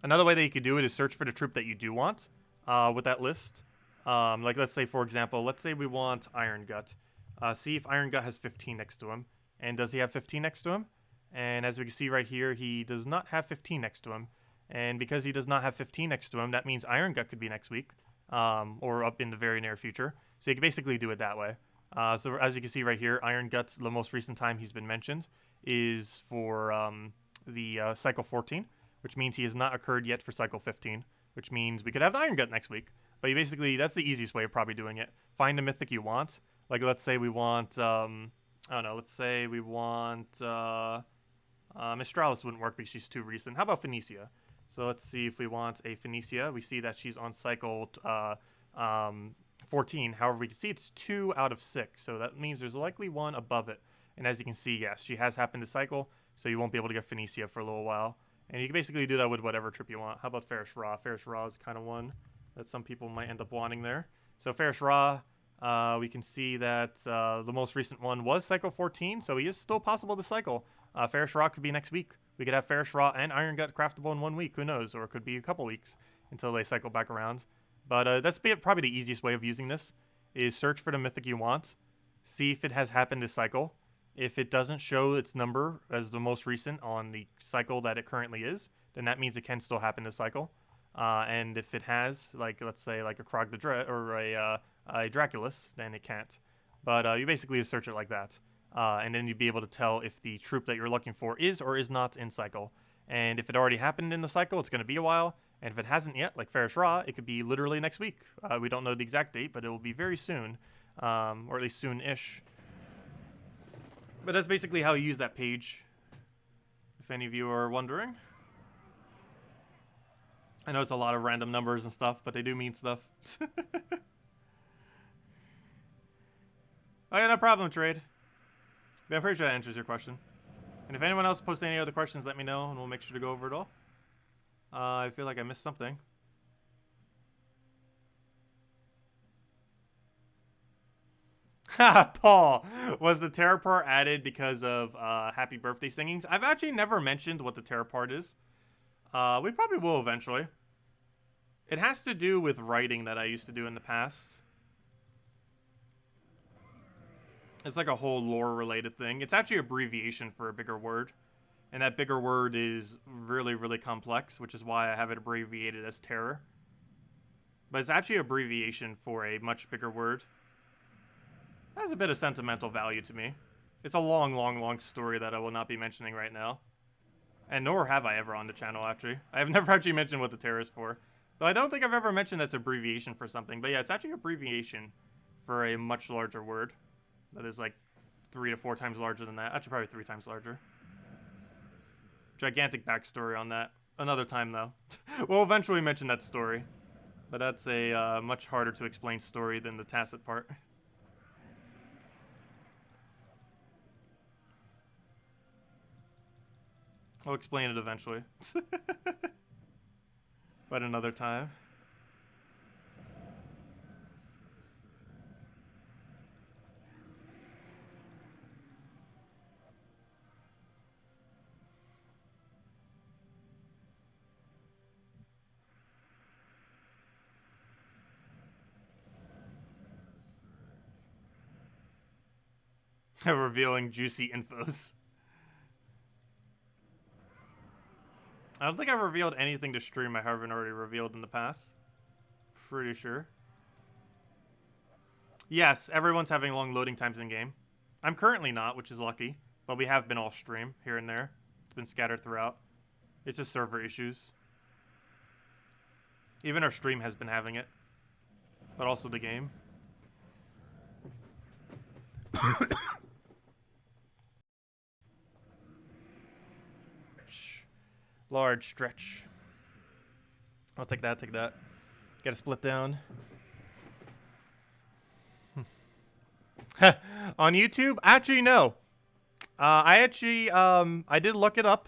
Another way that you could do it is search for the troop that you do want with that list. Like, let's say, for example, let's say we want Iron Gut. See if Iron Gut has 15 next to him. And does he have 15 next to him? And as we can see right here, he does not have 15 next to him. And because he does not have 15 next to him, that means Iron Gut could be next week, or up in the very near future. So you can basically do it that way. So as you can see right here, Iron Gut's the most recent time he's been mentioned is for the Cycle 14, which means he has not occurred yet for Cycle 15, which means we could have the Iron Gut next week. But you basically, that's the easiest way of probably doing it. Find a mythic you want. Like, let's say we want, I don't know, let's say we want, Mistralis wouldn't work because she's too recent. How about Phoenicia? So let's see if we want a Phoenicia. We see that she's on cycle 14. However, we can see it's 2 out of 6. So that means there's likely one above it. And as you can see, yes, she has happened to cycle. So you won't be able to get Phoenicia for a little while. And you can basically do that with whatever trip you want. How about Ferris Ra? Ferris Ra is kind of one that some people might end up wanting there. So Ferris Ra, we can see that the most recent one was cycle 14. So he is still possible to cycle. Ferris Ra could be next week. We could have Ferris Ra and Iron Gut craftable in 1 week. Who knows? Or it could be a couple weeks until they cycle back around. But that's probably the easiest way of using this, is search for the mythic you want. See if it has happened this cycle. If it doesn't show its number as the most recent on the cycle that it currently is, then that means it can still happen this cycle. And if it has, like, let's say, like a Krog the Dread or a Draculus, then it can't. But you basically just search it like that. And then you'd be able to tell if the troop that you're looking for is or is not in cycle. And if it already happened in the cycle, it's going to be a while. And if it hasn't yet, like Ferris Ra, it could be literally next week. We don't know the exact date, but it will be very soon. Or at least soon-ish. But that's basically how you use that page, if any of you are wondering. I know it's a lot of random numbers and stuff, but they do mean stuff. Oh yeah, no problem, Trade. But I'm pretty sure that answers your question. And if anyone else posts any other questions, let me know, and we'll make sure to go over it all. I feel like I missed something. Ha, Paul, was the terror part added because of happy birthday singings? I've actually never mentioned what the terror part is. We probably will eventually. It has to do with writing that I used to do in the past. It's like a whole lore-related thing. It's actually abbreviation for a bigger word. And that bigger word is really, really complex, which is why I have it abbreviated as terror. But it's actually abbreviation for a much bigger word. That has a bit of sentimental value to me. It's a long, long, long story that I will not be mentioning right now. And nor have I ever on the channel, actually. I have never actually mentioned what the terror is for. Though I don't think I've ever mentioned that's abbreviation for something. But yeah, it's actually abbreviation for a much larger word. That is like 3 to 4 times larger than that. Actually, probably 3 times larger. Gigantic backstory on that. Another time, though. We'll eventually mention that story. But that's a much harder to explain story than the Tacet part. I'll explain it eventually. But another time. Revealing juicy infos. I don't think I've revealed anything to stream I haven't already revealed in the past. Pretty sure. Yes, everyone's having long loading times in-game. I'm currently not, which is lucky. But we have been all stream, here and there. It's been scattered throughout. It's just server issues. Even our stream has been having it. But also the game. Large stretch. I'll take that, take that. Gotta split down. On YouTube? Actually, no. I did look it up.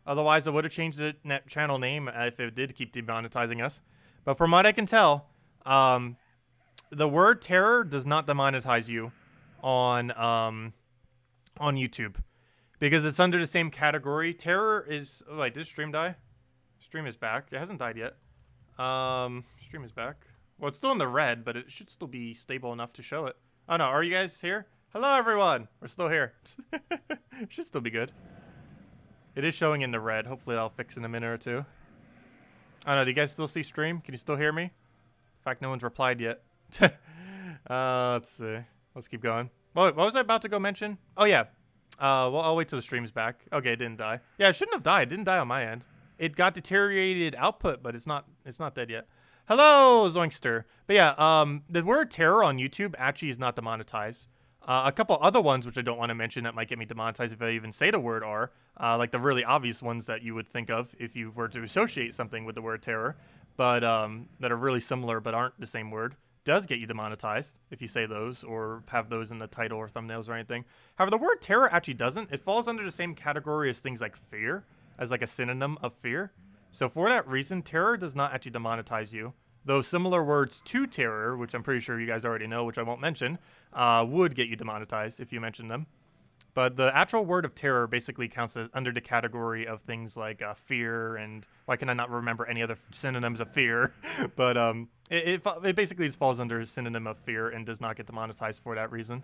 Otherwise, I would have changed the channel name if it did keep demonetizing us. But from what I can tell, the word terror does not demonetize you on YouTube. Because it's under the same category. Terror is... Oh, wait, did stream die? Stream is back. It hasn't died yet. Stream is back. Well, it's still in the red, but it should still be stable enough to show it. Oh, no. Are you guys here? Hello, everyone. We're still here. Should still be good. It is showing in the red. Hopefully, that'll fix in a minute or two. Oh, no. Do you guys still see stream? Can you still hear me? In fact, no one's replied yet. Let's see. Let's keep going. What was I about to go mention? Oh, yeah. Well, I'll wait till the stream's back. Okay, it didn't die. Yeah, it shouldn't have died. It didn't die on my end. It got deteriorated output, but it's not dead yet. Hello, Zoinkster. But yeah, the word terror on YouTube actually is not demonetized. A couple other ones, which I don't want to mention, that might get me demonetized if I even say the word are, like the really obvious ones that you would think of if you were to associate something with the word terror, but that are really similar but aren't the same word, does get you demonetized if you say those or have those in the title or thumbnails or anything. However, the word terror actually doesn't. It falls under the same category as things like fear, as like a synonym of fear. So for that reason, terror does not actually demonetize you. Though similar words to terror, which I'm pretty sure you guys already know, which I won't mention, would get you demonetized if you mention them. But the actual word of terror basically counts as under the category of things like fear and... Why can I not remember any other synonyms of fear? But it basically just falls under a synonym of fear and does not get demonetized for that reason.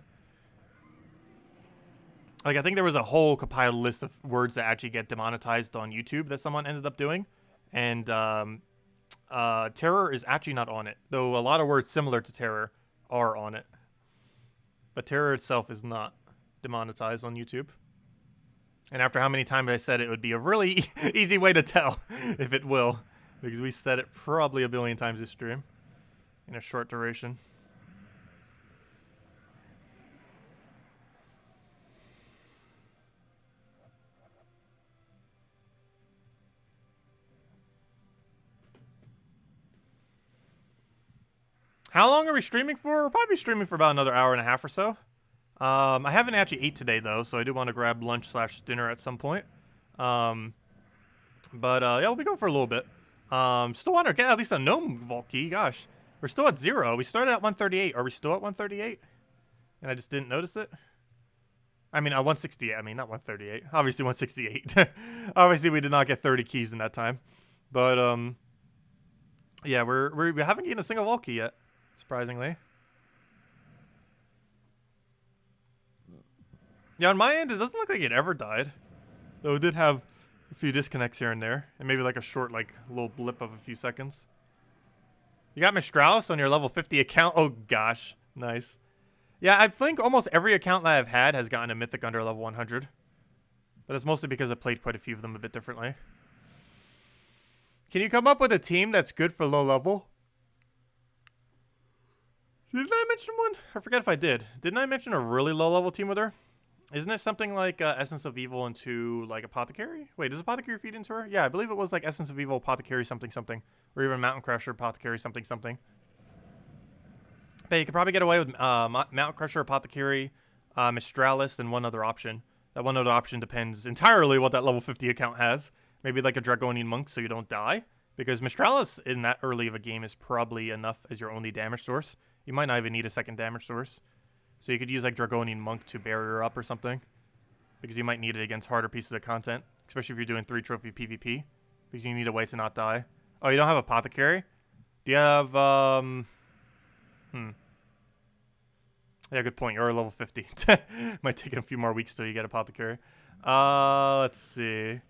Like, I think there was a whole compiled list of words that actually get demonetized on YouTube that someone ended up doing. And terror is actually not on it. Though a lot of words similar to terror are on it. But terror itself is not demonetized on YouTube. And after how many times I said it, would be a really easy way to tell if it will. Because we said it probably a billion times this stream. In a short duration. How long are we streaming for? We'll probably be streaming for about another hour and a half or so. I haven't actually ate today, though, so I do want to grab lunch/dinner at some point. Yeah, we'll be going for a little bit. Still want to get at least a Gnome vault key. Gosh, we're still at 0. We started at 138. Are we still at 138? And I just didn't notice it? I mean, 168. I mean, not 138. Obviously, 168. Obviously, we did not get 30 keys in that time. But, yeah, we haven't gained a single vault key yet, surprisingly. Yeah, on my end, it doesn't look like it ever died. Though it did have a few disconnects here and there. And maybe like a short, like, little blip of a few seconds. You got Mistrauss on your level 50 account? Oh, gosh. Nice. Yeah, I think almost every account that I've had has gotten a mythic under level 100. But it's mostly because I played quite a few of them a bit differently. Can you come up with a team that's good for low level? Didn't I mention one? I forget if I did. Didn't I mention a really low level team with her? Isn't it something like Essence of Evil into, like, Apothecary? Wait, does Apothecary feed into her? Yeah, I believe it was, like, Essence of Evil, Apothecary, something, something. Or even Mountain Crusher, Apothecary, something, something. But you could probably get away with Mountain Crusher, Apothecary, Mistralis, and one other option. That one other option depends entirely what that level 50 account has. Maybe, like, a Dragonian Monk so you don't die. Because Mistralis in that early of a game is probably enough as your only damage source. You might not even need a second damage source. So you could use like Dragonian Monk to barrier up or something. Because you might need it against harder pieces of content. Especially if you're doing 3 trophy PvP. Because you need a way to not die. Oh, you don't have Apothecary? Do you have, Yeah, good point. You're at level 50. Might take a few more weeks till you get Apothecary. Let's see.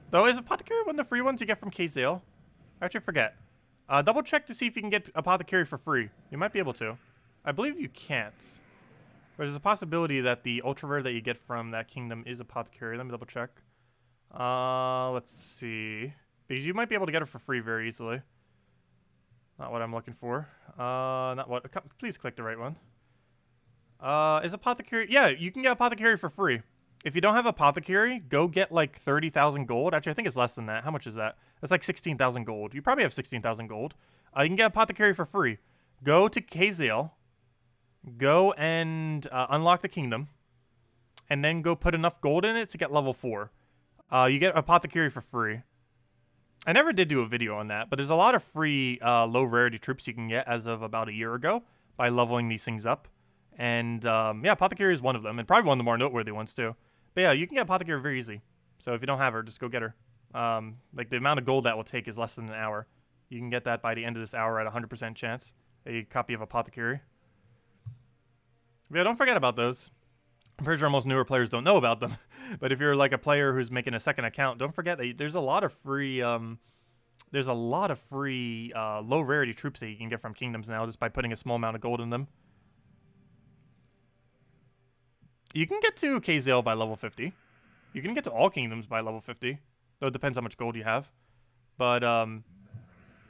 Though, is Apothecary one of the free ones you get from Kazale? I actually forget. Double check to see if you can get Apothecary for free. You might be able to. I believe you can't. There's a possibility that the ultra rare that you get from that kingdom is Apothecary. Let me double check. Let's see. Because you might be able to get it for free very easily. Not what I'm looking for. Not what. Please click the right one. Is Apothecary? Yeah, you can get Apothecary for free. If you don't have Apothecary, go get like 30,000 gold. Actually, I think it's less than that. How much is that? That's like 16,000 gold. You probably have 16,000 gold. You can get Apothecary for free. Go to Kazale. Go and unlock the kingdom. And then go put enough gold in it to get level 4. You get Apothecary for free. I never did do a video on that, but there's a lot of free low rarity troops you can get as of about a year ago by leveling these things up. And yeah, Apothecary is one of them, and probably one of the more noteworthy ones too. But yeah, you can get Apothecary very easy. So if you don't have her, just go get her. Like the amount of gold that will take is less than an hour. You can get that by the end of this hour at 100% chance. A copy of Apothecary. But yeah, don't forget about those. I'm pretty sure most newer players don't know about them. But if you're like a player who's making a second account, don't forget that there's a lot of free low rarity troops that you can get from kingdoms now just by putting a small amount of gold in them. You can get to Kazale by level 50. You can get to all kingdoms by level 50. Though it depends how much gold you have. But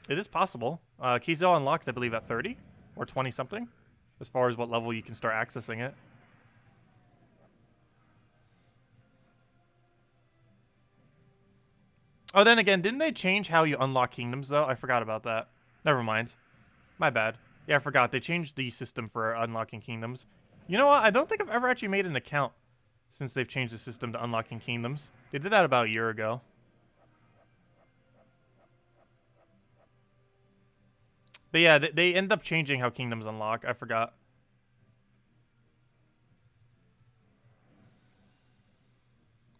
it is possible. Kazale unlocks, I believe, at 30 or 20 something. As far as what level you can start accessing it. Oh, then again, didn't they change how you unlock kingdoms, though? I forgot about that. Never mind. My bad. Yeah, I forgot. They changed the system for unlocking kingdoms. You know what? I don't think I've ever actually made an account since they've changed the system to unlocking kingdoms. They did that about a year ago. But yeah, they end up changing how kingdoms unlock. I forgot.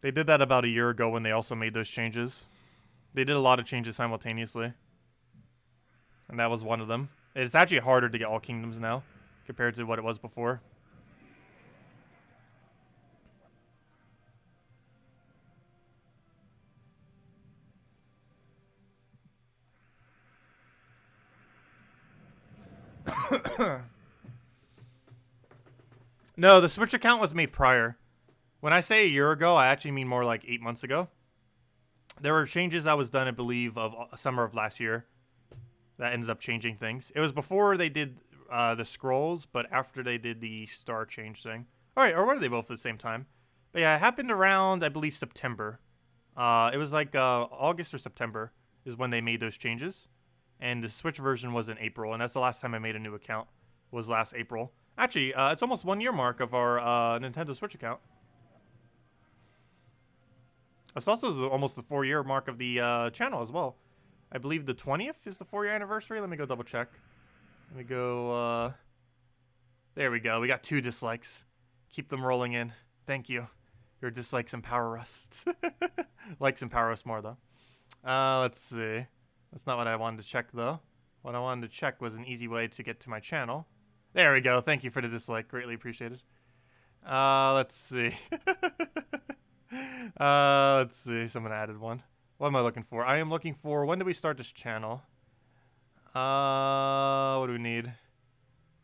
They did that about a year ago when they also made those changes. They did a lot of changes simultaneously. And that was one of them. It's actually harder to get all kingdoms now compared to what it was before. No, the Switch account was made prior. When I say a year ago, I actually mean more like 8 months ago. There were changes that was done, I believe, of summer of last year that ended up changing things. It was before they did the scrolls, but after they did the star change thing. All right, or were they both at the same time? But yeah, it happened around, I believe, September. It was like August or September is when they made those changes. And the Switch version was in April, and that's the last time I made a new account, was last April. Actually, it's almost 1 year mark of our Nintendo Switch account. It's also almost the 4-year mark of the channel as well. I believe the 20th is the 4-year anniversary. Let me go double check. Let me go, there we go. We got 2 dislikes. Keep them rolling in. Thank you. Your dislikes empower us. Likes empower us more, though. Let's see. That's not what I wanted to check, though. What I wanted to check was an easy way to get to my channel. There we go. Thank you for the dislike. Greatly appreciated. Let's see. Let's see. Someone added one. What am I looking for? I am looking for, when did we start this channel? What do we need?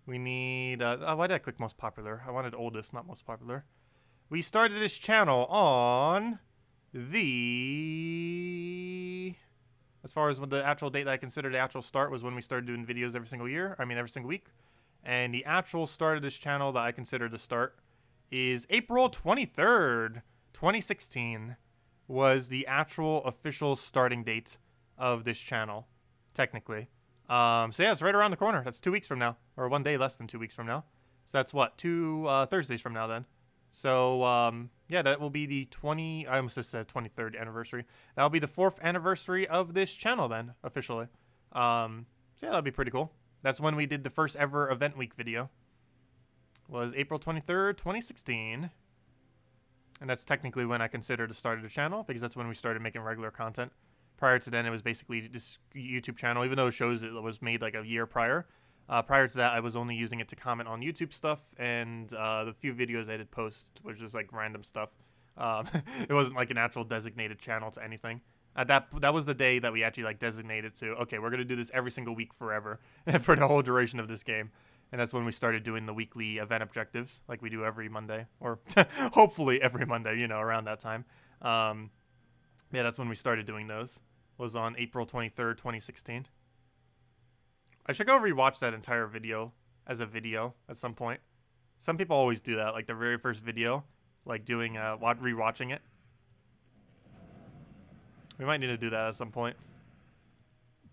We need, why did I click most popular? I wanted oldest, not most popular. We started this channel on the... As far as when the actual date that I consider the actual start was when we started doing videos every single week. And the actual start of this channel that I consider the start is April 23rd, 2016 was the actual official starting date of this channel, technically. So yeah, it's right around the corner. That's 2 weeks from now, or 1 day less than 2 weeks from now. So that's what, 2 Thursdays from now then. So yeah, that will be the I almost just said 23rd anniversary. That'll be the 4th anniversary of this channel then, officially. So yeah, that'll be pretty cool. That's when we did the first ever event week video. Was April 23rd, 2016. And that's technically when I consider the start of the channel, because that's when we started making regular content. Prior to then, it was basically this YouTube channel, even though it shows it was made like a year prior. Prior to that, I was only using it to comment on YouTube stuff, and the few videos I did post was just like random stuff. It wasn't like an actual designated channel to anything. That was the day that we actually like designated to, okay, we're gonna do this every single week forever, for the whole duration of this game. And that's when we started doing the weekly event objectives, like we do every Monday, or hopefully every Monday, you know, around that time. Yeah, that's when we started doing those. Was on April 23rd, 2016. I should go rewatch that entire video as a video at some point. Some people always do that, like the very first video. like doing rewatching it. We might need to do that at some point.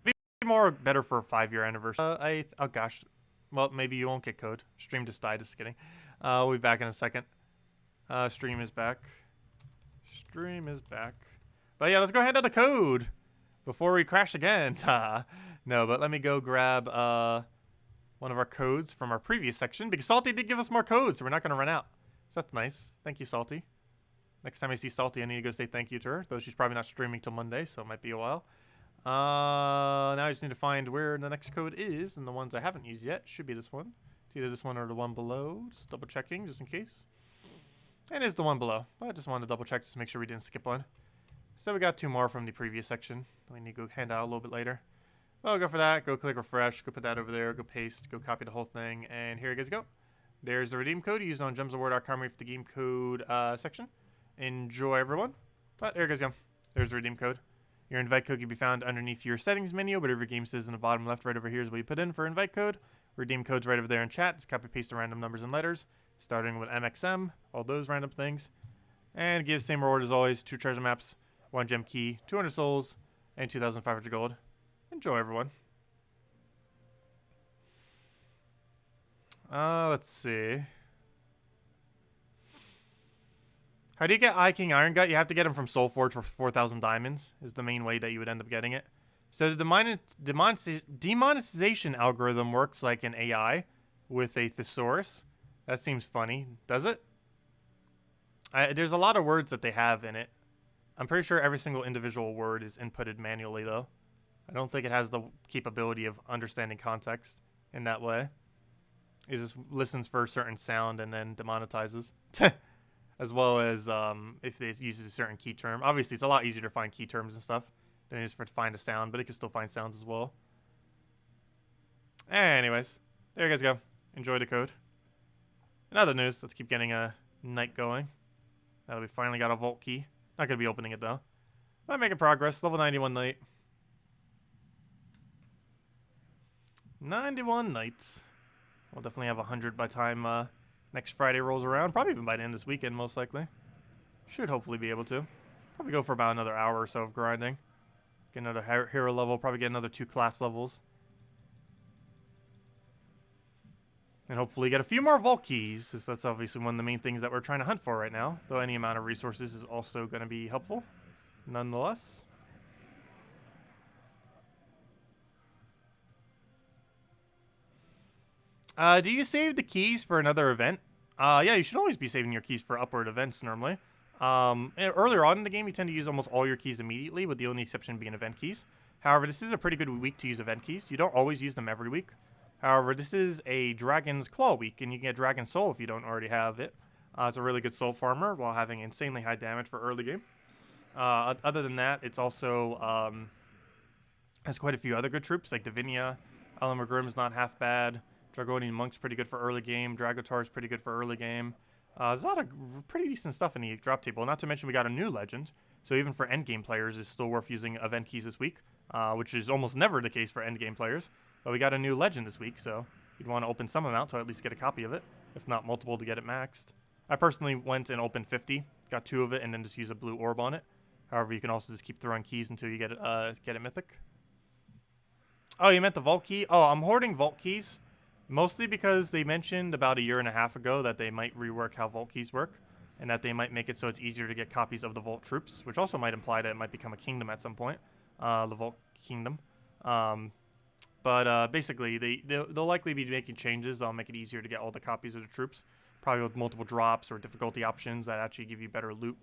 Be more better for a 5-year anniversary. Oh gosh, well maybe you won't get code. Stream just died. Just kidding. We'll be back in a second. Stream is back. Stream is back. But yeah, let's go ahead to the code before we crash again. No, but let me go grab one of our codes from our previous section because Salty did give us more codes, so we're not going to run out. So that's nice. Thank you, Salty. Next time I see Salty, I need to go say thank you to her, though she's probably not streaming till Monday, so it might be a while. Now I just need to find where the next code is, and the ones I haven't used yet should be this one. It's either this one or the one below. Just double checking, just in case. And it's the one below. But I just wanted to double check just to make sure we didn't skip one. So we got 2 more from the previous section. We need to go hand out a little bit later. Well, go for that. Go click refresh. Go put that over there. Go paste. Go copy the whole thing. And here you guys go. There's the redeem code used on gemsofwar.com for the game code section. Enjoy, everyone. But there you guys go. There's the redeem code. Your invite code can be found underneath your settings menu. Whatever your game says in the bottom left right over here is what you put in for invite code. Redeem code's right over there in chat. Just copy paste the random numbers and letters, starting with MXM, all those random things. And give the same reward as always: 2 treasure maps, 1 gem key, 200 souls, and 2,500 gold. Enjoy, everyone. Let's see. How do you get King Iron Gut? You have to get him from Soulforge for 4,000 diamonds is the main way that you would end up getting it. So the demonetization algorithm works like an AI with a thesaurus. That seems funny. Does it? There's a lot of words that they have in it. I'm pretty sure every single individual word is inputted manually, though. I don't think it has the capability of understanding context in that way. It just listens for a certain sound and then demonetizes. As well as if it uses a certain key term. Obviously, it's a lot easier to find key terms and stuff than it is to find a sound, but it can still find sounds as well. Anyways, there you guys go. Enjoy the code. In other news, let's keep getting a night going. Now that we finally got a vault key. Not going to be opening it, though. But making progress. Level 91 night. 91 nights. We'll definitely have 100 by time next Friday rolls around. Probably even by the end of this weekend, most likely. Should hopefully be able to. Probably go for about another hour or so of grinding. Get another hero level. Probably get another 2 class levels. And hopefully get a few more vault keys, since that's obviously one of the main things that we're trying to hunt for right now. Though any amount of resources is also going to be helpful, nonetheless. Do you save the keys for another event? Yeah, you should always be saving your keys for upward events normally. Earlier on in the game, you tend to use almost all your keys immediately, with the only exception being event keys. However, this is a pretty good week to use event keys. You don't always use them every week. However, this is a Dragon's Claw week, and you can get Dragon Soul if you don't already have it. It's a really good soul farmer while having insanely high damage for early game. Other than that, it's also has quite a few other good troops, like Divinia. Element Grim's not half bad. Dragonian Monk's pretty good for early game. Dragotar's pretty good for early game. There's a lot of pretty decent stuff in the drop table. Not to mention we got a new legend. So even for endgame players, it's still worth using event keys this week, which is almost never the case for endgame players. But we got a new legend this week, so you'd want to open some amount to at least get a copy of it, if not multiple to get it maxed. I personally went and opened 50, got 2 of it, and then just use a blue orb on it. However, you can also just keep throwing keys until you get it mythic. Oh, you meant the vault key? Oh, I'm hoarding vault keys. Mostly because they mentioned about a year and a half ago that they might rework how vault keys work, and that they might make it so it's easier to get copies of the vault troops, which also might imply that it might become a kingdom at some point, the vault kingdom. But basically, they'll likely be making changes. They'll make it easier to get all the copies of the troops, probably with multiple drops or difficulty options that actually give you better loot,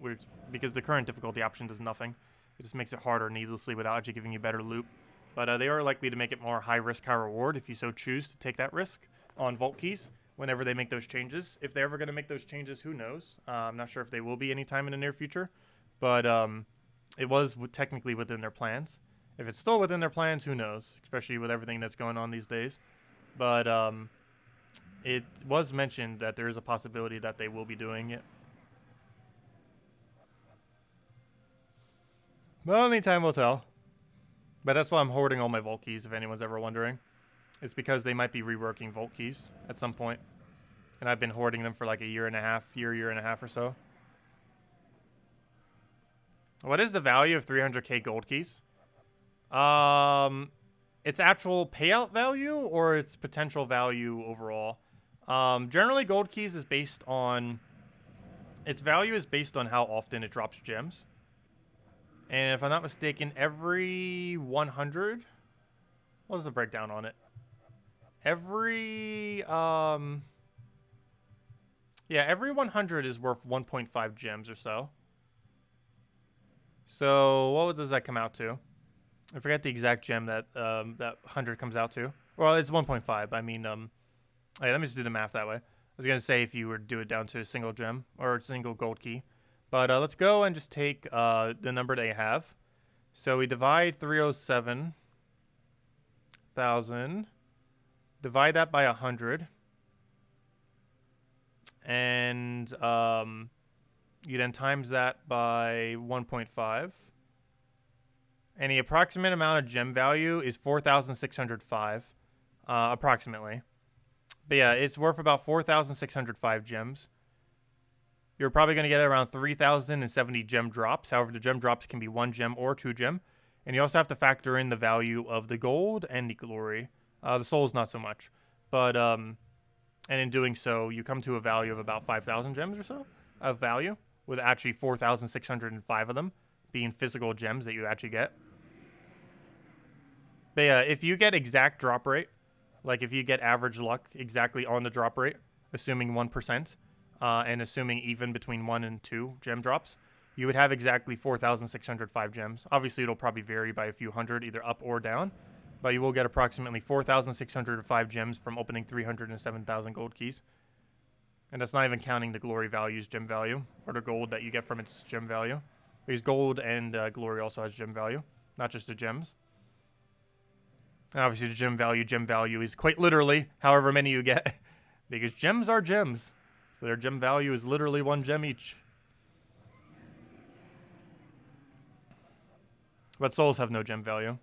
because the current difficulty option does nothing. It just makes it harder needlessly without actually giving you better loot. But they are likely to make it more high risk, high reward if you so choose to take that risk on vault keys whenever they make those changes. If they're ever going to make those changes, who knows? I'm not sure if they will be anytime in the near future. But it was technically within their plans. If it's still within their plans, who knows? Especially with everything that's going on these days. But it was mentioned that there is a possibility that they will be doing it. But only time will tell. But that's why I'm hoarding all my vault keys, if anyone's ever wondering. It's because they might be reworking vault keys at some point. And I've been hoarding them for like a year and a half or so. What is the value of 300k gold keys? Its actual payout value or its potential value overall? Generally, gold keys is based on... Its value is based on how often it drops gems. And if I'm not mistaken, every 100... What was the breakdown on it? Every... Yeah, every 100 is worth 1.5 gems or so. So, what does that come out to? I forget the exact gem that that 100 comes out to. Well, it's 1.5. I mean, hey, let me just do the math that way. I was going to say if you were to do it down to a single gem or a single gold key. But let's go and just take the number they have. So we divide 307,000. Divide that by 100. And you then times that by 1.5. And the approximate amount of gem value is 4,605, approximately. But yeah, it's worth about 4,605 gems. You're probably going to get around 3,070 gem drops. However, the gem drops can be 1 gem or 2 gem. And you also have to factor in the value of the gold and the glory. The souls, not so much. But, and in doing so, you come to a value of about 5,000 gems or so of value, with actually 4,605 of them being physical gems that you actually get. But yeah, if you get exact drop rate, like if you get average luck exactly on the drop rate, assuming 1%, and assuming even between 1 and 2 gem drops, you would have exactly 4,605 gems. Obviously, it'll probably vary by a few hundred, either up or down, but you will get approximately 4,605 gems from opening 307,000 gold keys. And that's not even counting the glory value's gem value, or the gold that you get from its gem value. Because gold and glory also has gem value, not just the gems. And obviously, the gem value is quite literally however many you get, because gems are gems. So their gem value is literally 1 gem each. But souls have no gem value.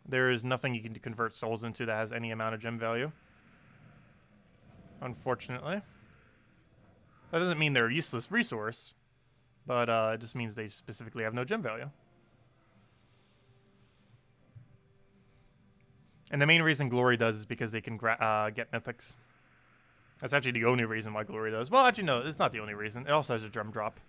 There is nothing you can convert souls into that has any amount of gem value. Unfortunately. That doesn't mean they're a useless resource, but it just means they specifically have no gem value. And the main reason glory does is because they can get mythics. That's actually the only reason why glory does. Well, actually, no, it's not the only reason. It also has a gem drop.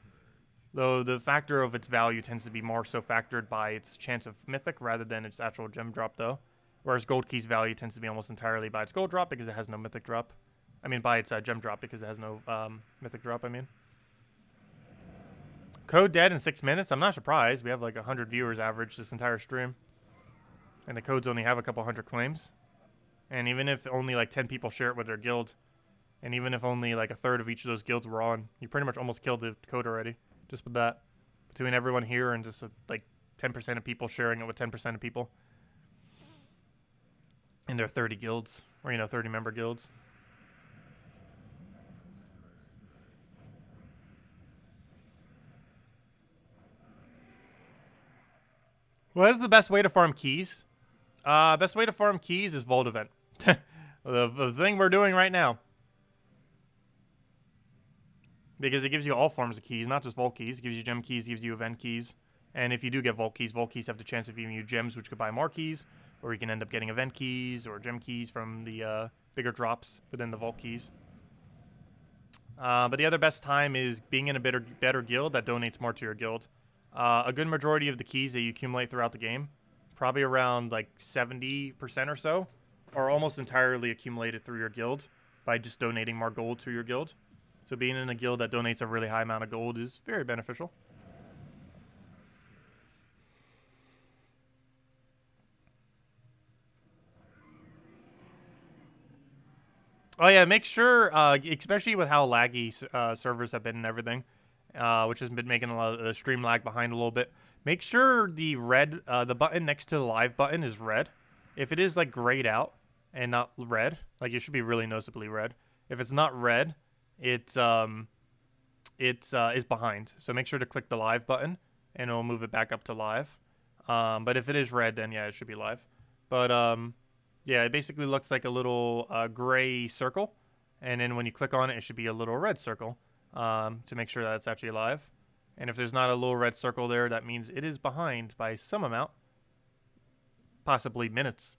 Though the factor of its value tends to be more so factored by its chance of mythic rather than its actual gem drop, though. Whereas gold key's value tends to be almost entirely by its gold drop because it has no mythic drop. I mean, by its gem drop because it has no mythic drop, I mean. Code dead in 6 minutes? I'm not surprised. We have like 100 viewers average this entire stream. And the codes only have a couple hundred claims. And even if only like 10 people share it with their guild, and even if only like a third of each of those guilds were on, you pretty much almost killed the code already. Just with that. Between everyone here and just like 10% of people sharing it with 10% of people. And there are 30 guilds. Or, 30 member guilds. What is the best way to farm keys? Best way to farm keys is Vault Event. the thing we're doing right now. Because it gives you all forms of keys, not just Vault keys. It gives you gem keys, gives you event keys. And if you do get Vault keys have the chance of giving you gems, which could buy more keys. Or you can end up getting event keys or gem keys from the bigger drops within the Vault keys. But the other best time is being in a better guild that donates more to your guild. A good majority of the keys that you accumulate throughout the game, probably around like 70% or so, are almost entirely accumulated through your guild by just donating more gold to your guild. So being in a guild that donates a really high amount of gold is very beneficial. Oh yeah, make sure, especially with how laggy servers have been and everything, which has been making a lot of the stream lag behind a little bit. Make sure the red, the button next to the live button is red. If it is like grayed out and not red, like it should be really noticeably red. If it's not red, it's is behind. So make sure to click the live button and it'll move it back up to live. But if it is red, then yeah, it should be live. But yeah, it basically looks like a little gray circle, and then when you click on it, it should be a little red circle to make sure that it's actually live. And if there's not a little red circle there, that means it is behind by some amount. Possibly minutes.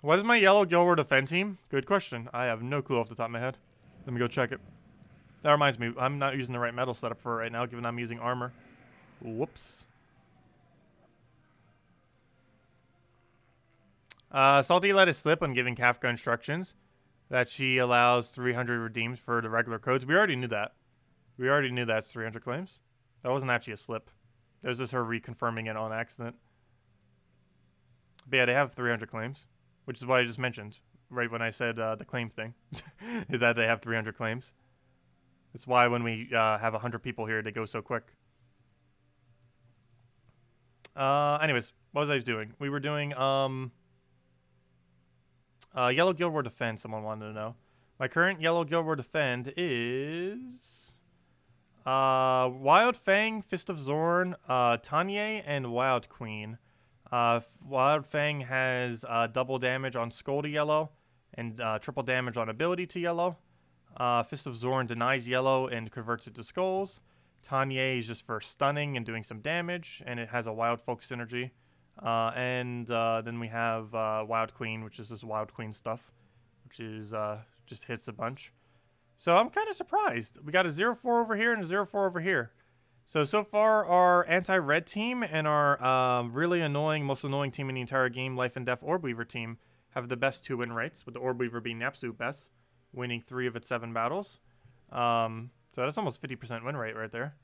What is my yellow Guild defend team? Good question. I have no clue off the top of my head. Let me go check it. That reminds me, I'm not using the right metal setup for it right now, given I'm using armor. Whoops. Salty let it slip on giving Kafka instructions that she allows 300 redeems for the regular codes. We already knew that. We already knew that's 300 claims. That wasn't actually a slip. It was just her reconfirming it on accident. But yeah, they have 300 claims, which is what I just mentioned right when I said the claim thing, is that they have 300 claims. That's why when we have 100 people here, they go so quick. Anyways, what was I doing? We were doing Yellow Guild War Defend, someone wanted to know. My current Yellow Guild War Defend is Wild Fang, Fist of Zorn, Tanya, and Wild Queen. Wild Fang has double damage on Skull to yellow and triple damage on ability to yellow. Fist of Zorn denies yellow and converts it to skulls. Tanya is just for stunning and doing some damage, and it has a Wild Folk synergy. Then we have Wild Queen, which is this Wild Queen stuff, which is just hits a bunch. So I'm kind of surprised. We got a 0-4 over here and a 0-4 over here. So far our anti-red team and our really annoying, most annoying team in the entire game, Life and Death Orb Weaver team, have the best 2 win rates, with the Orb Weaver being the absolute best, winning 3 of its 7 battles. So that's almost 50% win rate right there.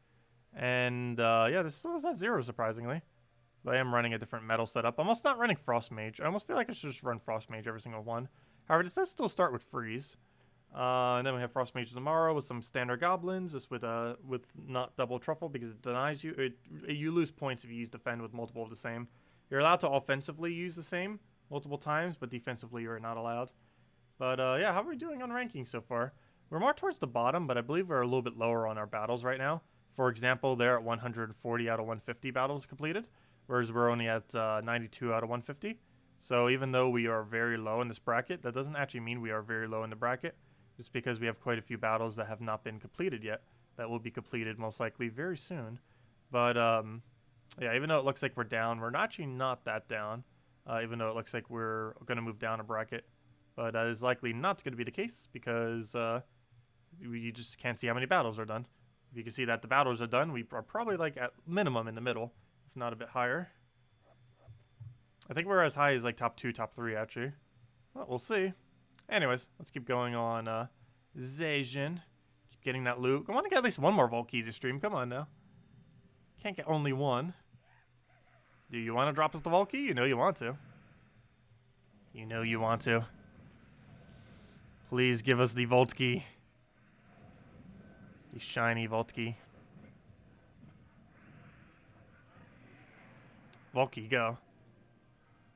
And yeah, this was at 0 surprisingly. But I am running a different metal setup. I'm almost not running Frost Mage. I almost feel like I should just run Frost Mage every single one. However, this does still start with Freeze. And then we have Frost Mage tomorrow with some standard goblins, just with not double truffle because it denies you. You lose points if you use defend with multiple of the same. You're allowed to offensively use the same multiple times, but defensively you're not allowed. But yeah, how are we doing on ranking so far? We're more towards the bottom, but I believe we're a little bit lower on our battles right now. For example, they're at 140 out of 150 battles completed, whereas we're only at 92 out of 150. So even though we are very low in this bracket, that doesn't actually mean we are very low in the bracket. Just because we have quite a few battles that have not been completed yet, that will be completed most likely very soon. But yeah, even though it looks like we're down, we're actually not that down. Even though it looks like we're going to move down a bracket. But that is likely not going to be the case because you just can't see how many battles are done. If you can see that the battles are done, we are probably like at minimum in the middle, if not a bit higher. I think we're as high as like top 2, top 3 actually. Well, we'll see. Anyways, let's keep going on Zacian. Keep getting that loot. I want to get at least one more Vault Key to stream. Come on now. Can't get only one. Do you want to drop us the Vault Key? You know you want to. You know you want to. Please give us the Vault Key. The shiny Vault Key. Vault Key, go.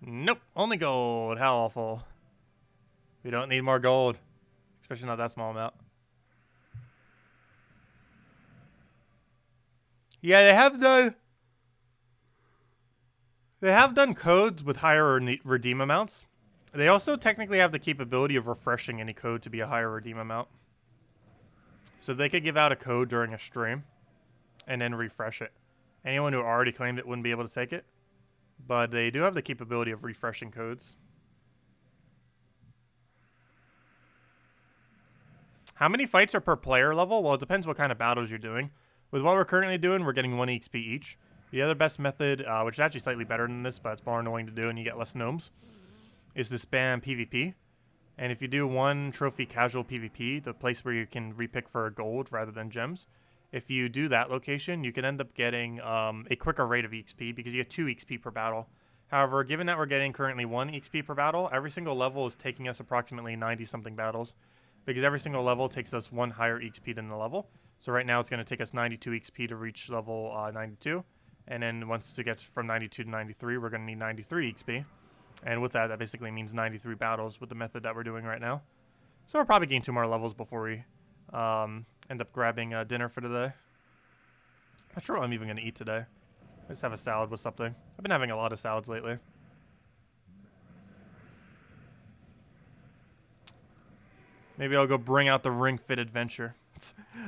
Nope, only gold. How awful. We don't need more gold. Especially not that small amount. Yeah, they have done codes with higher redeem amounts. They also technically have the capability of refreshing any code to be a higher redeem amount. So they could give out a code during a stream and then refresh it. Anyone who already claimed it wouldn't be able to take it. But they do have the capability of refreshing codes. How many fights are per player level? Well, it depends what kind of battles you're doing. With what we're currently doing, we're getting 1 EXP each. The other best method, which is actually slightly better than this, but it's more annoying to do and you get less gnomes, is to spam PvP. And if you do 1 trophy casual PvP, the place where you can repick for gold rather than gems, if you do that location, you can end up getting a quicker rate of EXP because you get 2 EXP per battle. However, given that we're getting currently 1 EXP per battle, every single level is taking us approximately 90-something battles. Because every single level takes us 1 higher EXP than the level. So right now it's going to take us 92 EXP to reach level 92. And then once to get from 92 to 93, we're going to need 93 EXP. And with that, that basically means 93 battles with the method that we're doing right now. So we'll probably gain 2 more levels before we end up grabbing dinner for today. Not sure what I'm even going to eat today. I just have a salad with something. I've been having a lot of salads lately. Maybe I'll go bring out the Ring Fit Adventure.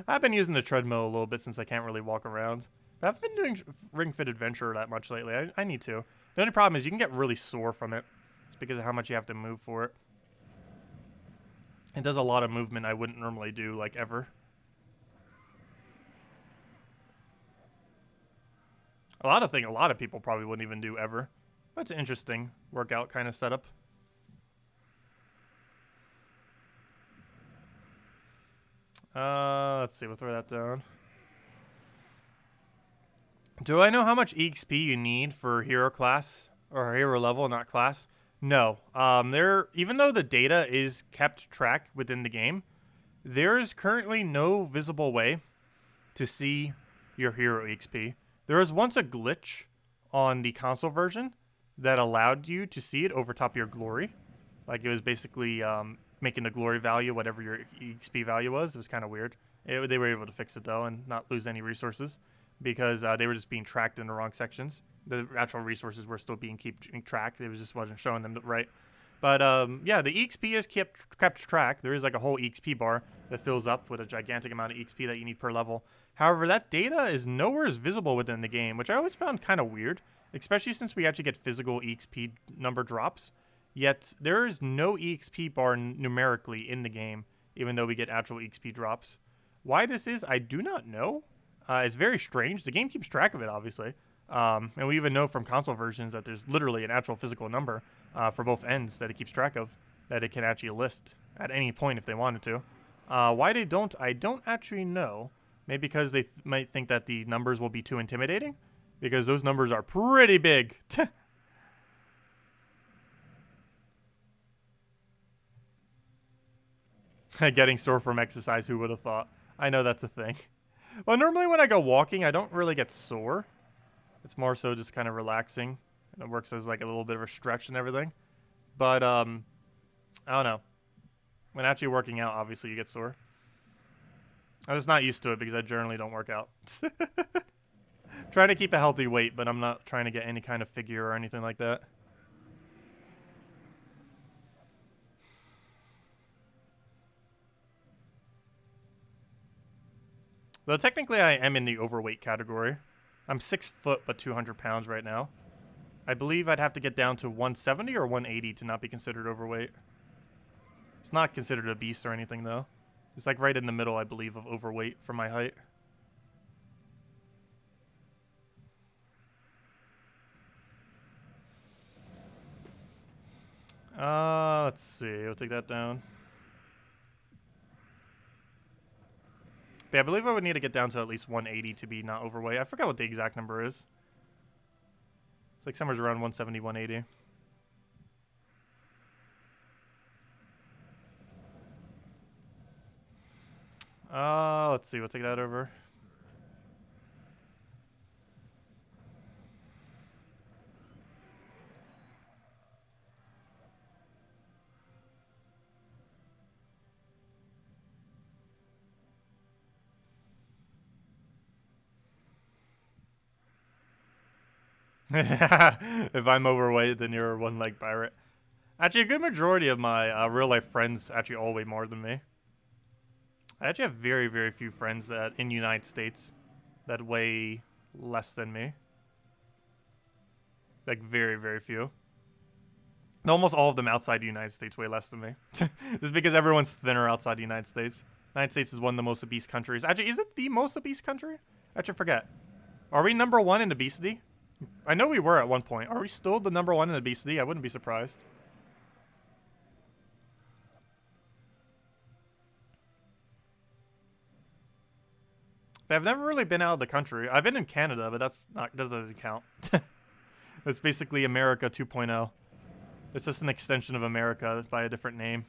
I've been using the treadmill a little bit since I can't really walk around. But I haven't been doing Ring Fit Adventure that much lately. I need to. The only problem is you can get really sore from it. It's because of how much you have to move for it. It does a lot of movement I wouldn't normally do, like, ever. A lot of people probably wouldn't even do ever. That's an interesting workout kind of setup. Let's see, we'll throw that down. Do I know how much EXP you need for hero class or hero level, not class? No. Even though the data is kept track within the game, there is currently no visible way to see your hero EXP. There was once a glitch on the console version that allowed you to see it over top of your glory. Like, it was basically making the glory value whatever your EXP value was. It was kind of weird. They were able to fix it, though, and not lose any resources because they were just being tracked in the wrong sections. The actual resources were still being tracked. It just wasn't showing them right. But, yeah, the EXP is kept track. There is, like, a whole EXP bar that fills up with a gigantic amount of EXP that you need per level. However, that data is nowhere as visible within the game, which I always found kind of weird, especially since we actually get physical EXP number drops. Yet, there is no EXP bar numerically in the game, even though we get actual EXP drops. Why this is, I do not know. It's very strange. The game keeps track of it, obviously. And we even know from console versions that there's literally an actual physical number for both ends that it keeps track of, that it can actually list at any point if they wanted to. Why they don't, I don't actually know. Maybe because they might think that the numbers will be too intimidating, because those numbers are pretty big. Getting sore from exercise, who would have thought? I know that's a thing. Well, normally when I go walking, I don't really get sore. It's more so just kind of relaxing, and it works as like a little bit of a stretch and everything. But, I don't know. When actually working out, obviously you get sore. I'm just not used to it because I generally don't work out. Trying to keep a healthy weight, but I'm not trying to get any kind of figure or anything like that. Though technically I am in the overweight category. I'm 6 foot but 200 pounds right now. I believe I'd have to get down to 170 or 180 to not be considered overweight. It's not considered obese or anything though. It's like right in the middle, I believe, of overweight for my height. Let's see. We'll take that down. But yeah, I believe I would need to get down to at least 180 to be not overweight. I forgot what the exact number is. It's like somewhere around 170, 180. Let's see. We'll take that over. If I'm overweight, then you're a one-leg pirate. Actually, a good majority of my real-life friends actually all weigh more than me. I actually have very, very few friends that in the United States that weigh less than me. Like, very, very few. Almost all of them outside the United States weigh less than me. Just because everyone's thinner outside the United States. The United States is one of the most obese countries. Actually, is it the most obese country? I actually forget. Are we #1 in obesity? I know we were at one point. Are we still the #1 in obesity? I wouldn't be surprised. But I've never really been out of the country. I've been in Canada, but that doesn't count. It's basically America 2.0. It's just an extension of America by a different name.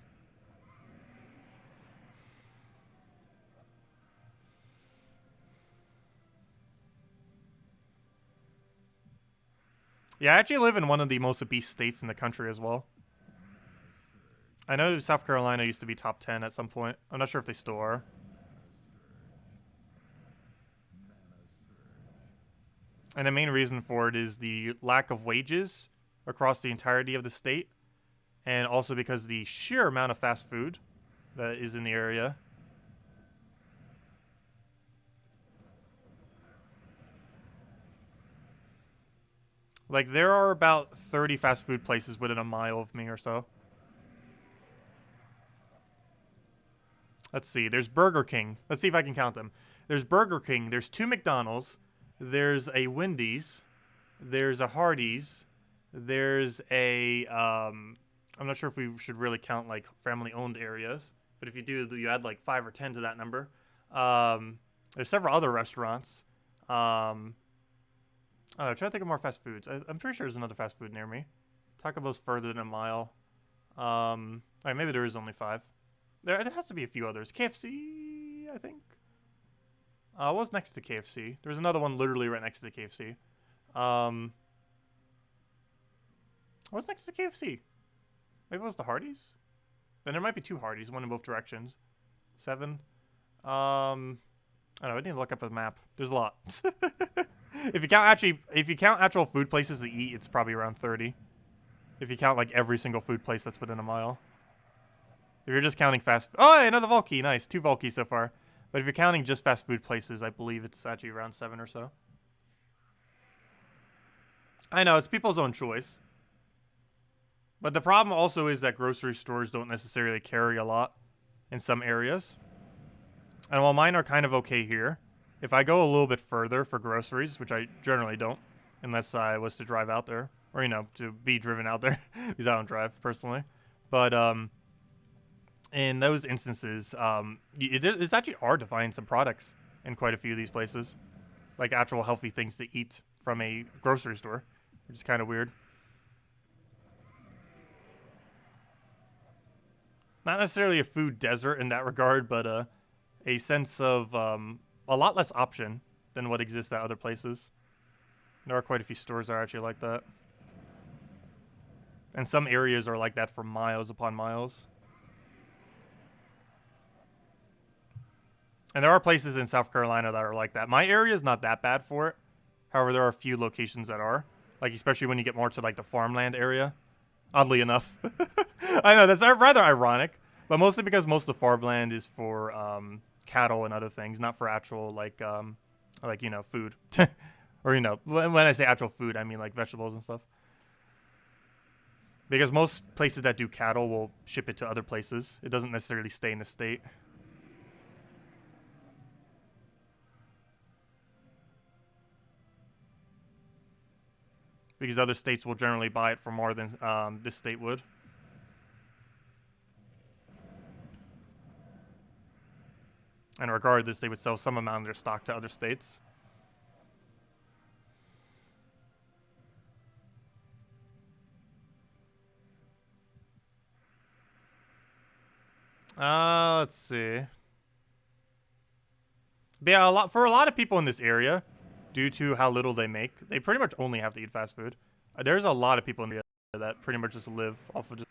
Yeah, I actually live in one of the most obese states in the country as well. I know South Carolina used to be top 10 at some point. I'm not sure if they still are. And the main reason for it is the lack of wages across the entirety of the state. And also because the sheer amount of fast food that is in the area. Like, there are about 30 fast food places within a mile of me or so. Let's see. There's Burger King. Let's see if I can count them. There's Burger King. There's 2 McDonald's. There's a Wendy's. There's a Hardee's. There's a, I'm not sure if we should really count, like, family-owned areas. But if you do, you add, like, 5 or 10 to that number. There's several other restaurants. I don't know, try to think of more fast foods. I'm pretty sure there's another fast food near me. Taco Bell's further than a mile. Alright, maybe there is only 5. There has to be a few others. KFC, I think. What's next to KFC? There's another one literally right next to KFC. What's next to KFC? Maybe it was the Hardee's? Then there might be 2 Hardee's, one in both directions. 7. I don't know, I need to look up a map. There's a lot. If you count actual food places to eat, it's probably around 30. If you count like every single food place that's within a mile. If you're just counting fast... Oh, hey, another Volkey. Nice. 2 Volkeys so far. But if you're counting just fast food places, I believe it's actually around 7 or so. I know, it's people's own choice. But the problem also is that grocery stores don't necessarily carry a lot in some areas. And while mine are kind of okay here, if I go a little bit further for groceries, which I generally don't, unless I was to drive out there, or, you know, to be driven out there, because I don't drive, personally. But, in those instances, it's actually hard to find some products in quite a few of these places. Like actual healthy things to eat from a grocery store, which is kind of weird. Not necessarily a food desert in that regard, but a sense of a lot less option than what exists at other places. There are quite a few stores that are actually like that. And some areas are like that for miles upon miles. And there are places in South Carolina that are like that. My area is not that bad for it. However, there are a few locations that are. Like, especially when you get more to, like, the farmland area. Oddly enough. I know, that's rather ironic. But mostly because most of the farmland is for cattle and other things. Not for actual, like you know, food. Or, you know, when I say actual food, I mean, like, vegetables and stuff. Because most places that do cattle will ship it to other places. It doesn't necessarily stay in the state. Because other states will generally buy it for more than this state would. And regardless, they would sell some amount of their stock to other states. Let's see. But yeah, for a lot of people in this area, due to how little they make, they pretty much only have to eat fast food. There's a lot of people in the area that pretty much just live off of just...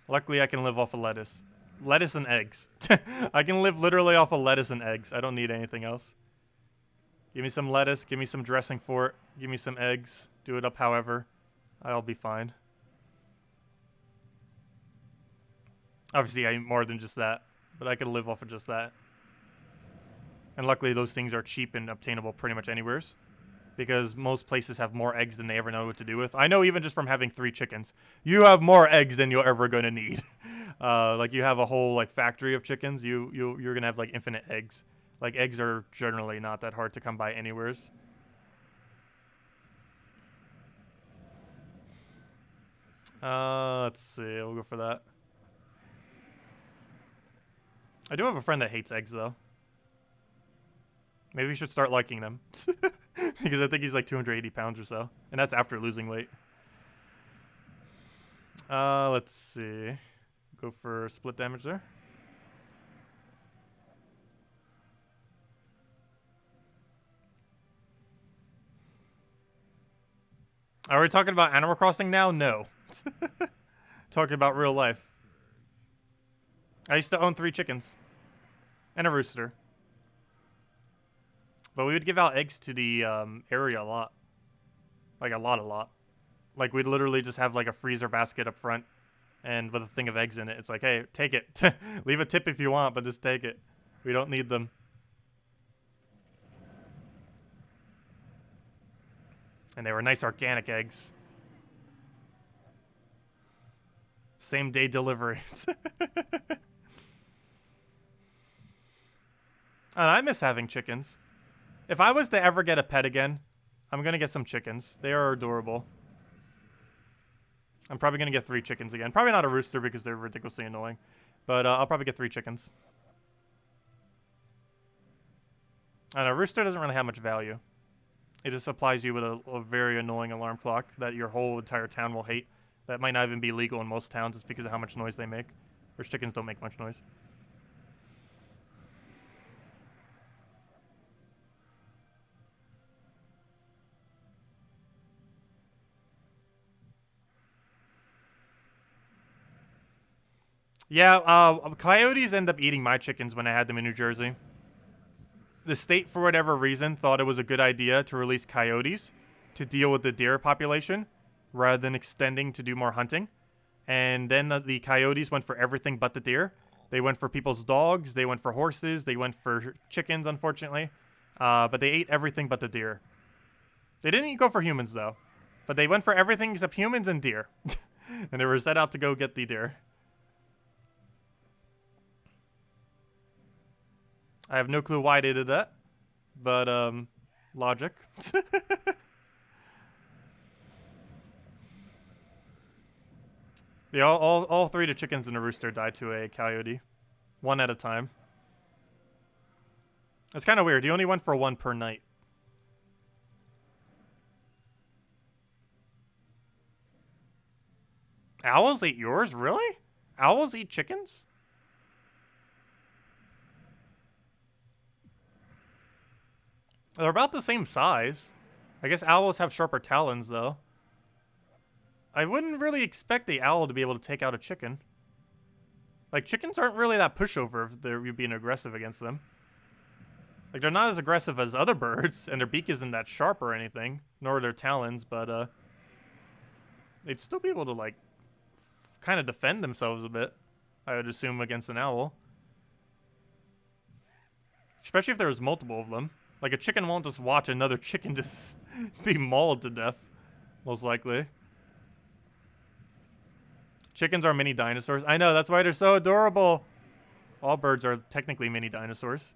Luckily, I can live off of lettuce. Lettuce and eggs. I can live literally off of lettuce and eggs. I don't need anything else. Give me some lettuce. Give me some dressing for it. Give me some eggs. Do it up however. I'll be fine. Obviously, I eat more than just that. But I could live off of just that. And luckily, those things are cheap and obtainable pretty much anywhere. Because most places have more eggs than they ever know what to do with. I know even just from having 3 chickens, you have more eggs than you're ever going to need. Like, you have a whole, like, factory of chickens, you're going to have, like, infinite eggs. Like, eggs are generally not that hard to come by anywheres. Let's see, we'll go for that. I do have a friend that hates eggs, though. Maybe we should start liking them. Because I think he's like 280 pounds or so. And that's after losing weight. Let's see. Go for split damage there. Are we talking about Animal Crossing now? No. Talking about real life. I used to own 3 chickens. And a rooster. But we would give out eggs to the area a lot. Like, a lot. Like, we'd literally just have, like, a freezer basket up front. And with a thing of eggs in it. It's like, hey, take it. Leave a tip if you want, but just take it. We don't need them. And they were nice organic eggs. Same day delivery. And I miss having chickens. If I was to ever get a pet again, I'm going to get some chickens. They are adorable. I'm probably going to get 3 chickens again. Probably not a rooster because they're ridiculously annoying. But I'll probably get 3 chickens. And a rooster doesn't really have much value. It just supplies you with a very annoying alarm clock that your whole entire town will hate. That might not even be legal in most towns just because of how much noise they make. Whereas chickens don't make much noise. Yeah, coyotes end up eating my chickens when I had them in New Jersey. The state, for whatever reason, thought it was a good idea to release coyotes to deal with the deer population rather than extending to do more hunting. And then the coyotes went for everything but the deer. They went for people's dogs. They went for horses. They went for chickens, unfortunately. But they ate everything but the deer. They didn't go for humans, though. But they went for everything except humans and deer. And they were set out to go get the deer. I have no clue why they did that. But, logic. Yeah, all 3 of the chickens and the rooster died to a coyote. 1 at a time. It's kind of weird. You only went for 1 per night. Owls ate yours? Really? Owls eat chickens? They're about the same size. I guess owls have sharper talons, though. I wouldn't really expect the owl to be able to take out a chicken. Like, chickens aren't really that pushover if you're being aggressive against them. Like, they're not as aggressive as other birds, and their beak isn't that sharp or anything, nor their talons, but, they'd still be able to, like, kind of defend themselves a bit, I would assume, against an owl. Especially if there was multiple of them. Like, a chicken won't just watch another chicken just be mauled to death, most likely. Chickens are mini dinosaurs. I know, that's why they're so adorable. All birds are technically mini dinosaurs.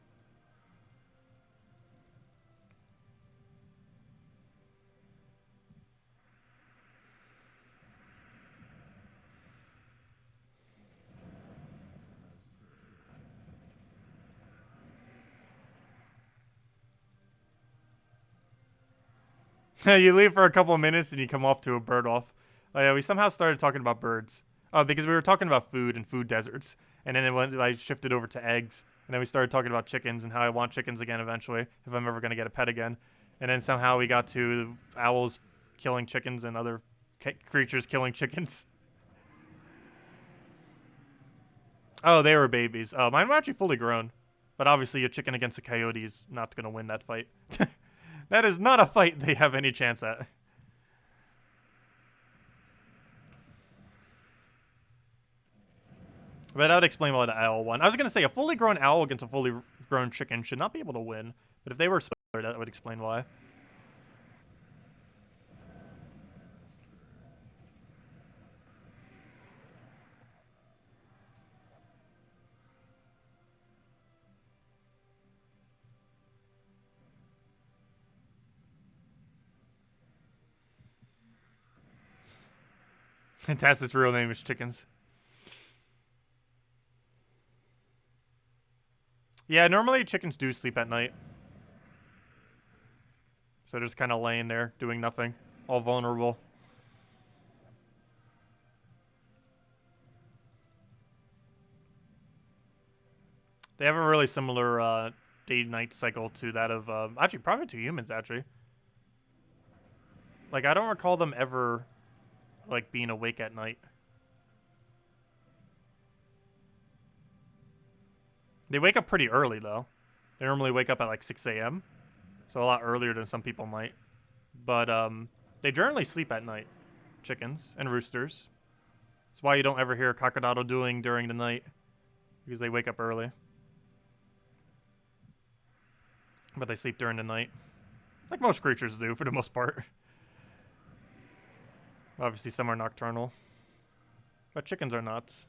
You leave for a couple of minutes and you come off to a bird off. Oh yeah, we somehow started talking about birds. Oh, because we were talking about food and food deserts. And then I shifted over to eggs. And then we started talking about chickens and how I want chickens again eventually, if I'm ever going to get a pet again. And then somehow we got to owls killing chickens and other creatures killing chickens. Oh, they were babies. Mine were actually fully grown. But obviously a chicken against a coyote is not going to win that fight. That is not a fight they have any chance at. But that would explain why the owl won. I was going to say, a fully grown owl against a fully grown chicken should not be able to win. But if they were similar, that would explain why. Tacet's real name is Chickens. Yeah, normally chickens do sleep at night. So they're just kind of laying there, doing nothing. All vulnerable. They have a really similar day-night cycle to that of... actually, probably to humans, actually. Like, I don't recall them ever, like, being awake at night. They wake up pretty early, though. They normally wake up at, like, 6 a.m. So a lot earlier than some people might. But, they generally sleep at night. Chickens and roosters. That's why you don't ever hear cock-a-doodle doing during the night. Because they wake up early. But they sleep during the night. Like most creatures do, for the most part. Obviously, some are nocturnal. But chickens are nuts.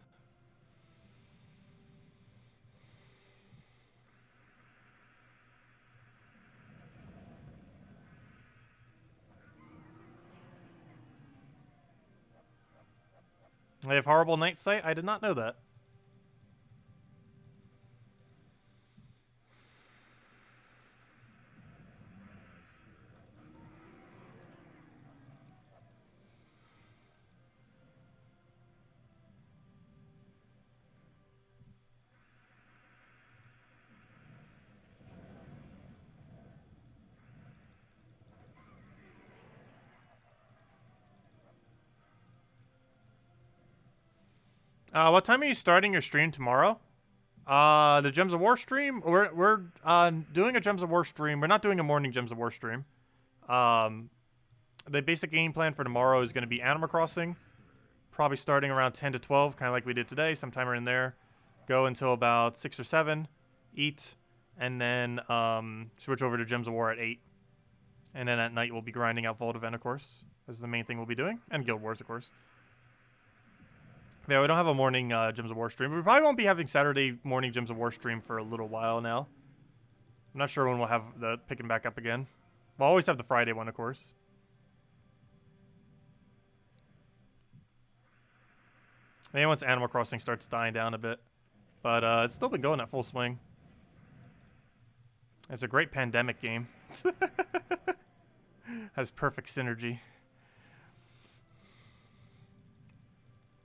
They have horrible night sight? I did not know that. What time are you starting your stream tomorrow? The Gems of War stream? We're doing a Gems of War stream. We're not doing a morning Gems of War stream. The basic game plan for tomorrow is going to be Animal Crossing. Probably starting around 10 to 12, kind of like we did today, sometime in there. Go until about 6 or 7. Eat. And then switch over to Gems of War at 8. And then at night we'll be grinding out Vault Event, of course. This is the main thing we'll be doing. And Guild Wars, of course. Yeah, we don't have a morning Gems of War stream. We probably won't be having Saturday morning Gems of War stream for a little while now. I'm not sure when we'll have the picking back up again. We'll always have the Friday one, of course. Maybe once Animal Crossing starts dying down a bit. But it's still been going at full swing. It's a great pandemic game. Has perfect synergy.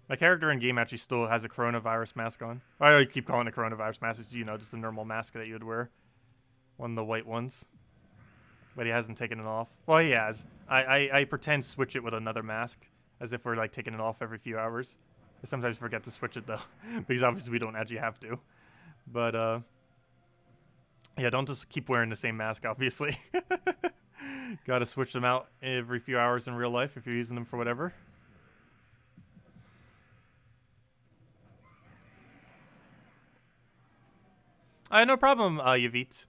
My character in game actually still has a coronavirus mask on. I keep calling it a coronavirus mask. It's, you know, just a normal mask that you would wear. One of the white ones. But he hasn't taken it off. Well, he has. I pretend switch it with another mask. As if we're, like, taking it off every few hours. I sometimes forget to switch it, though. Because obviously we don't actually have to. But, yeah, don't just keep wearing the same mask, obviously. Gotta switch them out every few hours in real life if you're using them for whatever. No problem, Yavit.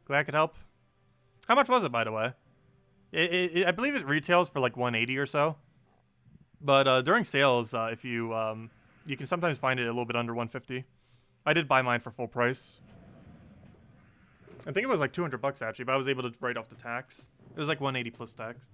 Glad I could help. How much was it, by the way? I believe it retails for like 180 or so. But during sales, if you you can sometimes find it a little bit under 150. I did buy mine for full price. I think it was like 200 bucks actually, but I was able to write off the tax. It was like 180 plus tax.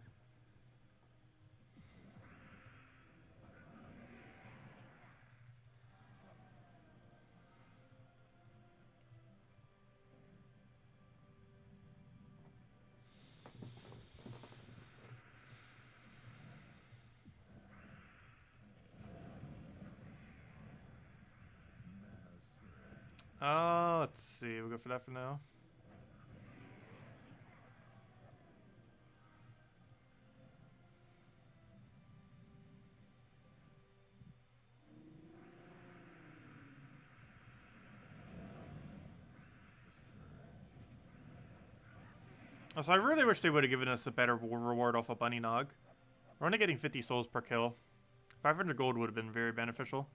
Let's see. We'll go for that for now. So I really wish they would have given us a better reward off a bunny nog. We're only getting 50 souls per kill. 500 gold would have been very beneficial.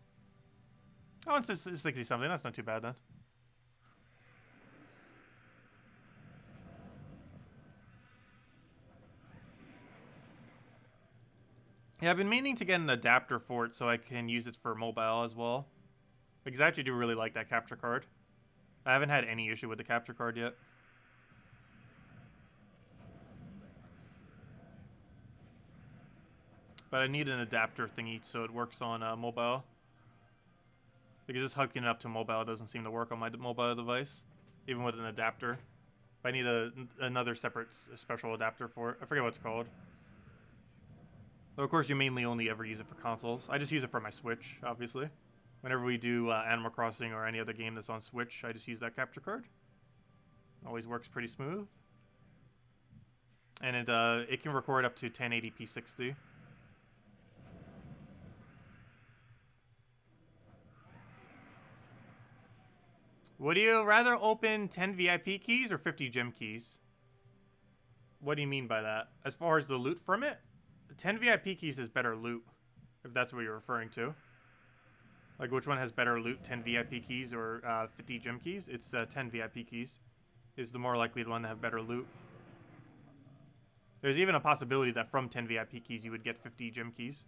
Oh, it's 60 something. That's not too bad then. Yeah, I've been meaning to get an adapter for it so I can use it for mobile as well. Because I actually do really like that capture card. I haven't had any issue with the capture card yet. But I need an adapter thingy so it works on mobile. Because just hooking it up to mobile doesn't seem to work on my mobile device. Even with an adapter. But I need another separate special adapter for it. I forget what it's called. But of course you mainly only ever use it for consoles. I just use it for my Switch, obviously. Whenever we do Animal Crossing or any other game that's on Switch, I just use that capture card. Always works pretty smooth. And it can record up to 1080p 60. Would you rather open 10 VIP keys or 50 gem keys? What do you mean by that? As far as the loot from it? 10 VIP keys is better loot, if that's what you're referring to. Like, which one has better loot, 10 VIP keys or 50 gem keys? It's 10 VIP keys is the more likely one to have better loot. There's even a possibility that from 10 VIP keys you would get 50 gem keys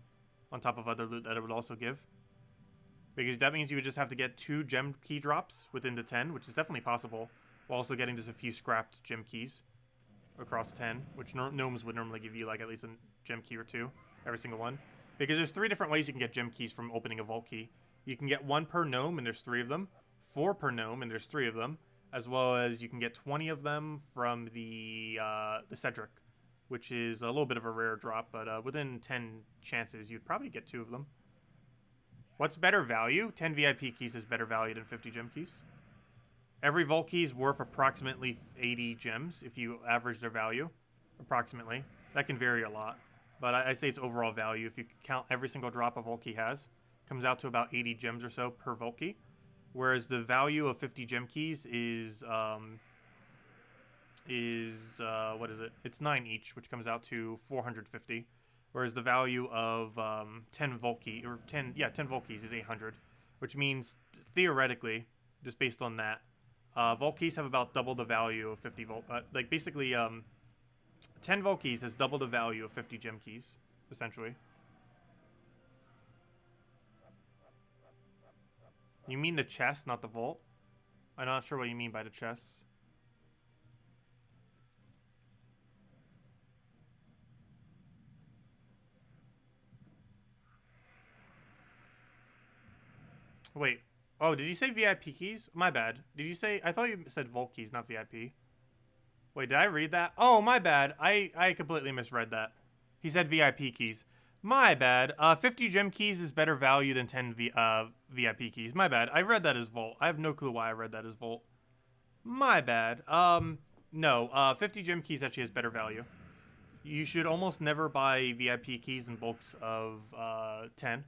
on top of other loot that it would also give. Because that means you would just have to get 2 gem key drops within the 10, which is definitely possible, while also getting just a few scrapped gem keys across 10, which gnomes would normally give you like at least a gem key or 2, every single one. Because there's 3 different ways you can get gem keys from opening a vault key. You can get 1 per gnome, and there's 3 of them. 4 per gnome, and there's 3 of them. As well as you can get 20 of them from the Cedric, which is a little bit of a rare drop, but within 10 chances, you'd probably get 2 of them. What's better value? 10 VIP keys is better value than 50 gem keys. Every vault key is worth approximately 80 gems if you average their value. Approximately. That can vary a lot. But I say it's overall value. If you count every single drop a vault key has, comes out to about 80 gems or so per vault key. Whereas the value of 50 gem keys is what is it? It's 9 each, which comes out to 450. Whereas the value of 10 vault keys is 800, which means theoretically, just based on that, vault keys have about double the value of 50 vault. Like basically, 10 vault keys has double the value of 50 gem keys, essentially. You mean the chest, not the vault? I'm not sure what you mean by the chest. Wait. Oh, did you say VIP keys? My bad. Did you say... I thought you said vault keys, not VIP. Wait, did I read that? Oh, my bad. I completely misread that. He said VIP keys. My bad. 50 gem keys is better value than 10 VIP keys. My bad. I read that as vault. I have no clue why I read that as vault. My bad. No. 50 gem keys actually has better value. You should almost never buy VIP keys in bulks of 10.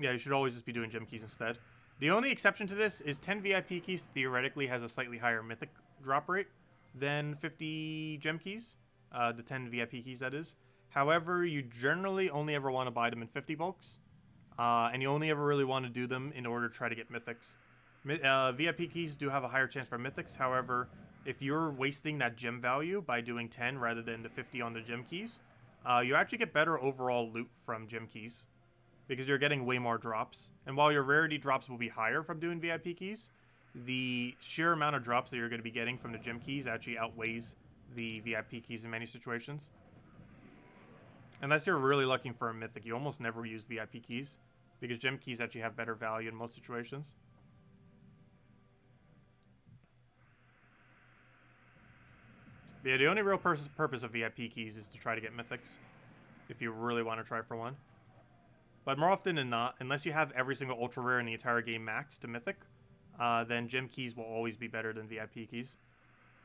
Yeah, you should always just be doing gem keys instead. The only exception to this is 10 VIP keys theoretically has a slightly higher mythic drop rate than 50 gem keys. The 10 VIP keys, that is. However, you generally only ever want to buy them in 50 bulks. And you only ever really want to do them in order to try to get mythics. VIP keys do have a higher chance for mythics. However, if you're wasting that gem value by doing 10 rather than the 50 on the gem keys, you actually get better overall loot from gem keys. Because you're getting way more drops. And while your rarity drops will be higher from doing VIP keys, the sheer amount of drops that you're going to be getting from the gem keys actually outweighs the VIP keys in many situations. Unless you're really looking for a mythic, you almost never use VIP keys. Because gem keys actually have better value in most situations. But yeah, the only real purpose of VIP keys is to try to get mythics. If you really want to try for one. But more often than not, unless you have every single ultra rare in the entire game maxed to mythic, then gem keys will always be better than VIP keys.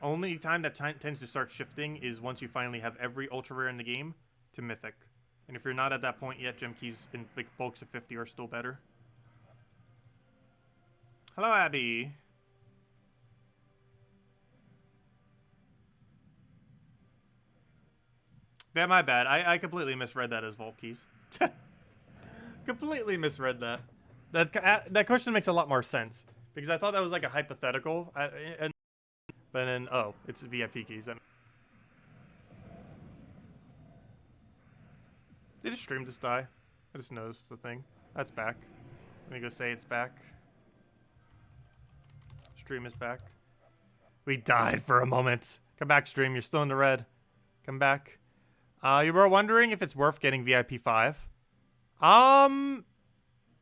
Only time that tends to start shifting is once you finally have every ultra rare in the game to mythic. And if you're not at that point yet, gem keys in big bulks of 50 are still better. Hello, Abby. Yeah, my bad. I completely misread that as vault keys. Completely misread that. That question makes a lot more sense. Because I thought that was like a hypothetical. But then, oh, it's VIP keys. Did his stream just die? I just noticed the thing. That's back. Let me go say it's back. Stream is back. We died for a moment. Come back, stream. You're still in the red. Come back. You were wondering if it's worth getting VIP 5.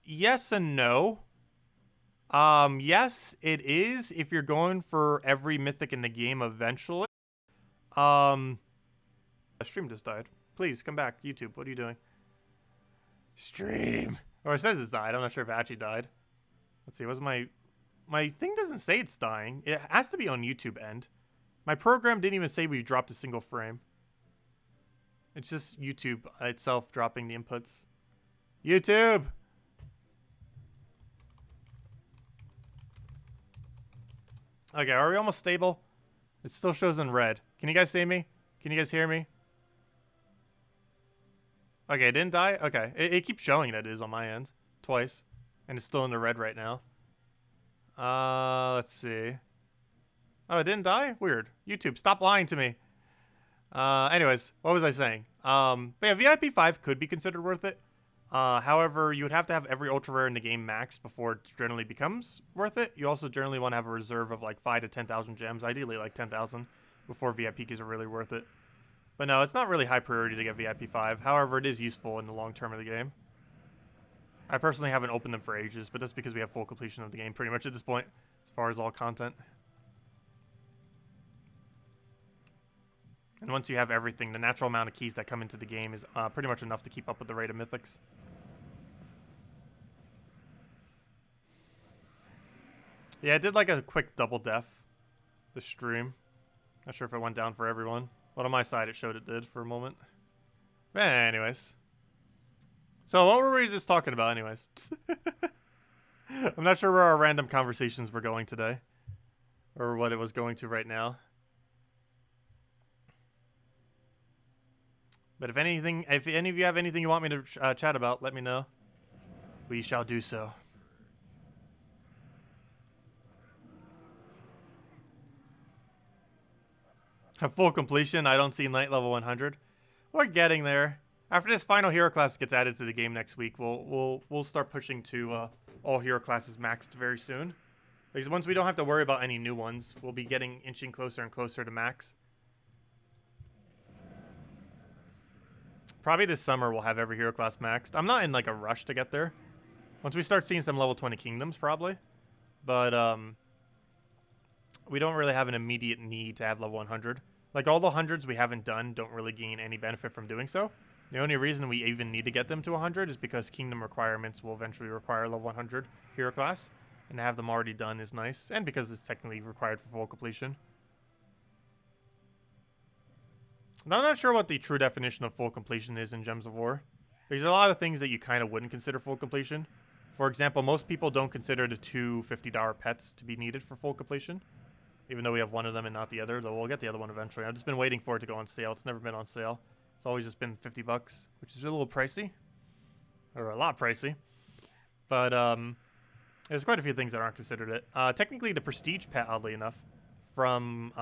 Yes and no. Yes, it is if you're going for every mythic in the game eventually. The stream just died. Please, come back. YouTube, what are you doing? Stream. Or it says it's died. I'm not sure if it actually died. Let's see, what's my thing doesn't say it's dying. It has to be on YouTube end. My program didn't even say we dropped a single frame. It's just YouTube itself dropping the inputs. YouTube! Okay, are we almost stable? It still shows in red. Can you guys see me? Can you guys hear me? Okay, it didn't die? Okay. It keeps showing that it is on my end. Twice. And it's still in the red right now. Let's see. Oh, it didn't die? Weird. YouTube, stop lying to me. Anyways, what was I saying? But yeah, VIP 5 could be considered worth it. However, you would have to have every ultra rare in the game maxed before it generally becomes worth it. You also generally want to have a reserve of like 5 to 10,000 gems, ideally like 10,000, before VIP keys are really worth it. But no, it's not really high priority to get VIP 5. However, it is useful in the long term of the game. I personally haven't opened them for ages, but that's because we have full completion of the game pretty much at this point, as far as all content. And once you have everything, the natural amount of keys that come into the game is pretty much enough to keep up with the rate of mythics. Yeah, I did like a quick double def this stream. Not sure if it went down for everyone. But on my side, it showed it did for a moment. But anyways. So what were we just talking about anyways? I'm not sure where our random conversations were going today. Or what it was going to right now. But if any of you have anything you want me to chat about, let me know. We shall do so. Have full completion. I don't see Knight level 100. We're getting there. After this final hero class gets added to the game next week, we'll start pushing to all hero classes maxed very soon. Because once we don't have to worry about any new ones, we'll be inching closer and closer to max. Probably this summer we'll have every hero class maxed. I'm not in like a rush to get there. Once we start seeing some level 20 kingdoms, probably. But we don't really have an immediate need to have level 100. Like all the hundreds we haven't done don't really gain any benefit from doing so. The only reason we even need to get them to 100 is because kingdom requirements will eventually require level 100 hero class. And to have them already done is nice. And because it's technically required for full completion. Now, I'm not sure what the true definition of full completion is in Gems of War. There's a lot of things that you kind of wouldn't consider full completion. For example, most people don't consider the two $50 pets to be needed for full completion. Even though we have one of them and not the other, though we'll get the other one eventually. I've just been waiting for it to go on sale. It's never been on sale. It's always just been 50 bucks, which is a little pricey. Or a lot pricey. But there's quite a few things that aren't considered it. Technically, the prestige pet, oddly enough, from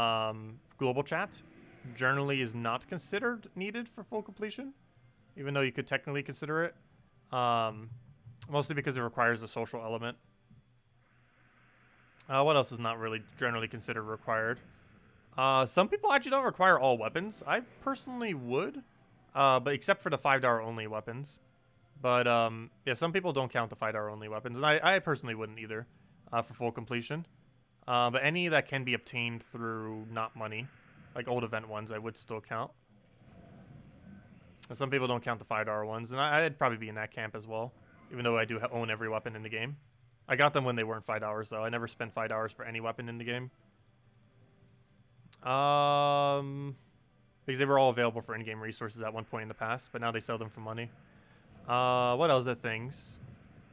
global chat, generally is not considered needed for full completion. Even though you could technically consider it. Mostly because it requires a social element. What else is not really generally considered required? Some people actually don't require all weapons. I personally would, but except for the $5 only weapons. But yeah, some people don't count the $5 only weapons, and I personally wouldn't either for full completion. But any that can be obtained through not money, like old event ones, I would still count. And some people don't count the $5 ones, and I'd probably be in that camp as well, even though I do own every weapon in the game. I got them when they weren't $5 though. I never spent $5 for any weapon in the game. Because they were all available for in-game resources at one point in the past, but now they sell them for money. What else are things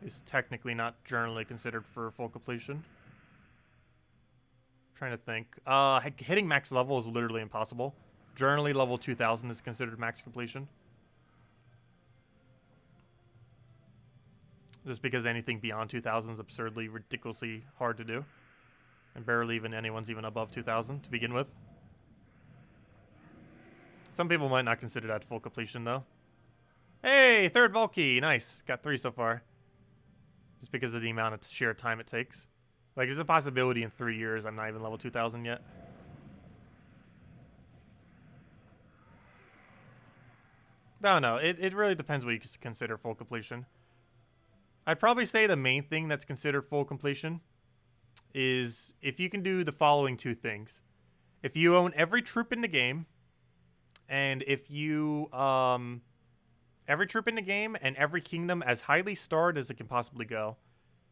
is technically not generally considered for full completion? Trying to think. Hitting max level is literally impossible. Generally, level 2000 is considered max completion. Just because anything beyond 2000 is absurdly, ridiculously hard to do. And barely even anyone's even above 2000 to begin with. Some people might not consider that full completion, though. Hey, third Volkey! Nice. Got 3 so far. Just because of the amount of sheer time it takes. Like, there's a possibility in 3 years I'm not even level 2000 yet. No, it really depends what you consider full completion. I'd probably say the main thing that's considered full completion is if you can do the following 2 things. If you own every troop in the game, and if you, every troop in the game and every kingdom as highly starred as it can possibly go,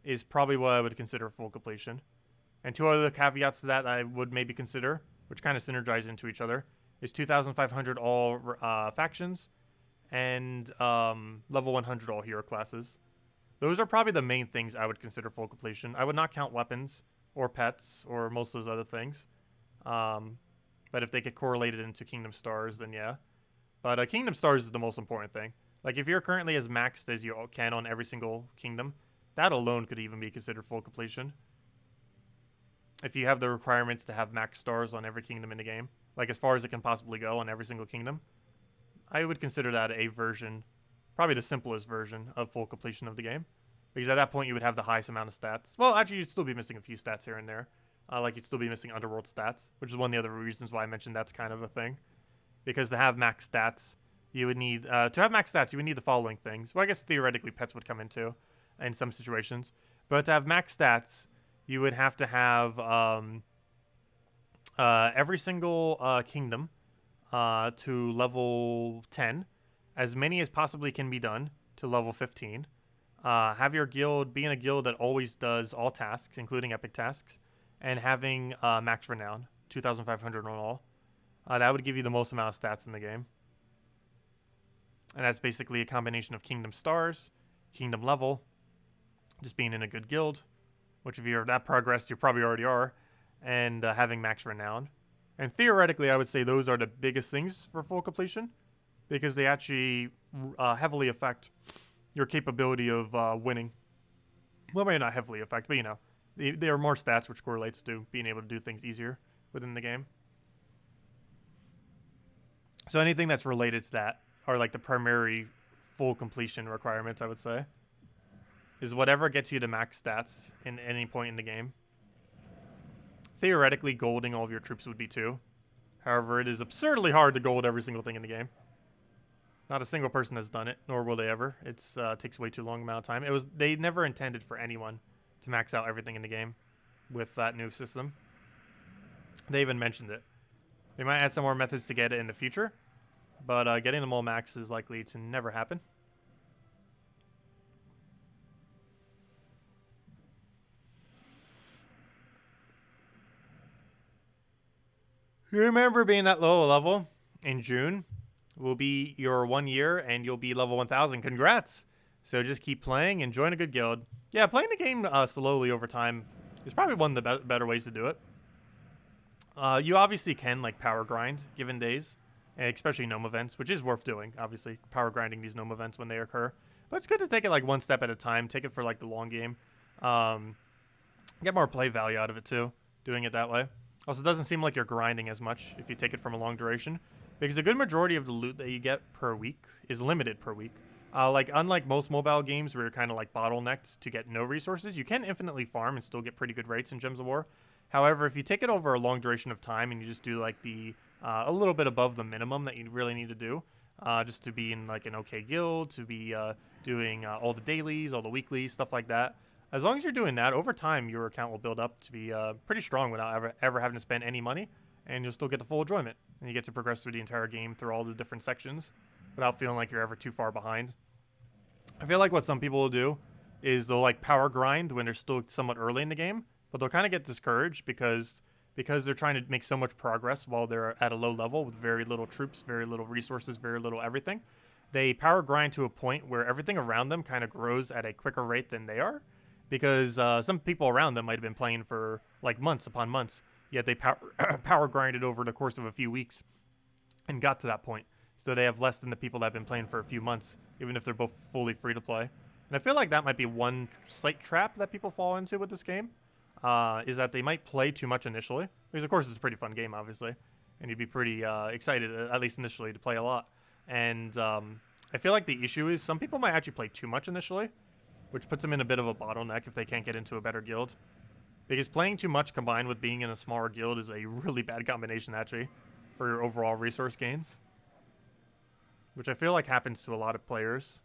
is probably what I would consider full completion. And 2 other caveats to that I would maybe consider, which kind of synergize into each other, is 2,500 all factions, and level 100 all hero classes. Those are probably the main things I would consider full completion. I would not count weapons or pets or most of those other things. But if they get correlated into Kingdom Stars, then yeah. But Kingdom Stars is the most important thing. Like if you're currently as maxed as you can on every single kingdom, that alone could even be considered full completion. if you have the requirements to have max stars on every kingdom in the game, like as far as it can possibly go on every single kingdom, I would consider that a version, probably the simplest version of full completion of the game. Because at that point, you would have the highest amount of stats. Well, actually, you'd still be missing a few stats here and there. Like, you'd still be missing Underworld stats, which is one of the other reasons why I mentioned that's kind of a thing. Because to have max stats, you would need... you would need the following things. Well, I guess theoretically pets would come into in some situations. But to have max stats, you would have to have every single kingdom to level 10. As many as possibly can be done to level 15. Have your guild be in a guild that always does all tasks, including epic tasks, and having max renown, 2,500 on all. That would give you the most amount of stats in the game. And that's basically a combination of kingdom stars, kingdom level, just being in a good guild, which if you're that progressed, you probably already are, and having max renown. And theoretically, I would say those are the biggest things for full completion, because they actually heavily affect your capability of winning. Well, maybe not heavily affect, but you know, there are more stats, which correlates to being able to do things easier within the game. So anything that's related to that are like the primary full completion requirements, I would say, is whatever gets you to max stats in any point in the game. Theoretically, golding all of your troops would be 2. However, it is absurdly hard to gold every single thing in the game. Not a single person has done it, nor will they ever. It takes way too long amount of time. They never intended for anyone to max out everything in the game with that new system. They even mentioned it. They might add some more methods to get it in the future, but getting them all max is likely to never happen. You remember being that low level in June? Will be your 1 year, and you'll be level 1,000. Congrats! So just keep playing and join a good guild. Yeah, playing the game slowly over time is probably one of the better ways to do it. You obviously can like power grind given days, especially gnome events, which is worth doing. Obviously, power grinding these gnome events when they occur. But it's good to take it like one step at a time. Take it for like the long game. Get more play value out of it too, doing it that way. Also, it doesn't seem like you're grinding as much if you take it from a long duration. Because a good majority of the loot that you get per week is limited per week. Like, unlike most mobile games where you're kind of like bottlenecked to get no resources, you can infinitely farm and still get pretty good rates in Gems of War. However, if you take it over a long duration of time and you just do like the a little bit above the minimum that you really need to do, just to be in like an okay guild, to be doing all the dailies, all the weeklies, stuff like that. As long as you're doing that, over time your account will build up to be pretty strong without ever having to spend any money. And you'll still get the full enjoyment. And you get to progress through the entire game through all the different sections without feeling like you're ever too far behind. I feel like what some people will do is they'll like power grind when they're still somewhat early in the game, but they'll kind of get discouraged because they're trying to make so much progress while they're at a low level with very little troops, very little resources, very little everything. They power grind to a point where everything around them kind of grows at a quicker rate than they are, because some people around them might have been playing for like months upon months. Yet they power grinded over the course of a few weeks and got to that point. So they have less than the people that have been playing for a few months, even if they're both fully free to play. And I feel like that might be one slight trap that people fall into with this game, is that they might play too much initially. Because, of course, it's a pretty fun game, obviously. And you'd be pretty excited, at least initially, to play a lot. And I feel like the issue is some people might actually play too much initially, which puts them in a bit of a bottleneck if they can't get into a better guild. Because playing too much combined with being in a smaller guild is a really bad combination, actually, for your overall resource gains. Which I feel like happens to a lot of players.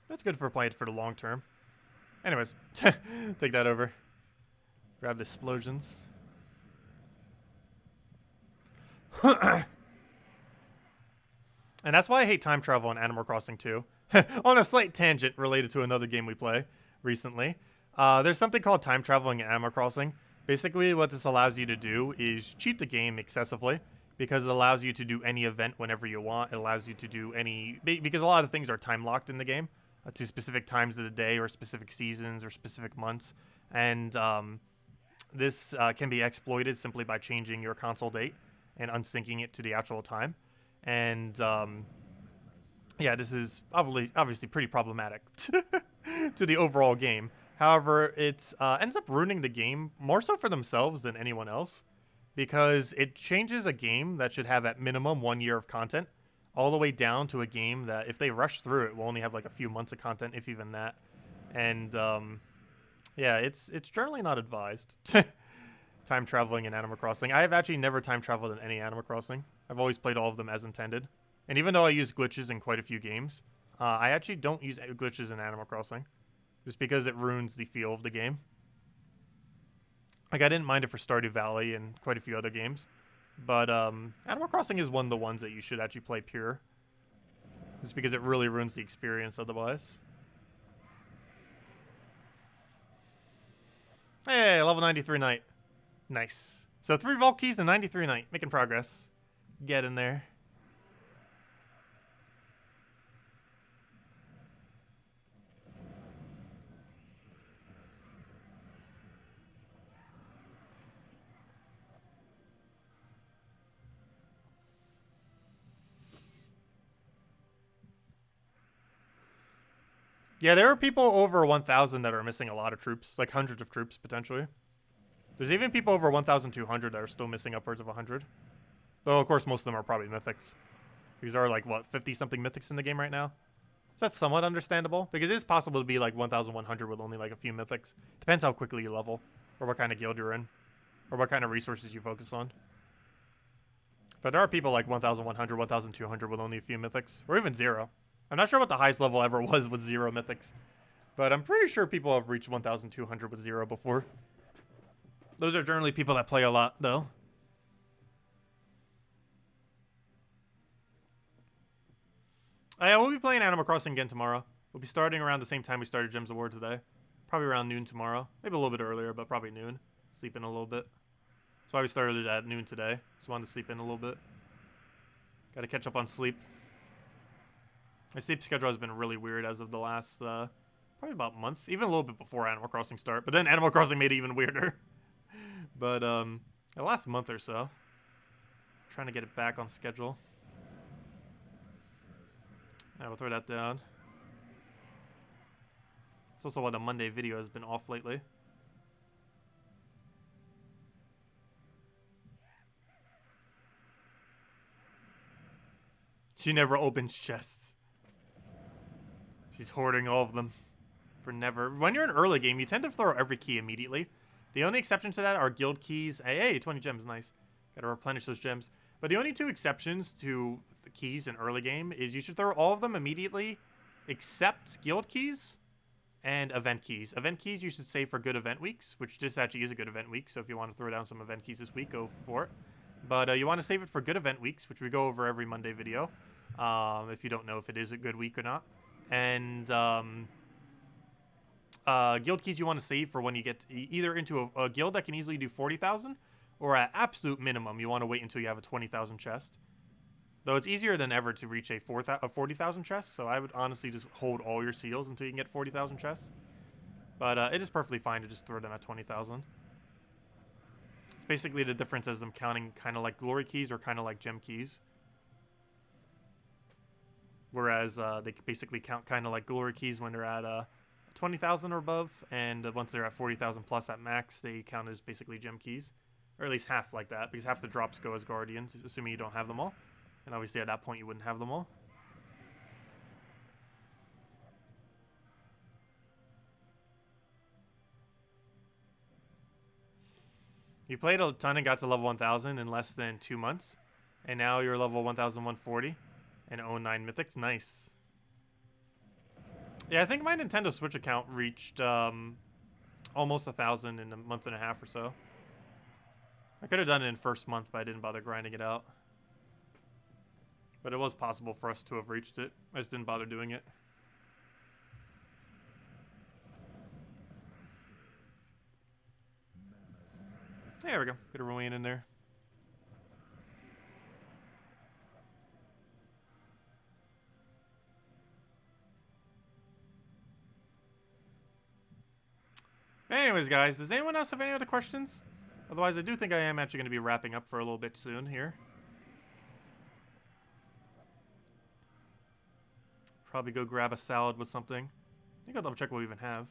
That's good for playing for the long term. Anyways, take that over. Grab the explosions. And that's why I hate time travel in Animal Crossing 2. On a slight tangent related to another game we play recently. There's something called time traveling in Animal Crossing. Basically, what this allows you to do is cheat the game excessively, because it allows you to do any event whenever you want. It allows you to do any... Because a lot of things are time-locked in the game to specific times of the day or specific seasons or specific months. And this can be exploited simply by changing your console date and unsyncing it to the actual time. And yeah, this is obviously pretty problematic to the overall game. However, it ends up ruining the game more so for themselves than anyone else, because it changes a game that should have at minimum 1 year of content all the way down to a game that if they rush through it will only have like a few months of content, if even that. And yeah, it's generally not advised. Time traveling in Animal Crossing. I have actually never time traveled in any Animal Crossing. I've always played all of them as intended. And even though I use glitches in quite a few games, I actually don't use glitches in Animal Crossing, just because it ruins the feel of the game. Like, I didn't mind it for Stardew Valley and quite a few other games, but Animal Crossing is one of the ones that you should actually play pure, just because it really ruins the experience otherwise. Hey, level 93 Knight. Nice. So 3 Vault Keys and 93 Knight. Making progress. Get in there. Yeah, there are people over 1,000 that are missing a lot of troops, like hundreds of troops, potentially. There's even people over 1,200 that are still missing upwards of 100. Though, of course, most of them are probably mythics. These are, like, what, 50-something mythics in the game right now? So that's somewhat understandable, because it is possible to be, like, 1,100 with only, like, a few mythics. Depends how quickly you level, or what kind of guild you're in, or what kind of resources you focus on. But there are people, like, 1,100, 1,200 with only a few mythics, or even 0. I'm not sure what the highest level ever was with 0 mythics, but I'm pretty sure people have reached 1,200 with 0 before. Those are generally people that play a lot, though. Yeah, we'll be playing Animal Crossing again tomorrow. We'll be starting around the same time we started Gems of War today. Probably around noon tomorrow. Maybe a little bit earlier, but probably noon. Sleep in a little bit. That's why we started at noon today. Just wanted to sleep in a little bit. Got to catch up on sleep. My sleep schedule has been really weird as of the last, probably about a month. Even a little bit before Animal Crossing start. But then Animal Crossing made it even weirder. But, the last month or so. Trying to get it back on schedule. I will throw that down. It's also why the Monday video has been off lately. She never opens chests. She's hoarding all of them for never. When you're in early game, you tend to throw every key immediately. The only exception to that are guild keys. Hey, 20 gems, nice. Gotta replenish those gems. But the only two exceptions to the keys in early game is you should throw all of them immediately, except guild keys and event keys. Event keys you should save for good event weeks, which this actually is a good event week, so if you want to throw down some event keys this week, go for it. But you want to save it for good event weeks, which we go over every Monday video, if you don't know if it is a good week or not. And guild keys you want to save for when you get either into a guild that can easily do 40,000, or at absolute minimum, you want to wait until you have a 20,000 chest. Though it's easier than ever to reach a 40,000 chest, so I would honestly just hold all your seals until you can get 40,000 chests. But it is perfectly fine to just throw them at 20,000. It's basically the difference as them counting kind of like glory keys or kind of like gem keys. Whereas they basically count kind of like glory keys when they're at 20,000 or above, and once they're at 40,000 plus at max, they count as basically gem keys. Or at least half like that, because half the drops go as guardians, assuming you don't have them all. And obviously at that point you wouldn't have them all. You played a ton and got to level 1,000 in less than 2 months. And now you're level 1,140 and own 9 mythics. Nice. Yeah, I think my Nintendo Switch account reached almost 1,000 in a month and a half or so. I could have done it in first month, but I didn't bother grinding it out. But it was possible for us to have reached it. I just didn't bother doing it. There we go. Get a ruin in there. Anyways, guys, does anyone else have any other questions? Otherwise, I do think I am actually going to be wrapping up for a little bit soon here. Probably go grab a salad with something. I think I'll double check what we even have.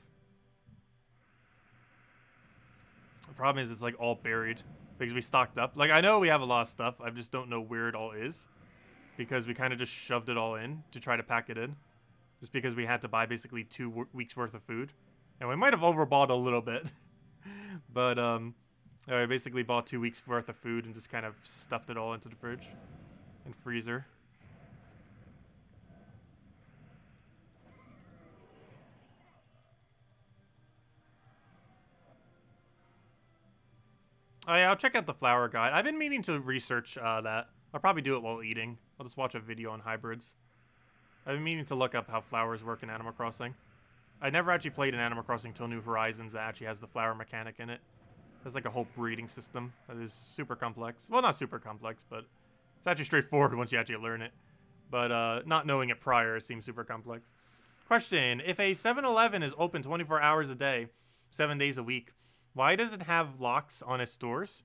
The problem is it's like all buried because we stocked up. Like I know we have a lot of stuff. I just don't know where it all is because we kind of just shoved it all in to try to pack it in. Just because we had to buy basically 2 weeks worth of food. And we might have overbought a little bit. But I basically bought 2 weeks worth of food and just kind of stuffed it all into the fridge and freezer. Oh yeah, I'll check out the flower guide. I've been meaning to research that. I'll probably do it while eating. I'll just watch a video on hybrids. I've been meaning to look up how flowers work in Animal Crossing. I never actually played in Animal Crossing till New Horizons that actually has the flower mechanic in it. There's like a whole breeding system that is super complex. Well, not super complex, but it's actually straightforward once you actually learn it. But not knowing it prior seems super complex. Question: if a 7-Eleven is open 24 hours a day, 7 days a week, why does it have locks on its doors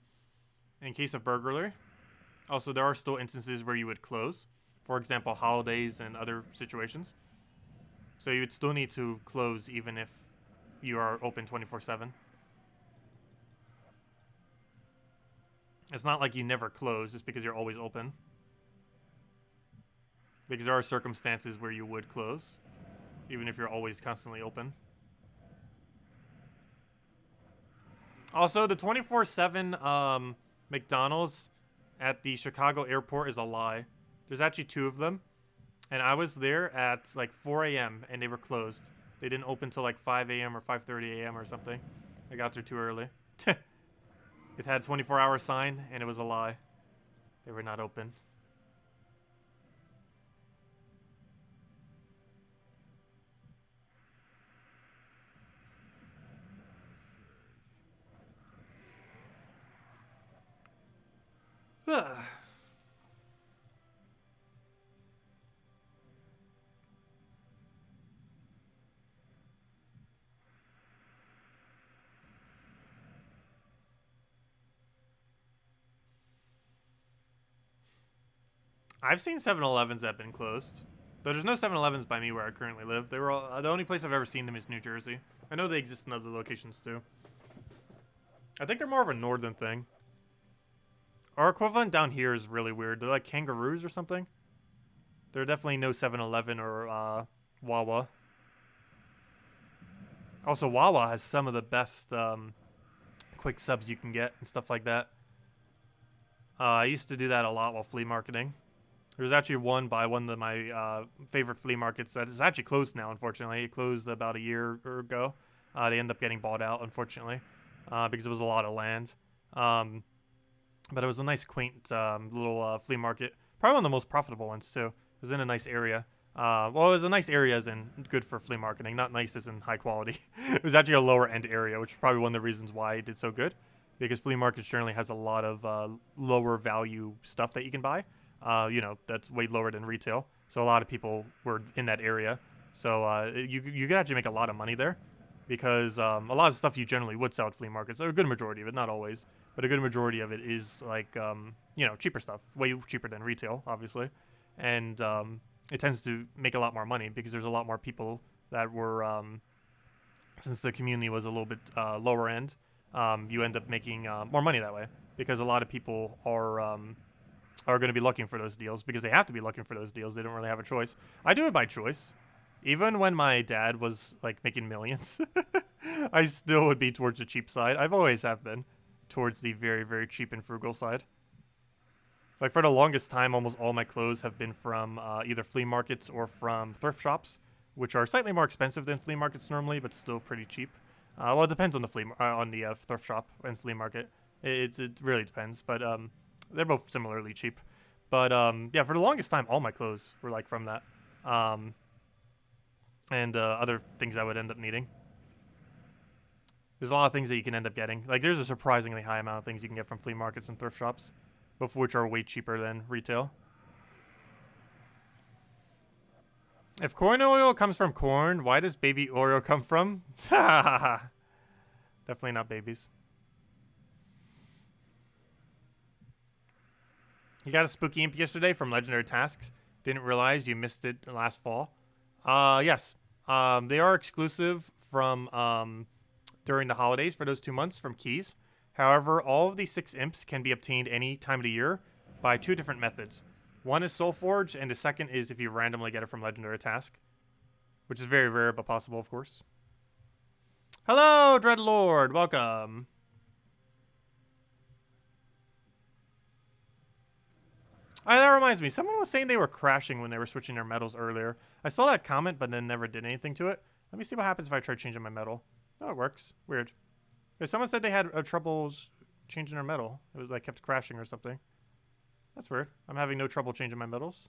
in case of burglary? Also, there are still instances where you would close. For example, holidays and other situations. So you would still need to close even if you are open 24/7. It's not like you never close just because you're always open. Because there are circumstances where you would close, even if you're always constantly open. Also, the 24/7 McDonald's at the Chicago airport is a lie. There's actually 2 of them. And I was there at like 4 a.m. and they were closed. They didn't open till like 5 a.m. or 5:30 a.m. or something. I got there too early. It had a 24-hour sign and it was a lie. They were not open. I've seen 7-Elevens that have been closed. Though there's no 7-Elevens by me where I currently live. They were all, the only place I've ever seen them is New Jersey. I know they exist in other locations too. I think they're more of a northern thing. Our equivalent down here is really weird. They're like kangaroos or something. There are definitely no 7-Eleven or Wawa. Also, Wawa has some of the best quick subs you can get and stuff like that. I used to do that a lot while flea marketing. There's actually one by one of my favorite flea markets that is actually closed now, unfortunately. It closed about a year ago. They ended up getting bought out, unfortunately, because it was a lot of land. But it was a nice, quaint little flea market. Probably one of the most profitable ones, too. It was in a nice area. Well, it was a nice area as in good for flea marketing, not nice as in high quality. It was actually a lower end area, which is probably one of the reasons why it did so good. Because flea markets generally has a lot of lower value stuff that you can buy. You know, that's way lower than retail. So a lot of people were in that area. So you could actually make a lot of money there. Because a lot of stuff you generally would sell at flea markets, or a good majority of it, not always, but a good majority of it is like, you know, cheaper stuff. Way cheaper than retail, obviously. And it tends to make a lot more money because there's a lot more people that were, since the community was a little bit lower end, you end up making more money that way. Because a lot of people are going to be looking for those deals because they have to be looking for those deals. They don't really have a choice. I do it by choice. Even when my dad was like making millions, I still would be towards the cheap side. I've always have been towards the very, very cheap and frugal side. Like for the longest time, almost all my clothes have been from either flea markets or from thrift shops, which are slightly more expensive than flea markets normally, but still pretty cheap. Well, it depends on the thrift shop and flea market. It really depends, but they're both similarly cheap. But yeah, for the longest time, all my clothes were like from that. And other things I would end up needing. There's a lot of things that you can end up getting. Like, there's a surprisingly high amount of things you can get from flea markets and thrift shops, both of which are way cheaper than retail. If corn oil comes from corn, why does baby Oreo come from? Definitely not babies. You got a spooky imp yesterday from Legendary Tasks. Didn't realize you missed it last fall. Yes. They are exclusive from during the holidays for those 2 months from Keys. However, all of these 6 imps can be obtained any time of the year by 2 different methods. One is Soul Forge, and the second is if you randomly get it from Legendary Task, which is very rare but possible, of course. Hello, Dreadlord. Welcome. That reminds me. Someone was saying they were crashing when they were switching their metals earlier. I saw that comment, but then never did anything to it. Let me see what happens if I try changing my metal. Oh, it works. Weird. Yeah, someone said they had troubles changing their metal. It was like kept crashing or something. That's weird. I'm having no trouble changing my metals.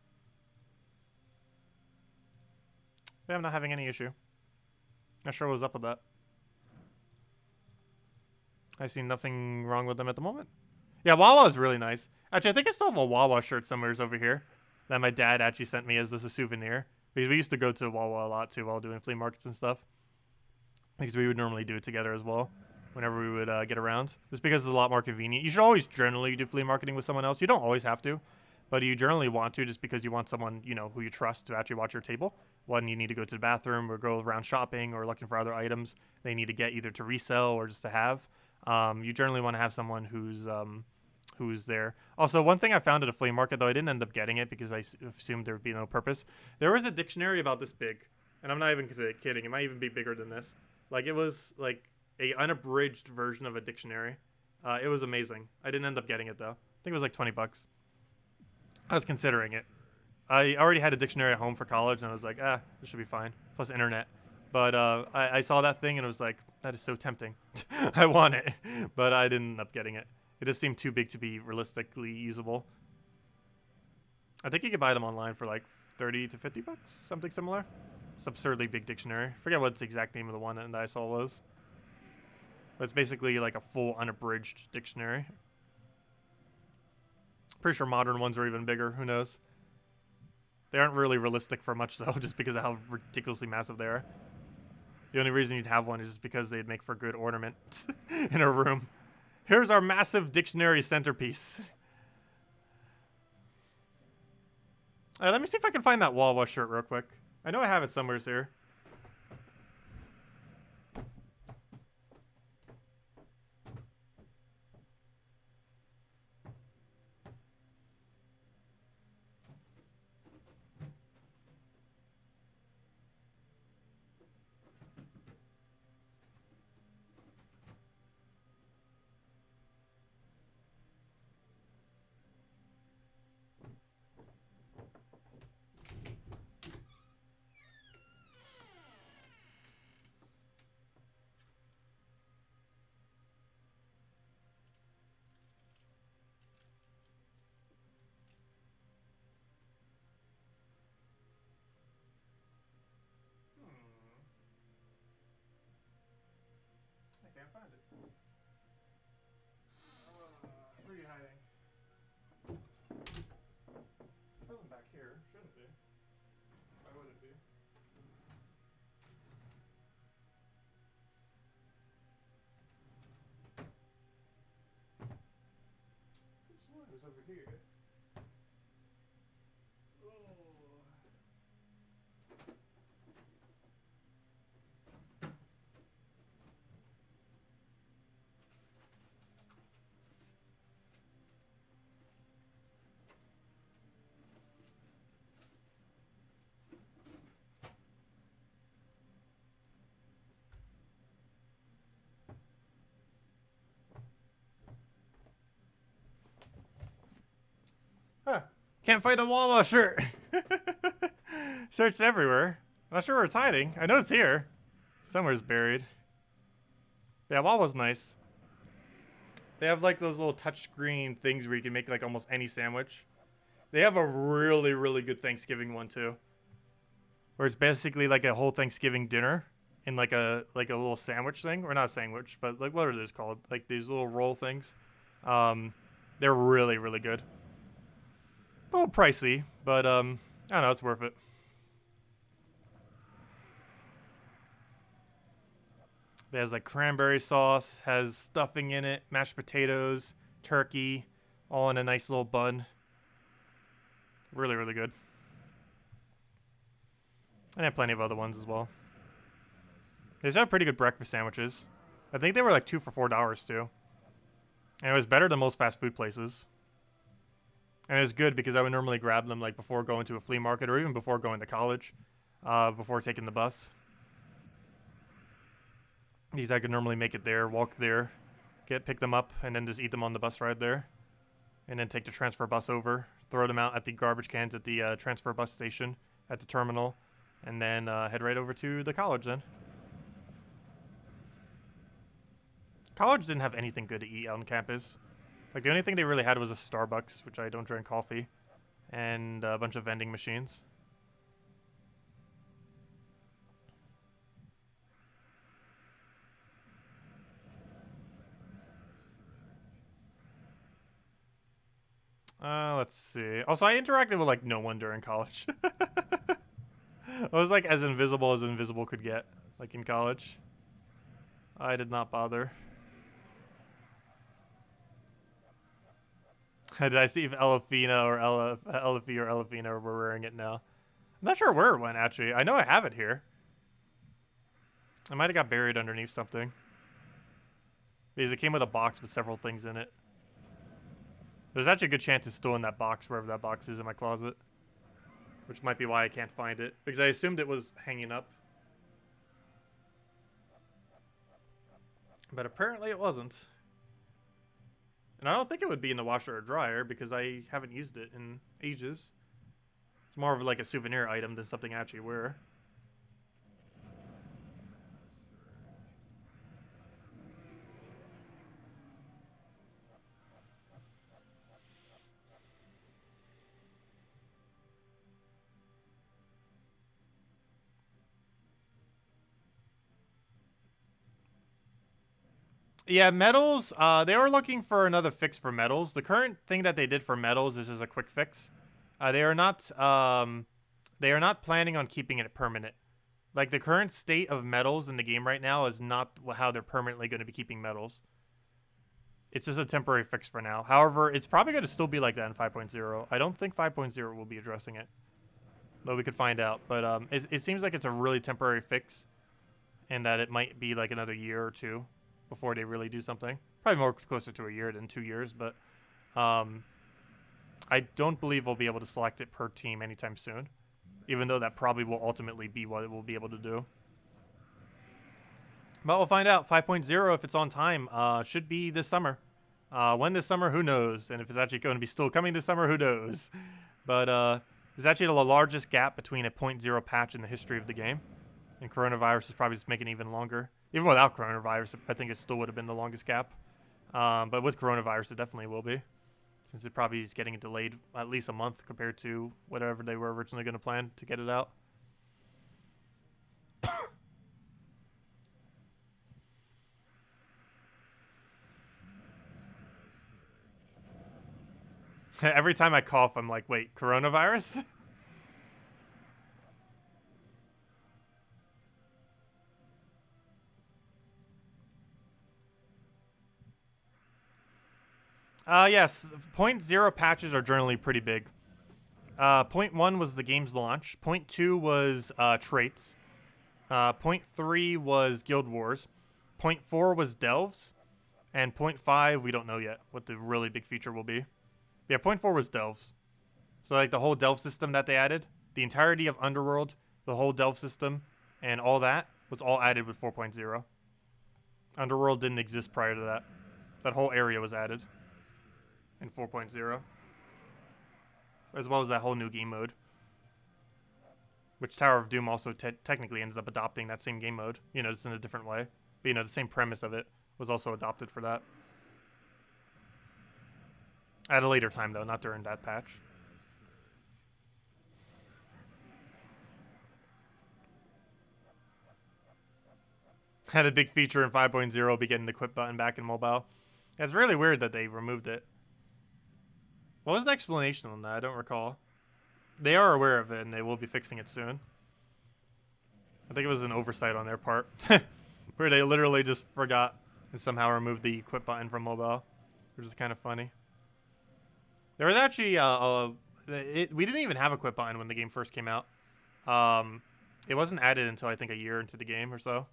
Yeah, I'm not having any issue. Not sure what was up with that. I see nothing wrong with them at the moment. Yeah, Wawa is really nice. Actually, I think I still have a Wawa shirt somewhere over here that my dad actually sent me as a souvenir. Because we used to go to Wawa a lot too while doing flea markets and stuff. Because we would normally do it together as well whenever we would get around. Just because it's a lot more convenient. You should always generally do flea marketing with someone else. You don't always have to, but you generally want to just because you want someone, you know, who you trust to actually watch your table. When you need to go to the bathroom or go around shopping or looking for other items they need to get either to resell or just to have. You generally want to have someone who's there. Also, one thing I found at a flea market, though I didn't end up getting it because I assumed there would be no purpose. There was a dictionary about this big, and I'm not even kidding. It might even be bigger than this. Like, it was like a unabridged version of a dictionary. It was amazing. I didn't end up getting it, though. I think it was like 20 bucks. I was considering it. I already had a dictionary at home for college, and I was like, this should be fine. Plus internet. But I saw that thing, and it was like, that is so tempting. I want it. But I didn't end up getting it. It just seemed too big to be realistically usable. I think you could buy them online for like 30 to 50 bucks, something similar. It's absurdly big dictionary. Forget what the exact name of the one that I saw was. But it's basically like a full unabridged dictionary. Pretty sure modern ones are even bigger. Who knows? They aren't really realistic for much though, just because of how ridiculously massive they are. The only reason you'd have one is just because they'd make for good ornament in a room. Here's our massive dictionary centerpiece. Let me see if I can find that Wawa shirt real quick. I know I have it somewhere here. I can't find it. Where are you hiding? It wasn't back here. Shouldn't be. Why would it be? This one was over here. Huh. Can't find a Wawa shirt. Searched everywhere. I'm not sure where it's hiding. I know it's here. Somewhere's buried. Yeah, Wawa's nice. They have like those little touchscreen things where you can make like almost any sandwich. They have a really, really good Thanksgiving one too. Where it's basically like a whole Thanksgiving dinner in like a little sandwich thing. Or not a sandwich, but like what are those called? Like these little roll things. They're really, really good. A little pricey, but I don't know, it's worth it. It has like cranberry sauce, has stuffing in it, mashed potatoes, turkey, all in a nice little bun. Really, really good. And I have plenty of other ones as well. They have pretty good breakfast sandwiches. I think they were like $2 for $4 too. And it was better than most fast food places. And it was good because I would normally grab them like before going to a flea market or even before going to college, before taking the bus. These I could normally make it there, walk there, pick them up, and then just eat them on the bus ride there. And then take the transfer bus over, throw them out at the garbage cans at the transfer bus station at the terminal, and then head right over to the college then. College didn't have anything good to eat out on campus. Like, the only thing they really had was a Starbucks, which I don't drink coffee, and a bunch of vending machines. Let's see. Also, I interacted with, like, no one during college. I was, like, as invisible could get, like, in college. I did not bother. Did I see if Elefina or Elefi or Elefina were wearing it now? I'm not sure where it went, actually. I know I have it here. I might have got buried underneath something. Because it came with a box with several things in it. There's actually a good chance it's still in that box, wherever that box is in my closet. Which might be why I can't find it. Because I assumed it was hanging up. But apparently it wasn't. And I don't think it would be in the washer or dryer because I haven't used it in ages. It's more of like a souvenir item than something I actually wear. Yeah, medals, they were looking for another fix for medals. The current thing that they did for medals is just a quick fix. They are not planning on keeping it permanent. Like, the current state of medals in the game right now is not how they're permanently going to be keeping medals. It's just a temporary fix for now. However, it's probably going to still be like that in 5.0. I don't think 5.0 will be addressing it. Though we could find out. But it seems like it's a really temporary fix. And that it might be like another year or two before they really do something. Probably more closer to a year than 2 years, but I don't believe we'll be able to select it per team anytime soon, even though that probably will ultimately be what it will be able to do. But we'll find out. 5.0, if it's on time, should be this summer. When this summer, who knows? And if it's actually going to be still coming this summer, who knows? But there's actually the largest gap between a 0.0 patch in the history of the game. And coronavirus is probably just making it even longer. Even without coronavirus, I think it still would have been the longest gap. But with coronavirus, it definitely will be. Since it probably is getting delayed at least a month compared to whatever they were originally going to plan to get it out. Every time I cough, I'm like, wait, coronavirus? Yes, 0.0 patches are generally pretty big. 0.1 was the game's launch. 0.2 was traits. 0.3 was Guild Wars. 0.4 was Delves. And 0.5, we don't know yet what the really big feature will be. Yeah, 0.4 was Delves. So like the whole Delve system that they added, the entirety of Underworld, the whole Delve system, and all that was all added with 4.0. Underworld didn't exist prior to that. That whole area was added in 4.0. As well as that whole new game mode. Which Tower of Doom also technically ended up adopting that same game mode. You know, just in a different way. But, you know, the same premise of it was also adopted for that. At a later time, though, not during that patch. Had a big feature in 5.0 be getting the quit button back in mobile. Yeah, it's really weird that they removed it. What was the explanation on that? I don't recall. They are aware of it, and they will be fixing it soon. I think it was an oversight on their part. Where they literally just forgot and somehow removed the quit button from mobile. Which is kind of funny. There was actually... we didn't even have a quit button when the game first came out. It wasn't added until, I think, a year into the game or so.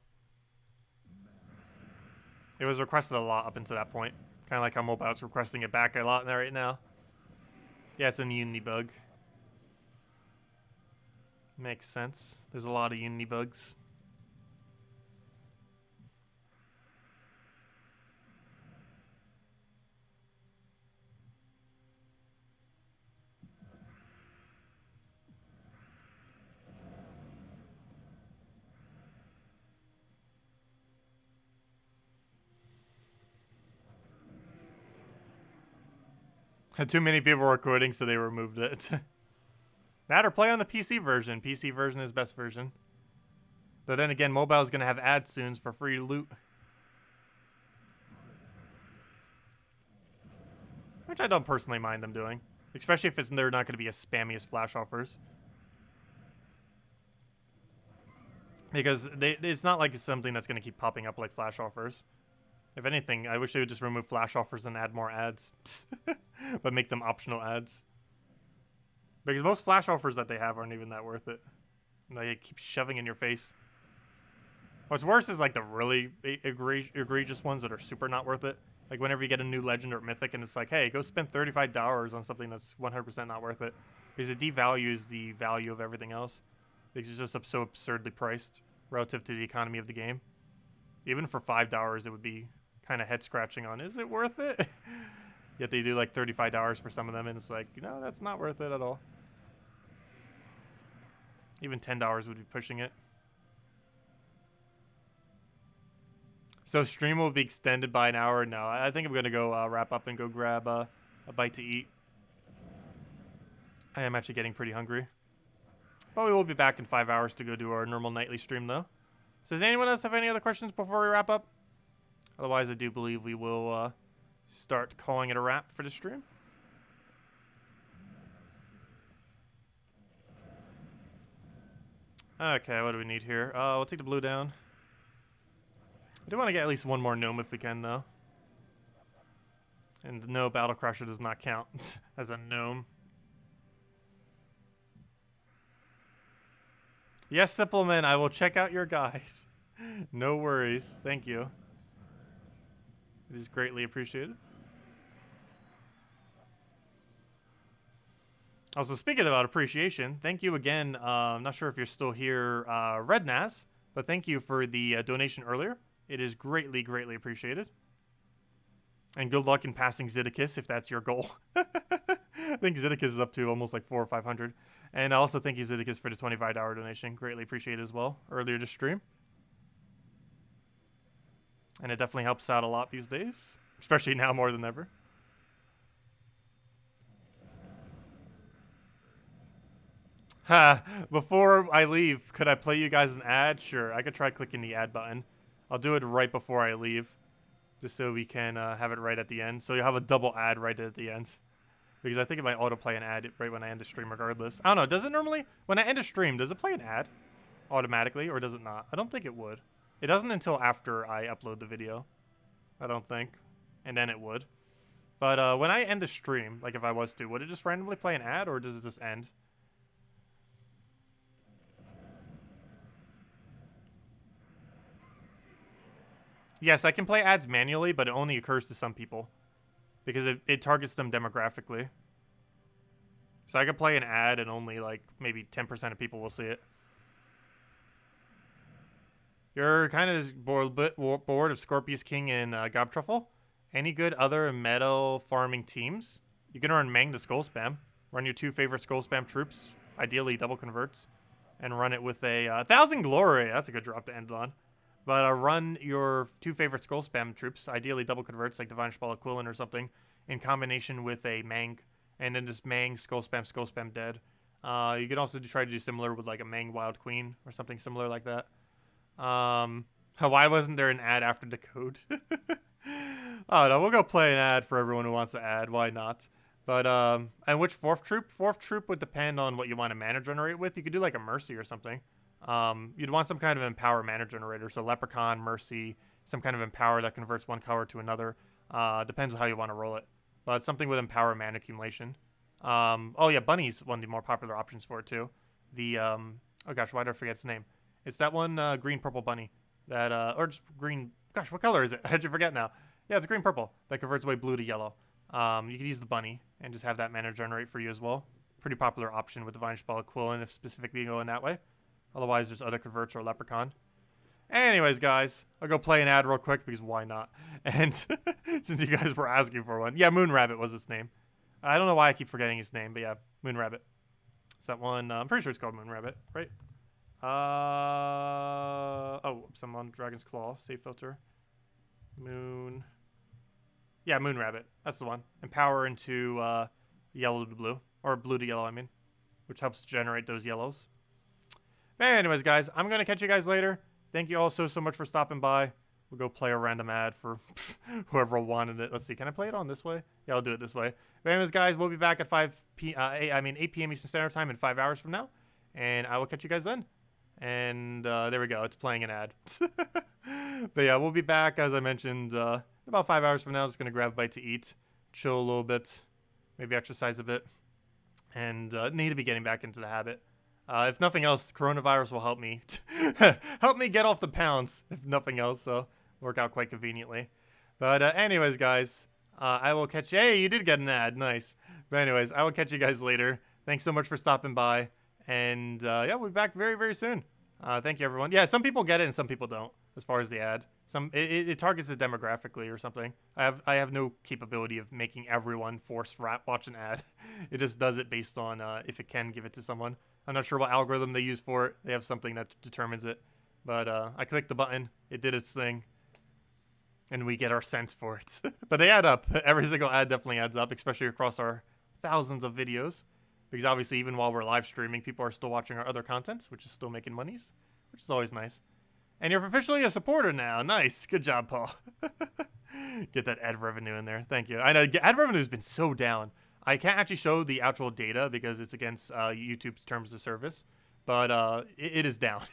It was requested a lot up until that point. Kind of like how Mobile's requesting it back a lot there right now. Yeah, it's a Unity bug. Makes sense. There's a lot of Unity bugs. Too many people were quitting, so they removed it. That or play on the PC version. PC version is best version. But then again, mobile is going to have ads soon for free loot. Which I don't personally mind them doing. Especially if they're not going to be as spammy as flash offers. Because it's not like it's something that's going to keep popping up like flash offers. If anything, I wish they would just remove flash offers and add more ads. But make them optional ads. Because most flash offers that they have aren't even that worth it. They keep shoving in your face. What's worse is like the really egregious ones that are super not worth it. Like whenever you get a new legend or mythic and it's like, hey, go spend $35 on something that's 100% not worth it. Because it devalues the value of everything else. Because it's just so absurdly priced relative to the economy of the game. Even for $5, it would be kind of head scratching on, is it worth it? Yet they do like $35 for some of them, and it's like, you know, that's not worth it at all. Even $10 would be pushing it. So stream will be extended by an hour? No, I think I'm going to go wrap up and go grab a bite to eat. I am actually getting pretty hungry. But we will be back in 5 hours to go do our normal nightly stream, though. So does anyone else have any other questions before we wrap up? Otherwise, I do believe we will start calling it a wrap for the stream. Okay, what do we need here? We'll take the blue down. I do want to get at least one more gnome if we can, though. And no, Battle Crusher does not count as a gnome. Yes, Simpleman, I will check out your guide. No worries. Thank you. It is greatly appreciated. Also, speaking about appreciation, thank you again. I'm not sure if you're still here, Rednaz, but thank you for the donation earlier. It is greatly, greatly appreciated. And good luck in passing Zeddicus if that's your goal. I think Zeddicus is up to almost like 400 or 500. And also thank you, Zeddicus, for the $25 donation. Greatly appreciated as well earlier this stream. And it definitely helps out a lot these days, especially now more than ever. Ha! Before I leave, could I play you guys an ad? Sure, I could try clicking the ad button. I'll do it right before I leave, just so we can have it right at the end. So you'll have a double ad right at the end. Because I think it might autoplay an ad right when I end the stream regardless. I don't know, does it normally, when I end a stream, does it play an ad automatically, or does it not? I don't think it would. It doesn't until after I upload the video, I don't think. And then it would. But when I end the stream, like if I was to, would it just randomly play an ad, or does it just end? Yes, I can play ads manually, but it only occurs to some people. Because it targets them demographically. So I could play an ad and only like maybe 10% of people will see it. You're kind of bored of Scorpius King and Gobtruffle? Any good other metal farming teams? You can run Mang the Skull Spam. Run your 2 favorite Skull Spam troops, ideally double converts, and run it with a 1,000 Glory. That's a good drop to end on. But run your 2 favorite Skull Spam troops, ideally double converts like Divine Spell Aquilin or something, in combination with a Mang, and then just Mang, Skull Spam dead. You can also try to do similar with like a Mang Wild Queen or something similar like that. Why wasn't there an ad after the code? Oh no, we'll go play an ad for everyone who wants to add. Why not? But and which 4th troop? 4th troop would depend on what you want to mana generate with. You could do like a Mercy or something. You'd want some kind of Empower mana generator. So Leprechaun, Mercy, some kind of Empower that converts one color to another. Depends on how you want to roll it. But something with Empower mana accumulation. Oh yeah, Bunny's one of the more popular options for it too. The oh gosh, why did I forget its name? It's that one green purple bunny. That or just green. Gosh, what color is it? How'd you forget now? Yeah, it's green-purple. That converts away blue to yellow. You could use the bunny and just have that mana generate for you as well. Pretty popular option with the Vine Spell equivalent if specifically going that way. Otherwise, there's other converts or Leprechaun. Anyways, guys, I'll go play an ad real quick because why not? And since you guys were asking for one. Yeah, Moonrabbit was its name. I don't know why I keep forgetting his name, but yeah, Moonrabbit. It's that one. I'm pretty sure it's called Moonrabbit, right? Oh, I'm on Dragon's Claw. Save filter. Yeah, Moonrabbit. That's the one. And power into yellow to blue. Or blue to yellow, I mean. Which helps generate those yellows. But anyways, guys, I'm going to catch you guys later. Thank you all so much for stopping by. We'll go play a random ad for whoever wanted it. Let's see. Can I play it on this way? Yeah, I'll do it this way. But anyways, guys, we'll be back at 8 p.m. Eastern Standard Time in 5 hours from now. And I will catch you guys then. And there we go. It's playing an ad. But yeah, we'll be back, as I mentioned, about 5 hours from now. Just going to grab a bite to eat, chill a little bit, maybe exercise a bit, and need to be getting back into the habit. If nothing else, coronavirus will help me get off the pounds, if nothing else, so work out quite conveniently. But anyways, guys, I will catch you. Hey, you did get an ad. Nice. But anyways, I will catch you guys later. Thanks so much for stopping by. And yeah, we'll be back very, very soon. Thank you, everyone. Yeah, some people get it and some people don't, as far as the ad. It targets it demographically or something. I have no capability of making everyone force watch an ad. It just does it based on if it can give it to someone. I'm not sure what algorithm they use for it. They have something that determines it. But I clicked the button. It did its thing. And we get our cents for it. But they add up. Every single ad definitely adds up, especially across our thousands of videos. Because obviously, even while we're live streaming, people are still watching our other content, which is still making monies, which is always nice. And you're officially a supporter now. Nice. Good job, Paul. Get that ad revenue in there. Thank you. I know ad revenue has been so down. I can't actually show the actual data because it's against YouTube's terms of service, but it is down.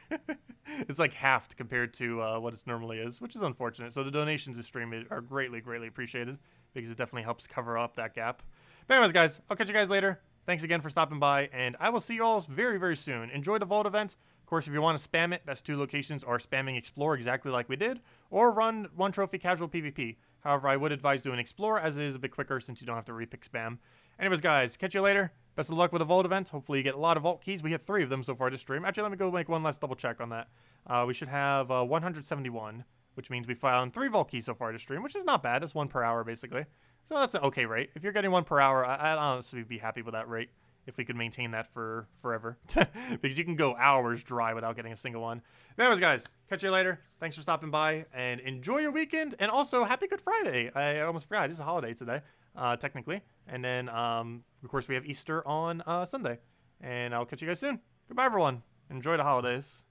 It's like halved compared to what it normally is, which is unfortunate. So the donations to stream are greatly, greatly appreciated because it definitely helps cover up that gap. But anyways, guys, I'll catch you guys later. Thanks again for stopping by, and I will see you all very, very soon. Enjoy the Vault event. Of course, if you want to spam it, best two locations are spamming Explore exactly like we did, or run 1 trophy casual PvP. However, I would advise doing Explore, as it is a bit quicker since you don't have to repick spam. Anyways, guys, catch you later. Best of luck with the Vault event. Hopefully you get a lot of Vault keys. We hit 3 of them so far this stream. Actually, let me go make one last double check on that. We should have 171, which means we found 3 Vault keys so far this stream, which is not bad. It's 1 per hour, basically. So that's an okay rate. If you're getting 1 per hour, I'd honestly be happy with that rate if we could maintain that for forever. Because you can go hours dry without getting a single one. But anyways, guys, catch you later. Thanks for stopping by, and enjoy your weekend. And also, happy Good Friday. I almost forgot. It's a holiday today, technically. And then, of course, we have Easter on Sunday. And I'll catch you guys soon. Goodbye, everyone. Enjoy the holidays.